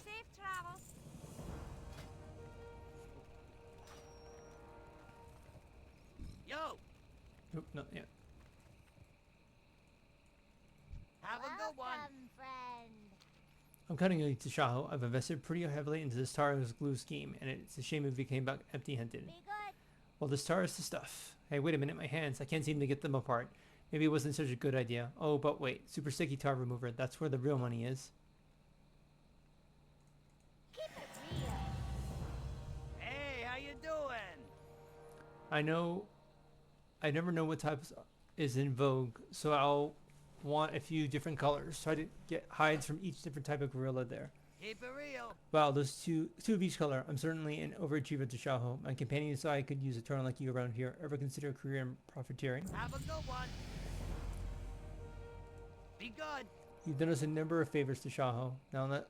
Safe travels. Yo, Oop, not yet. have a good one. Welcome, friend. I'm cutting you, Tashaho. I've invested pretty heavily into this Tara's glue scheme, and it's a shame if we came back empty-handed. Be good. Well, this Tara's the stuff. Hey, wait a minute, my hands. I can't seem to get them apart. Maybe it wasn't such a good idea. Oh, but wait. Super sticky tar remover. That's where the real money is. Keep it real. Hey, how you doing? I never know what type is in vogue, so I'll want a few different colors. Try to get hides from each different type of gorilla there. Keep it real. Wow, those two of each color. I'm certainly an overachiever, Tashaho. My companion so I could use a turn like you around here. Ever consider a career in profiteering? Have a good one. Be good. You've done us a number of favors, Tashaho. Now let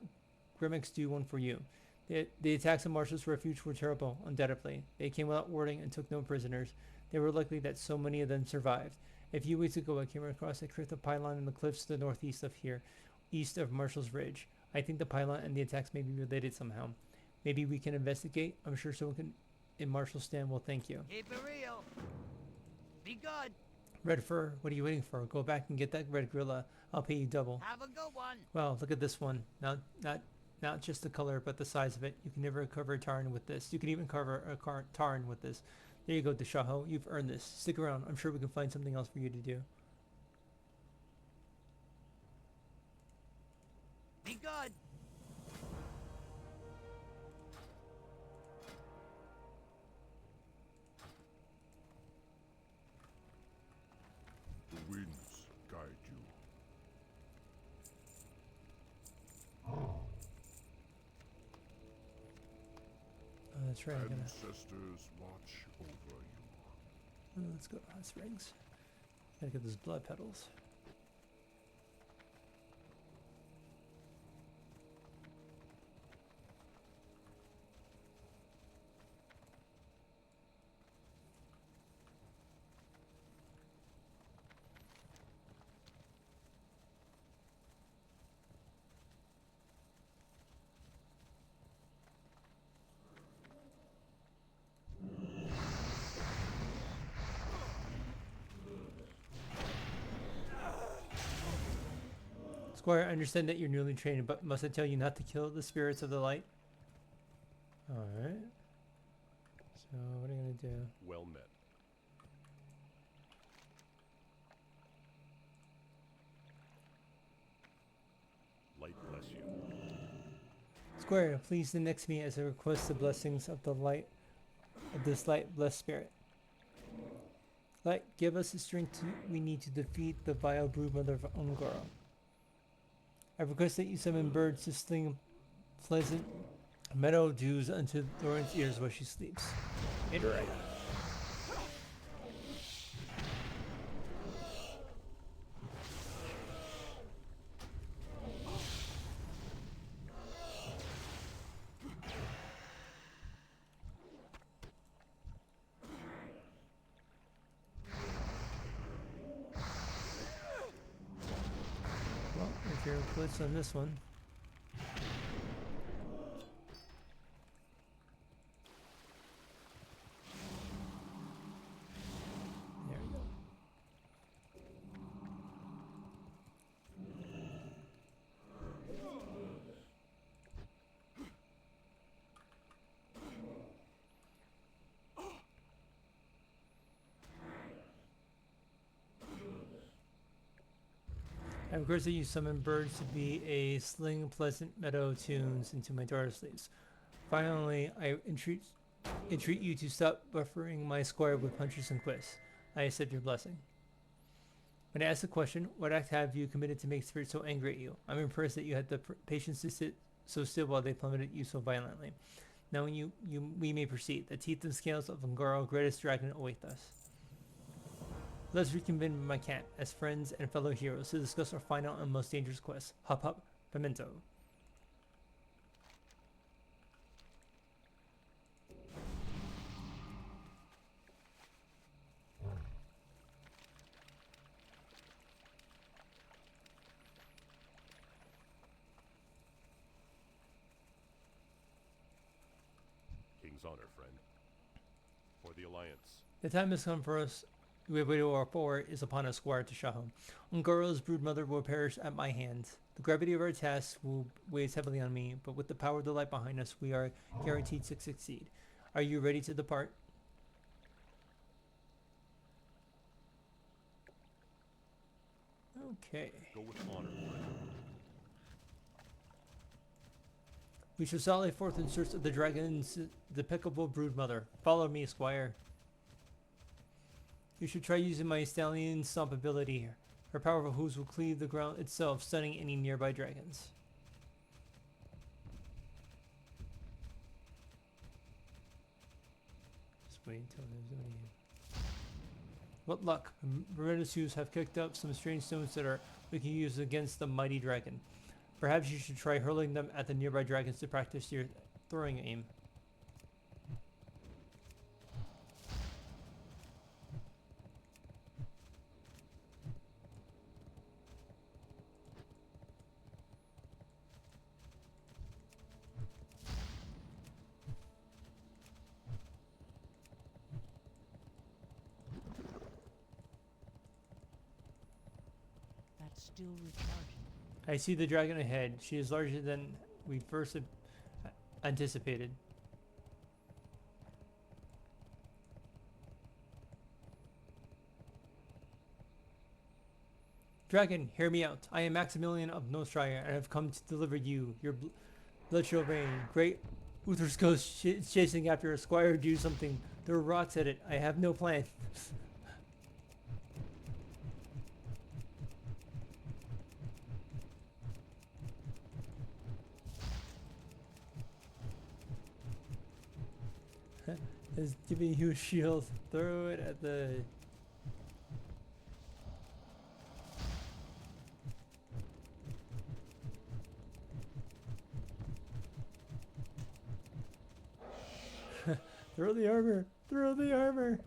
Grimix do one for you. The attacks on Marshall's refuge were terrible, undoubtedly. They came without warning and took no prisoners. They were lucky that so many of them survived. A few weeks ago, I came across a crypto pylon in the cliffs to the northeast of here, east of Marshall's Ridge. I think the pylon and the attacks may be related somehow. Maybe we can investigate. I'm sure someone can in Marshall Stan will thank you. Keep it real. Be good. Red fur, what are you waiting for? Go back and get that red gorilla. I'll pay you double. Have a good one. Well, look at this one. Not just the color, but the size of it. You can never cover a tarn with this. You can even cover a tarn with this. There you go, Tashaho. You've earned this. Stick around. I'm sure we can find something else for you to do. Be good. The winds guide you. Oh, that's right. Ancestors watch over you. Let's go to hot springs. Gotta get those blood petals. Squire, I understand that you're newly trained, but must I tell you not to kill the spirits of the light? Alright. So, what are you going to do? Well met. Light bless you. Squire, please annex me as I request the blessings of the light, of this light blessed spirit. Light, give us the strength we need to defeat the vile broodmother of Ungoro. I request that you summon birds to sling pleasant meadow dews unto Lauren's ears while she sleeps. Iterate. Well, if you're close on this one. There we go. I request that you summon birds to be a sling pleasant meadow tunes into my daughter sleeps. Finally, I entreat you to stop buffering my squire with punches and quips. I accept your blessing. When I ask the question, what act have you committed to make spirits so angry at you? I'm impressed that you had the patience to sit so still while they plummeted you so violently. Now we may proceed. The teeth and scales of Ungoro, greatest dragon, await us. Let's reconvene my camp as friends and fellow heroes to discuss our final and most dangerous quest. Hop hop, pimento. King's honor, friend. For the Alliance. The time has come for us. We have waited for is upon us, Squire Tashaho. Ungoro's broodmother will perish at my hands. The gravity of our task will weigh heavily on me, but with the power of the light behind us, we are guaranteed to succeed. Are you ready to depart? Okay. Go with honor, friend. We shall sally forth in search of the dragon's despicable broodmother. Follow me, Squire. You should try using my stallion stomp ability here. Her powerful hooves will cleave the ground itself, stunning any nearby dragons. Just wait until there's any. What luck! Beretta's hooves have kicked up some strange stones that we can use against the mighty dragon. Perhaps you should try hurling them at the nearby dragons to practice your throwing aim. Still recharging. I see the dragon ahead. She is larger than we first anticipated. Dragon, hear me out. I am Maximilian of Nostraya, and I have come to deliver you, your blood shall reign. Great Uther's ghost is chasing after a squire. Do something. There are rocks at it. I have no plan. Is giving you a shield. Throw it at the... Throw the armor! Throw the armor!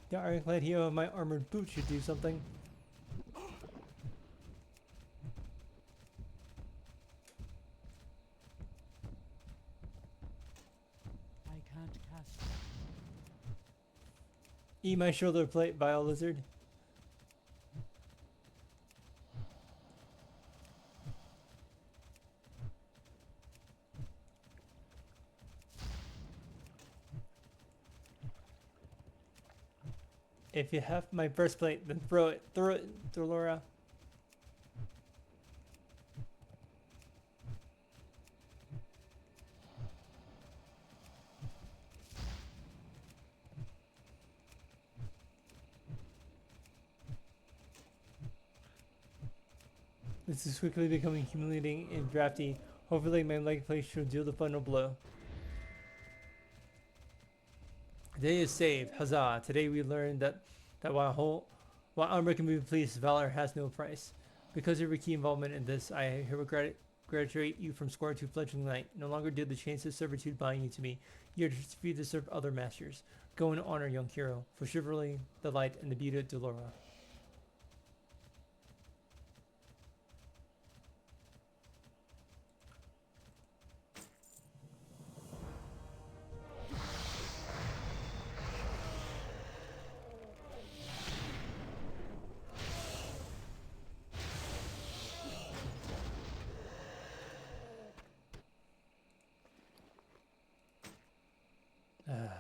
The ironclad heel of my armored boot should do something. I can't cast. Eat my shoulder plate, vile lizard. If you have my breastplate, then throw it. Throw it, Dolora. This is quickly becoming humiliating and drafty. Hopefully my leg plate should deal the final blow. The day is saved. Huzzah. Today we learned that while armor can be replaced, valor has no price. Because of your key involvement in this, I hereby graduate you from squire to fledgling knight. No longer do the chains of servitude bind you to me. You are free to serve other masters. Go and honor, young hero, for chivalry, the light, and the beauty of Dolora.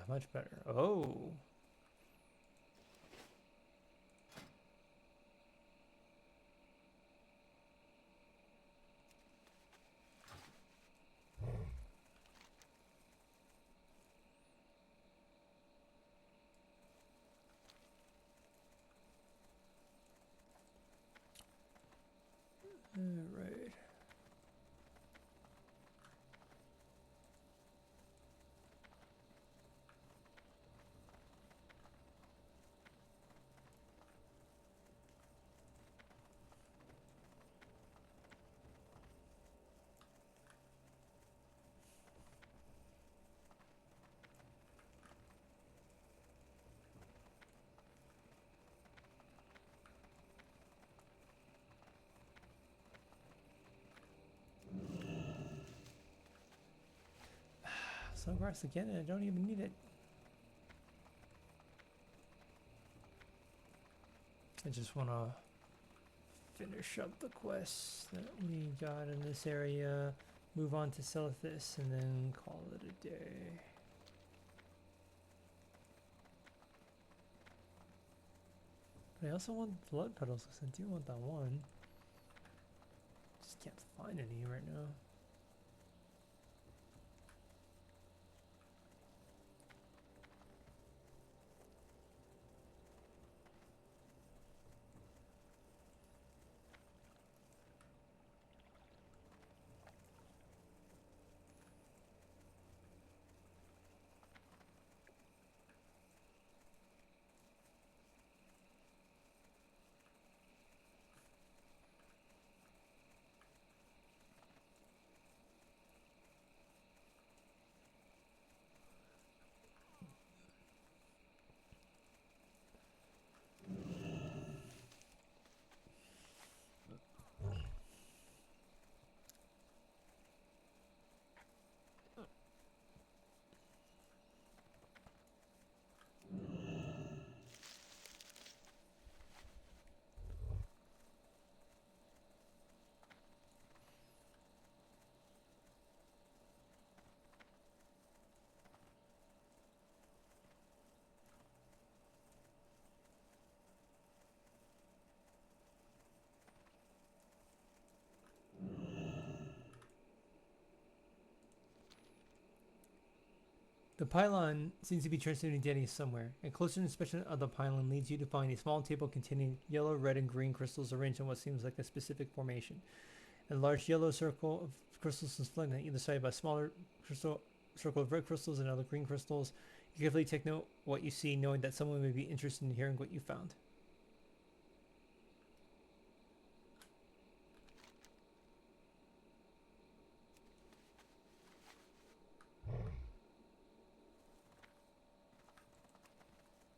Much better. Oh. All right. Sunglass again, and I don't even need it. I just want to finish up the quests that we got in this area, move on to Celethis, and then call it a day. But I also want blood petals because I do want that one. Just can't find any right now. The pylon seems to be transmitting data somewhere. A closer inspection of the pylon leads you to find a small table containing yellow, red, and green crystals arranged in what seems like a specific formation. A large yellow circle of crystals is flanked on either side by a smaller circle of red crystals and other green crystals. You carefully take note of what you see, knowing that someone may be interested in hearing what you found.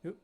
Oop.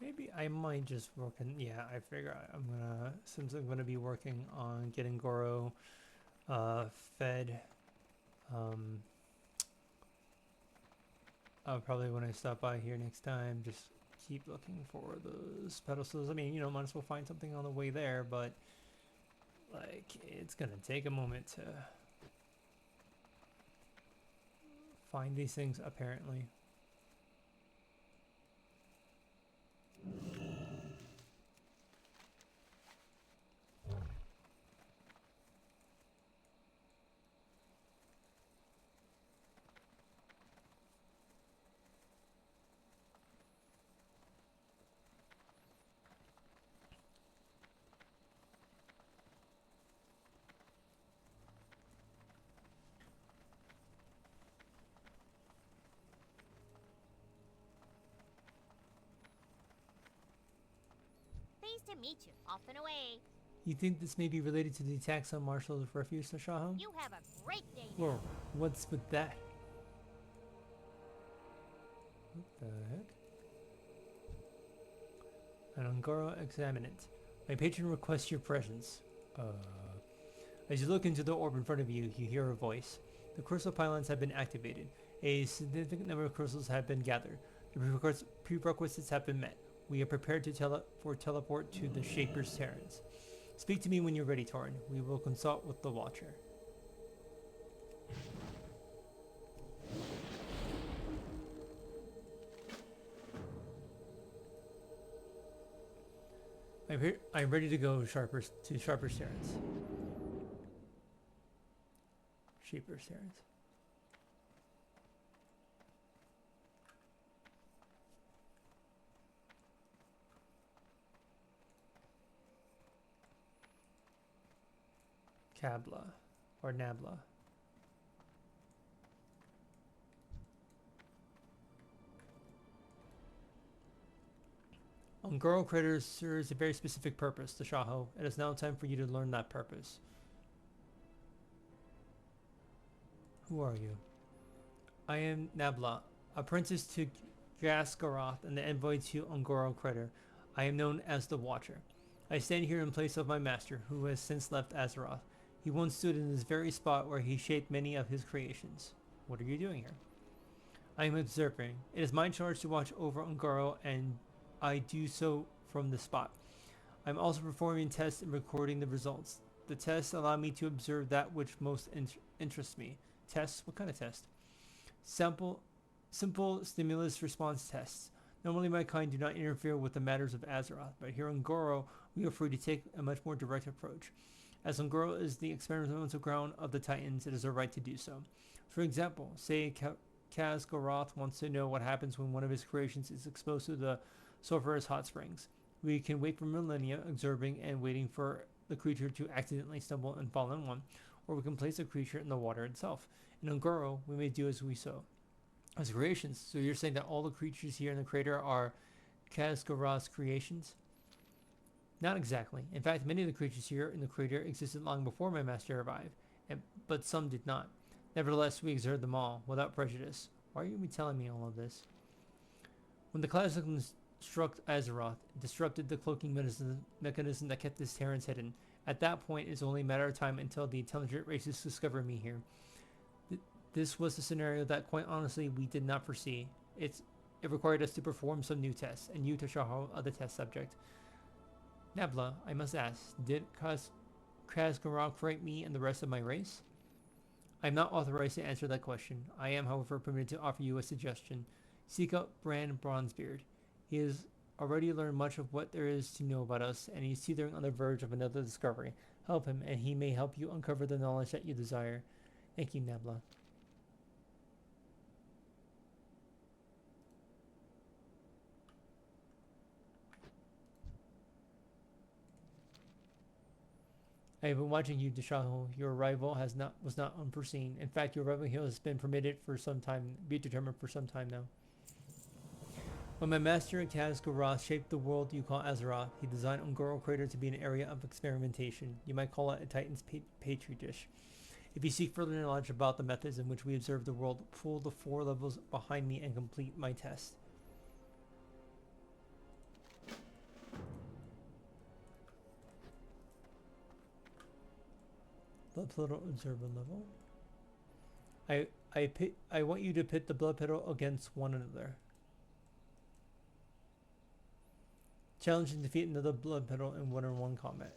Maybe I might just work on, yeah, I figure since I'm gonna be working on getting Goro fed, probably when I stop by here next time, just keep looking for those pedestals. I mean, you know, might as well find something on the way there, but like, it's gonna take a moment to find these things, apparently. Pleased to meet you. Off and away. You think this may be related to the attacks on Marshall's refuge, Tashaho? You have a great day now. Whoa, what's with that? What the heck? An Ungoro examinant. My patron requests your presence. As you look into the orb in front of you, you hear a voice. The crystal pylons have been activated. A significant number of crystals have been gathered. The prerequisites have been met. We are prepared to teleport to the Shaper's Terrans. Speak to me when you're ready, Torin. We will consult with the Watcher. I'm ready to go to Sharper's Terrans. Shaper's Terrans. Kabla or Nabla. Ungoro Crater serves a very specific purpose, Tashaho. It is now time for you to learn that purpose. Who are you? I am Nabla, apprentice to Gasgaroth and the envoy to Ungoro Crater. I am known as the Watcher. I stand here in place of my master, who has since left Azeroth. He once stood in this very spot where he shaped many of his creations. What are you doing here? I am observing. It is my charge to watch over Ungoro, and I do so from the spot. I'm also performing tests and recording the results. The tests allow me to observe that which most interests me. Tests? What kind of test? Simple stimulus response tests. Normally my kind do not interfere with the matters of Azeroth, but here on Ungoro, we are free to take a much more direct approach. As Ungoro is the experimental ground of the Titans, it is our right to do so. For example, say Khazgoroth wants to know what happens when one of his creations is exposed to the sulfurous hot springs. We can wait for millennia, observing and waiting for the creature to accidentally stumble and fall in one, or we can place the creature in the water itself. In Ungoro, we may do as we sow. As creations, so you're saying that all the creatures here in the crater are Kazgarath's creations? Not exactly. In fact, many of the creatures here in the crater existed long before my master arrived, but some did not. Nevertheless, we observed them all, without prejudice. Why are you telling me all of this? When the Cataclysm struck Azeroth, it disrupted the cloaking mechanism that kept this Terrans hidden. At that point, it's only a matter of time until the intelligent races discover me here. This was a scenario that, quite honestly, we did not foresee. It required us to perform some new tests, and you, Tashaho, are the test subject. Nabla, I must ask, did Kazgarath create me and the rest of my race? I am not authorized to answer that question. I am, however, permitted to offer you a suggestion. Seek out Bran Bronzebeard. He has already learned much of what there is to know about us, and he's teetering on the verge of another discovery. Help him, and he may help you uncover the knowledge that you desire. Thank you, Nabla. I have been watching you, Tashaho. Your arrival was not unforeseen. In fact, your arrival here has been determined for some time now. When my master Kazgarath shaped the world you call Azeroth, he designed Ungoro Crater to be an area of experimentation. You might call it a Titan's petri dish. If you seek further knowledge about the methods in which we observe the world, pull the 4 levels behind me and complete my test. Blood Petal Observer level. I want you to pit the Blood Petal against one another. Challenge and defeat another Blood Petal in one-on-one combat.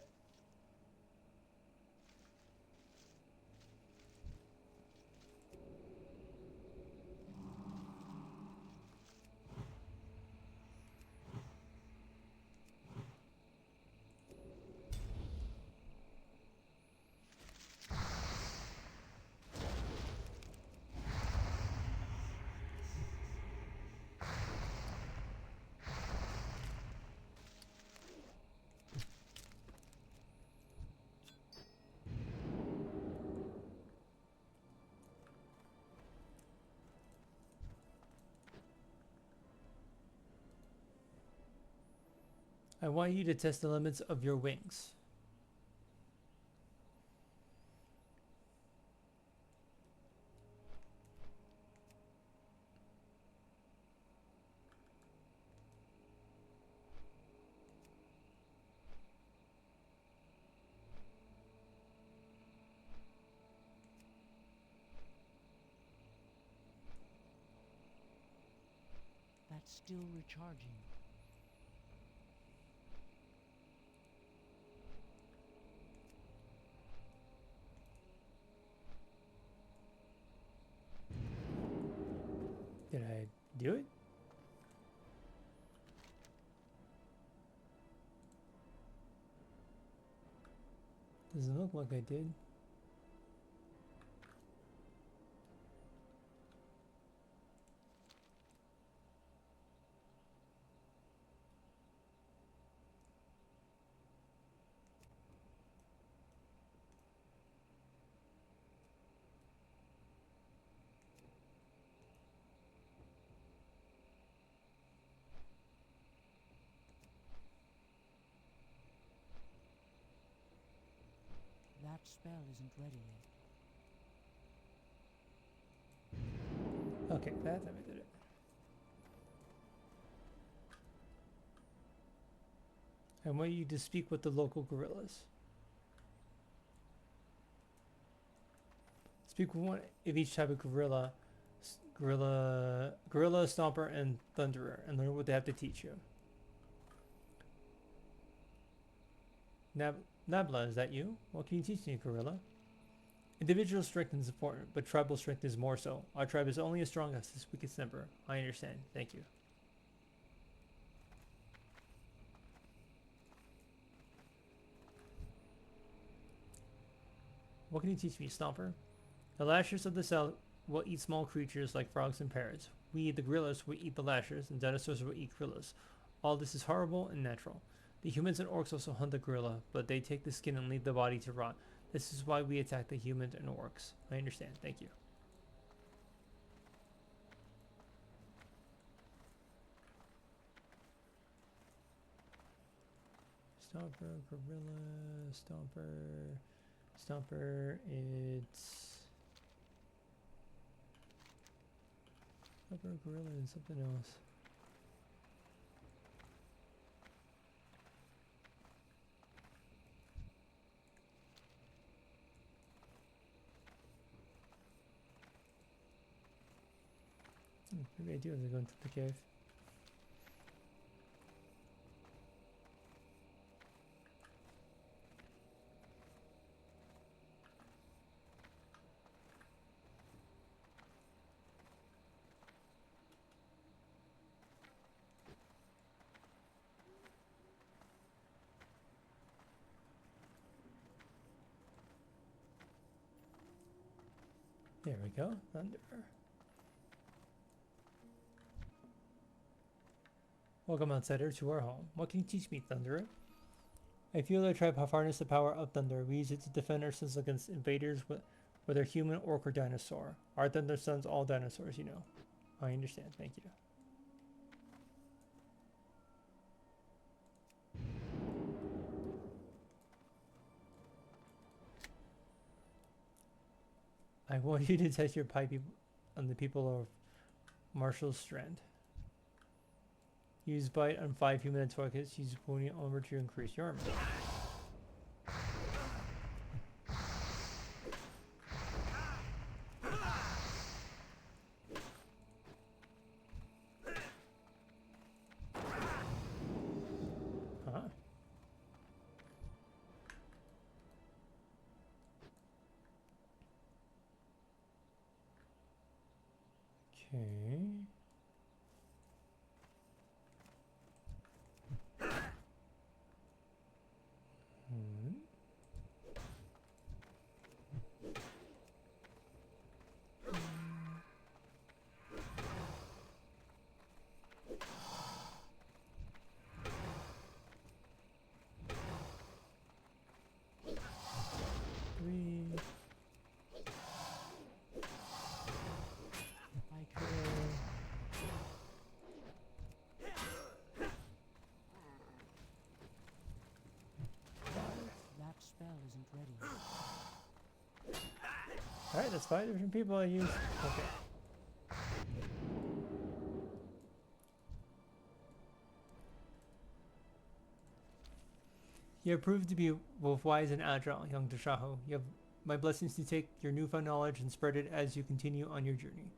I want you to test the limits of your wings. That's still recharging. Did I do it? Doesn't look like I did. That spell isn't ready yet. Okay, that time I did it. I want you to speak with the local guerrillas. Speak with one of each type of gorilla, stomper, and thunderer, and learn what they have to teach you. Nabla, is that you? What can you teach me, gorilla? Individual strength is important, but tribal strength is more so. Our tribe is only as strong as its weakest member. I understand. Thank you. What can you teach me, Stomper? The lashers of the cell will eat small creatures like frogs and parrots. We, the gorillas, will eat the lashers, and dinosaurs will eat gorillas. All this is horrible and natural. The humans and orcs also hunt the gorilla, but they take the skin and leave the body to rot. This is why we attack the humans and orcs. I understand. Thank you. Stomper, gorilla, stomper, it's... Stomper, gorilla, and something else. Maybe I do have to go into the cave. There we go. Thunder. Welcome, outsider, to our home. What can you teach me, Thunderer? I feel our tribe have harnessed the power of thunder. We use it to defend ourselves against invaders, whether human, orc, or dinosaur. Our thunder sons all dinosaurs, you know. I understand. Thank you. I want you to test your pipe on the people of Marshall's Strand. Use bite on 5 human targets. Use wounding armor to increase your armor. Huh? Okay. Alright, that's 5 different people I use. Okay. You have proved to be both wise and agile, young Tashaho. You have my blessings to take your newfound knowledge and spread it as you continue on your journey.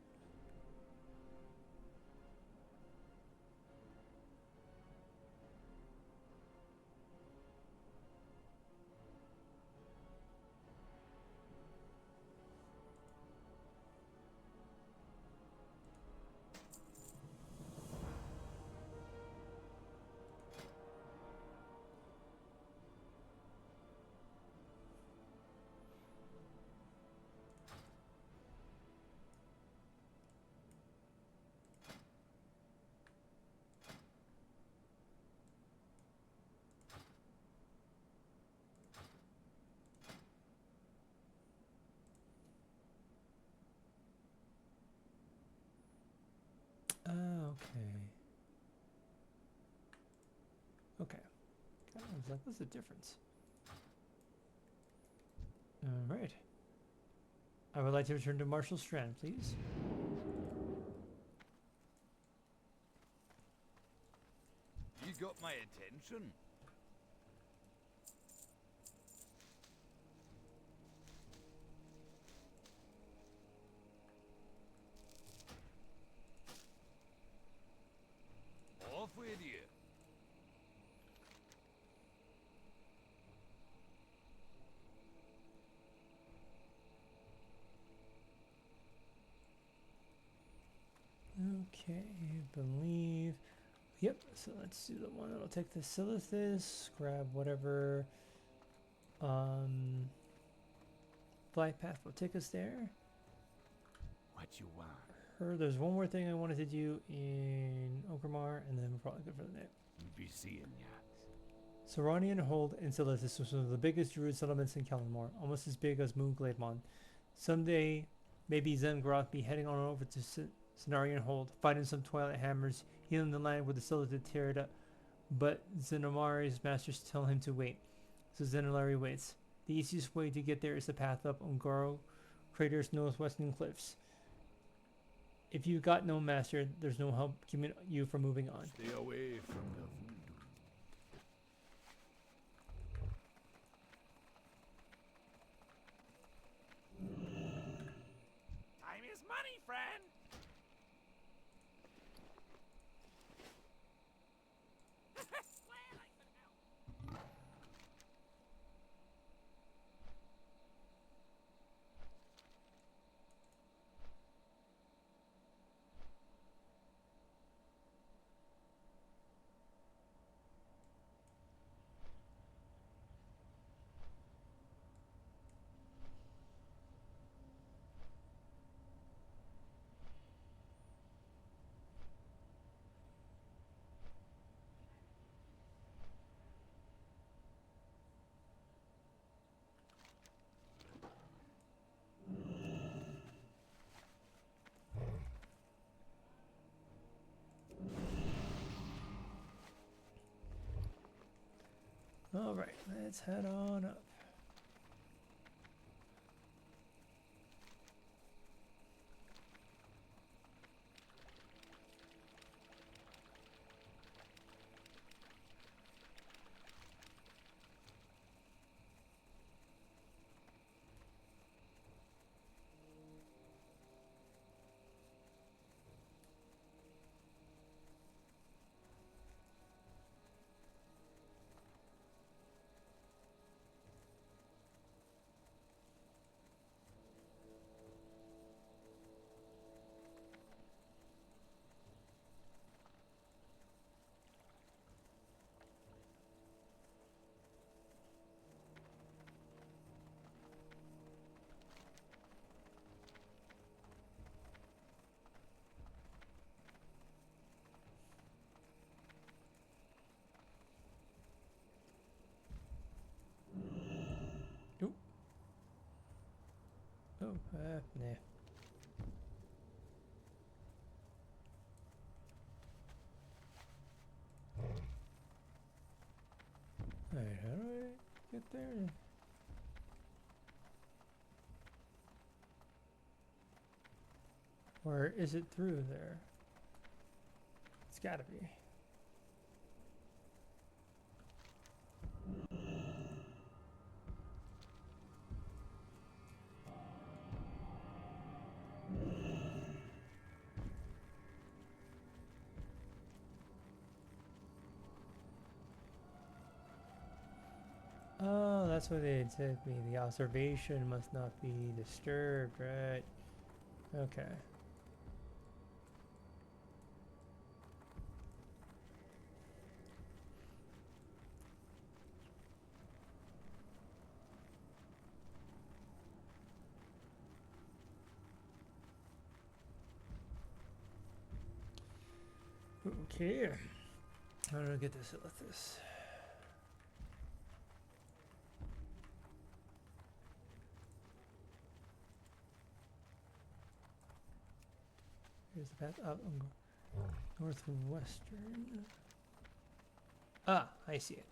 Okay. I was like, what's the difference? Alright. I would like to return to Marshall Strand, please. You got my attention. Off with you. Okay, I believe. Yep, so let's do the one that'll take the Silithus, grab whatever flight path will take us there. What you want? There's one more thing I wanted to do in Orgrimmar, and then we're probably good for the night. Be seeing ya. Saronian Hold in Silithus was one of the biggest druid settlements in Kellenmore, almost as big as Moonglademon. Someday, maybe Zengroth be heading on over to Cenarian Hold, fighting some Twilight Hammers, healing the land where the Silithid tear it up. But Zenomari's masters tell him to wait, so Zenolari waits. The easiest way to get there is the path up Ungaro Crater's northwestern cliffs. If you got no master, there's no help keeping you from moving on. Stay away from the voodoo. Time is money, friend. Glad I could help. Alright, let's head on up. Oh, nah. Alright, how do I get there? Or is it through there? It's gotta be. Oh, that's what they took me. The observation must not be disturbed, right? Okay. Okay. How do I get this with this? Here's the path up. Northwestern. Ah, I see it.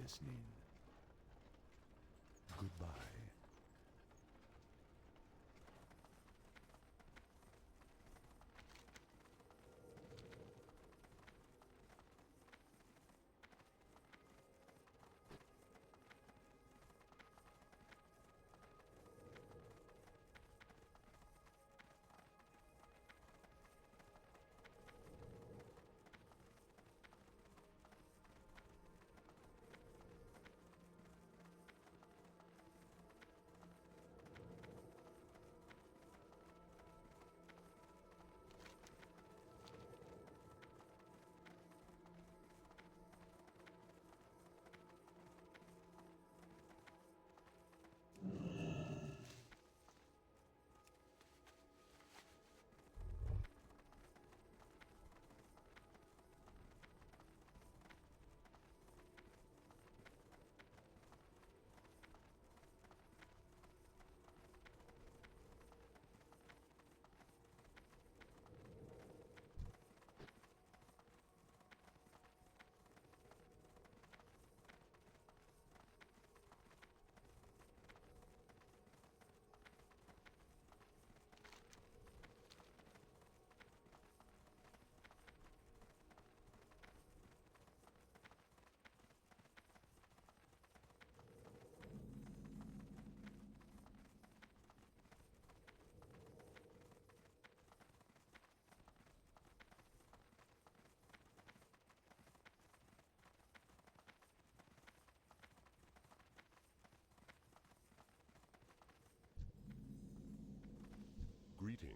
listening. Goodbye. Greetings.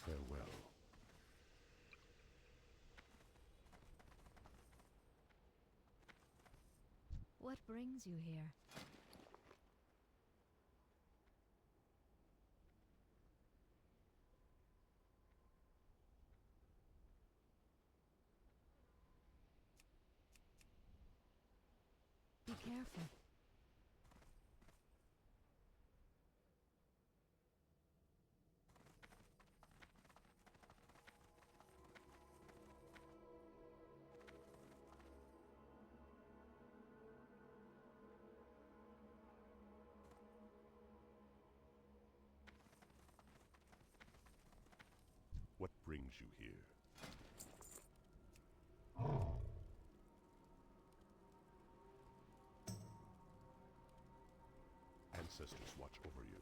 Farewell. What brings you here? Be careful. What brings you here? Ancestors watch over you.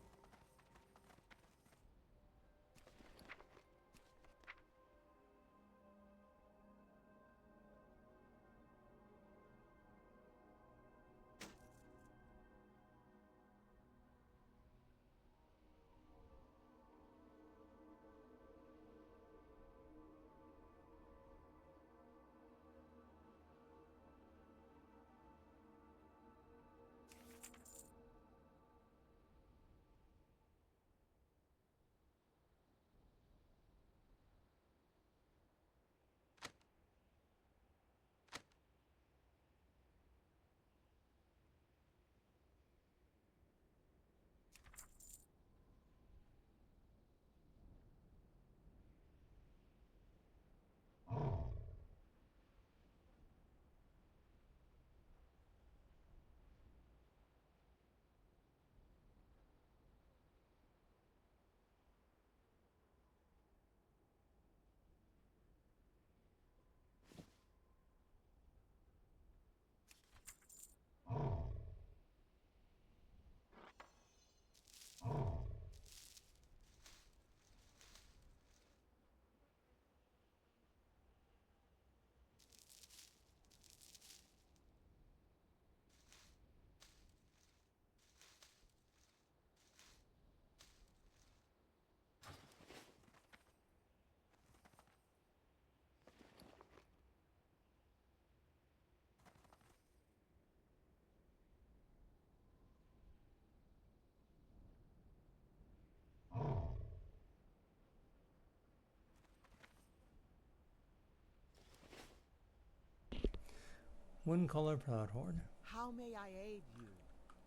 Windcaller Proudhorn. How may I aid you?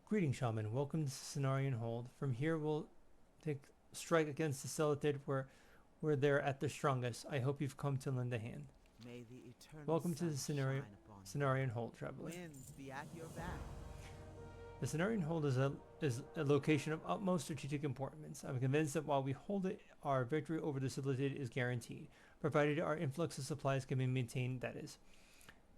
Greeting, Shaman. Welcome to Cenarian Hold. From here, we'll take strike against the Celadid where where they're at their strongest. I hope you've come to lend a hand. May the eternal Welcome to the sun Cenarian shine upon you. Cenarian Hold, traveler. Winds be at your back. The Cenarian Hold is a location of utmost strategic importance. I'm convinced that while we hold it, our victory over the Solitated is guaranteed, provided our influx of supplies can be maintained, that is.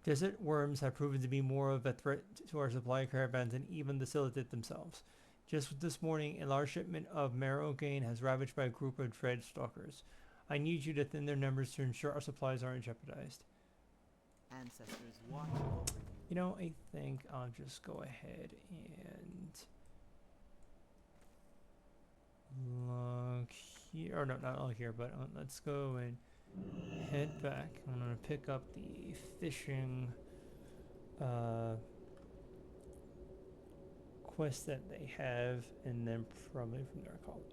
Desert worms have proven to be more of a threat to our supply caravans than even the Solitated themselves. Just this morning, a large shipment of marrow gain has ravaged by a group of dread stalkers. I need you to thin their numbers to ensure our supplies aren't jeopardized. Ancestors watch over you. You know, I think I'll just go ahead and look here. Or no, not all here, but let's go and head back. I'm going to pick up the fishing quest that they have, and then probably from there I'll call it.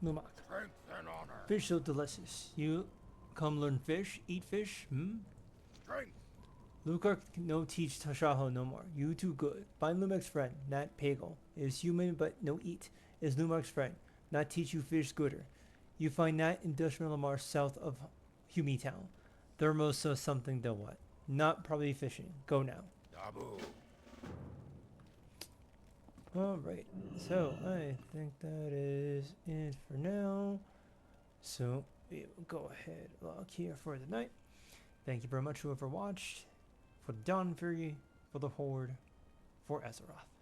Numak. Strength and honor. Fish so delicious. You come learn fish, eat fish, Strength. Lukar no teach Tashaho no more. You too good. Find Lumak's friend, Nat Pagel. Is human but no eat. Is Lumak's friend. Not teach you fish gooder. You find Nat Industrial Lamar south of Humitown. Thermos so something to what? Not probably fishing. Go now. Dabu. Alright, so I think that is it for now. So we will go ahead and log here for the night. Thank you very much whoever watched. For the Dawn Fury, for the Horde, for Azeroth.